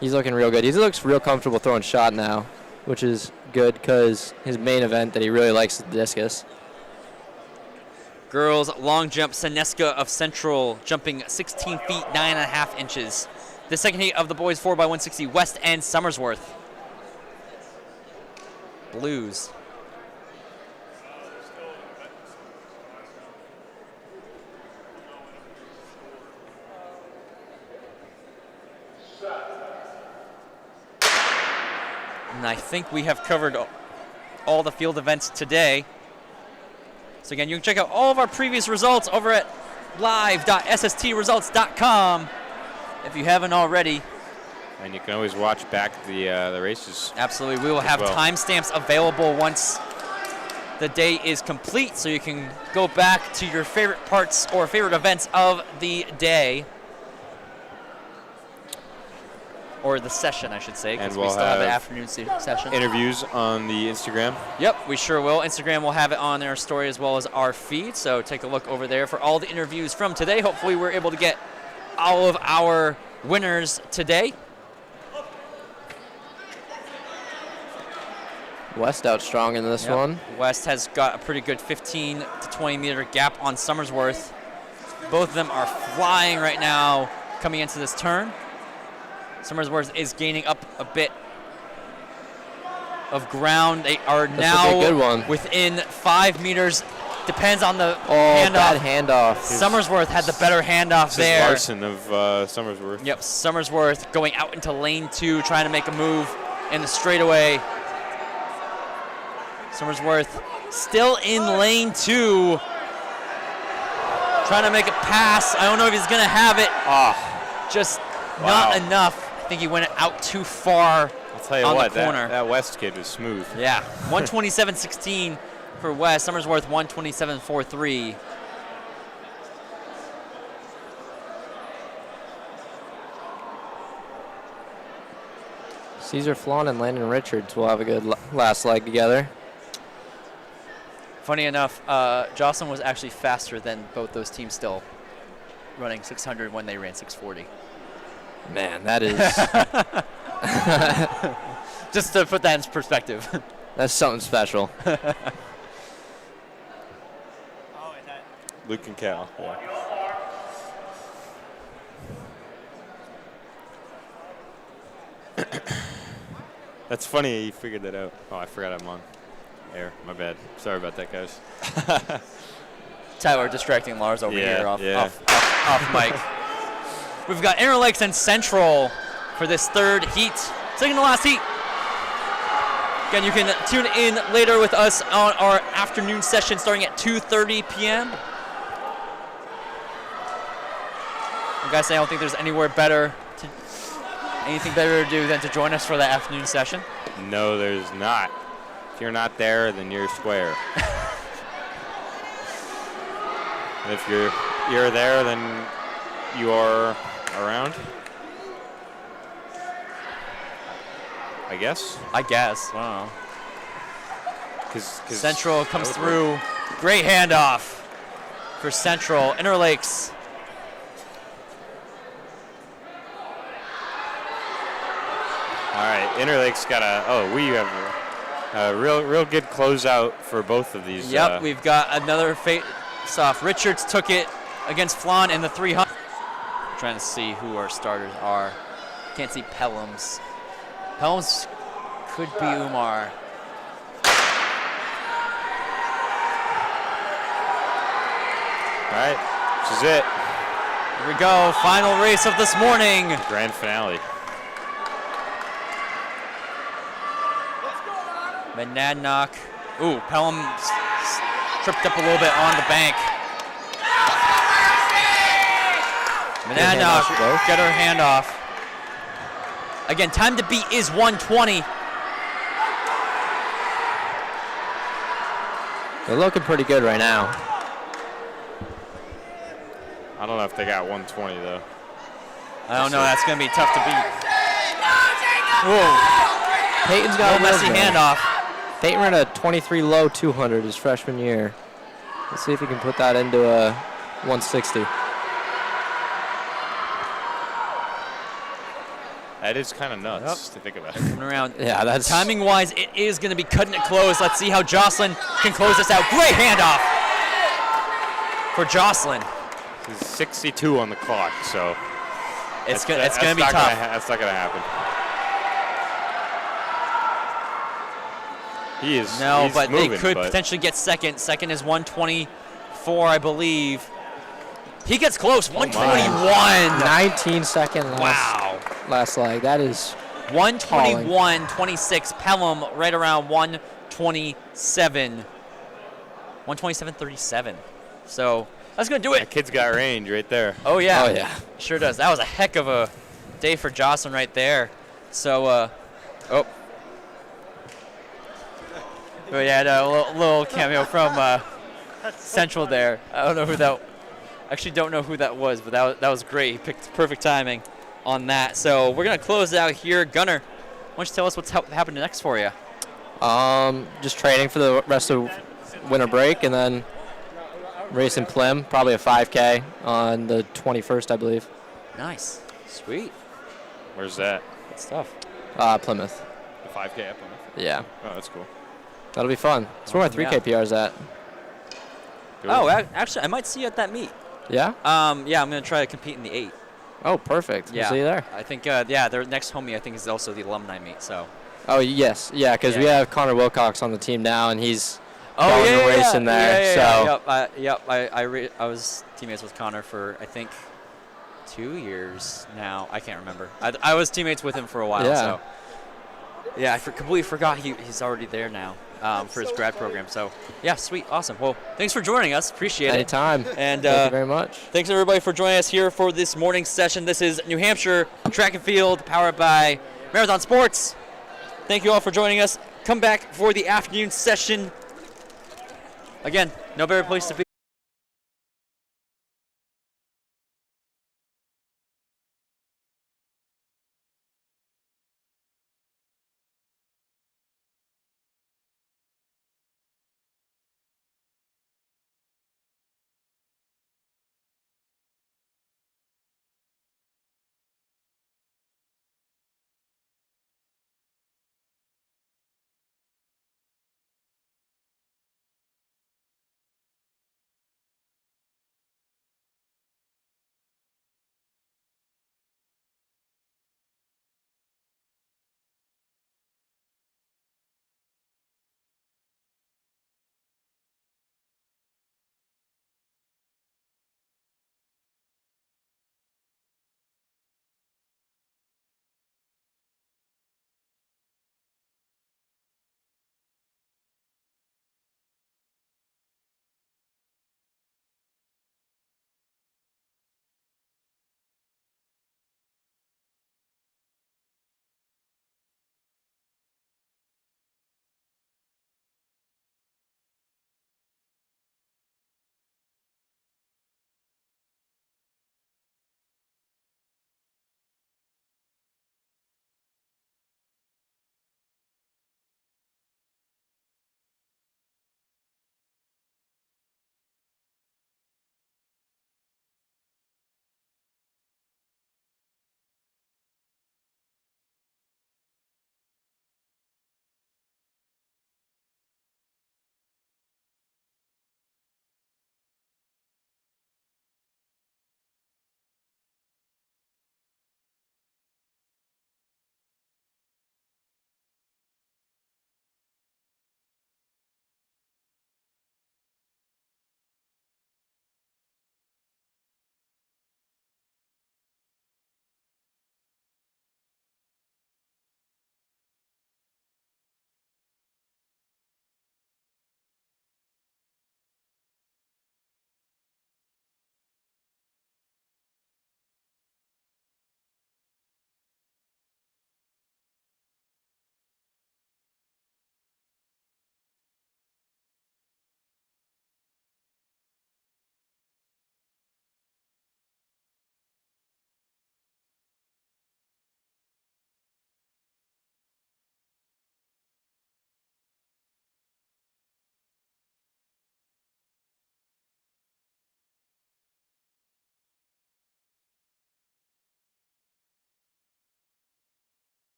he's looking real good. He looks real comfortable throwing shot now, which is good because his main event that he really likes is the discus. Girls long jump, Seneska of Central jumping 16 feet 9.5 inches. The second heat of the boys 4x160, West End Somersworth. Blues. And I think we have covered all the field events today. So again, you can check out all of our previous results over at live.sstresults.com if you haven't already. And you can always watch back the races. Absolutely. We will have timestamps available once the day is complete, so you can go back to your favorite parts or favorite events of the day. Or the session, I should say, because we still have an afternoon session. Interviews on the Instagram. Yep, we sure will. Instagram will have it on their story as well as our feed, so take a look over there for all the interviews from today. Hopefully we're able to get all of our winners today. West out strong in this one. West has got a pretty good 15 to 20 meter gap on Summersworth. Both of them are flying right now coming into this turn. Summersworth is gaining up a bit of ground. They are now within 5 meters. Depends on the handoff. Bad handoff. Summersworth had the better handoff there. Larson of Summersworth. Yep, Summersworth going out into lane 2, trying to make a move in the straightaway. Summersworth still in lane 2, trying to make a pass. I don't know if he's going to have it. Just not enough. I think he went out too far. I'll tell you what, that West kid was smooth. Yeah, 127.16 for West. Summersworth 127.43. Caesar Flan and Landon Richards will have a good last leg together. Funny enough, Jocelyn was actually faster than both those teams still, running 600 when they ran 640. Man, that is... Just to put that in perspective. That's something special. Luke and Cal. Yeah. That's funny you figured that out. Oh, I forgot I'm on air. My bad. Sorry about that, guys. Tyler distracting Lars over here off mic. We've got Interlakes and Central for this third heat. Second to last heat. Again, you can tune in later with us on our afternoon session starting at 2:30 p.m. You guys say I don't think there's anything better to do than to join us for that afternoon session? No, there's not. If you're not there, then you're square. And if you're there, then you are around. I guess. I don't know. Cause Central comes through. Great handoff for Central. Interlakes. All right, Interlakes got we have a real good closeout for both of these. Yep, we've got another face-off. Richards took it against Flan in the 300. Trying to see who our starters are. Can't see Pelhams. Pelhams could be Umar. All right, this is it. Here we go, final race of this morning. Grand finale. Monadnock. Ooh, Pelham tripped up a little bit on the bank. Monadnock got her hand off. Again, time to beat is 120. They're looking pretty good right now. I don't know if they got 120 though. I don't know. That's going to be tough to beat. Whoa. Peyton's got a messy handoff. Peyton ran a 23 low 200 his freshman year. Let's see if he can put that into a 160. That is kind of nuts to think about. Coming around. Yeah, that's timing-wise, it is going to be cutting it close. Let's see how Jocelyn can close this out. Great handoff for Jocelyn. He's 62 on the clock, so it's going to be tough. That's not going to happen. He is. No, but moving, they could potentially get second. Second is 124, I believe. He gets close. 121. 19 second last leg. That is 121.26. Pelham right around 127. 127.37. So that's going to do it. That kid's got range right there. Oh, yeah. Oh, yeah. Sure does. That was a heck of a day for Jocelyn right there. So, oh. But yeah, a little cameo from Central there. I don't know who that. Actually, don't know who that was, but that was great. He picked perfect timing on that. So we're gonna close it out here. Gunnar, why don't you tell us what's happening next for you? Just training for the rest of winter break, and then racing Plym, probably a 5K on the 21st, I believe. Nice, sweet. Where's that? Good stuff. Plymouth. The 5K at Plymouth? Yeah. Oh, that's cool. That'll be fun. That's where my 3K PR is at. Cool. Oh, actually, I might see you at that meet. Yeah? Yeah, I'm gonna try to compete in the 8. Oh, perfect. Yeah. We'll see you there. I think, yeah, their next homie, I think, is also the alumni meet. So. Oh, yes. Yeah, because we Yeah. have Connor Wilcox on the team now, and he's Oh going yeah, to race in there. So. Yep. I was teammates with Connor for I think 2 years now. I can't remember. I was teammates with him for a while. Yeah. So. Yeah, I completely forgot he's already there now for his grad program. So yeah, sweet, awesome. Well, thanks for joining us. Appreciate it. Anytime. And Thank you very much. thanks everybody for joining us here for this morning session. This is New Hampshire Track and Field, powered by Marathon Sports. Thank you all for joining us. Come back for the afternoon session. Again, no better place to be.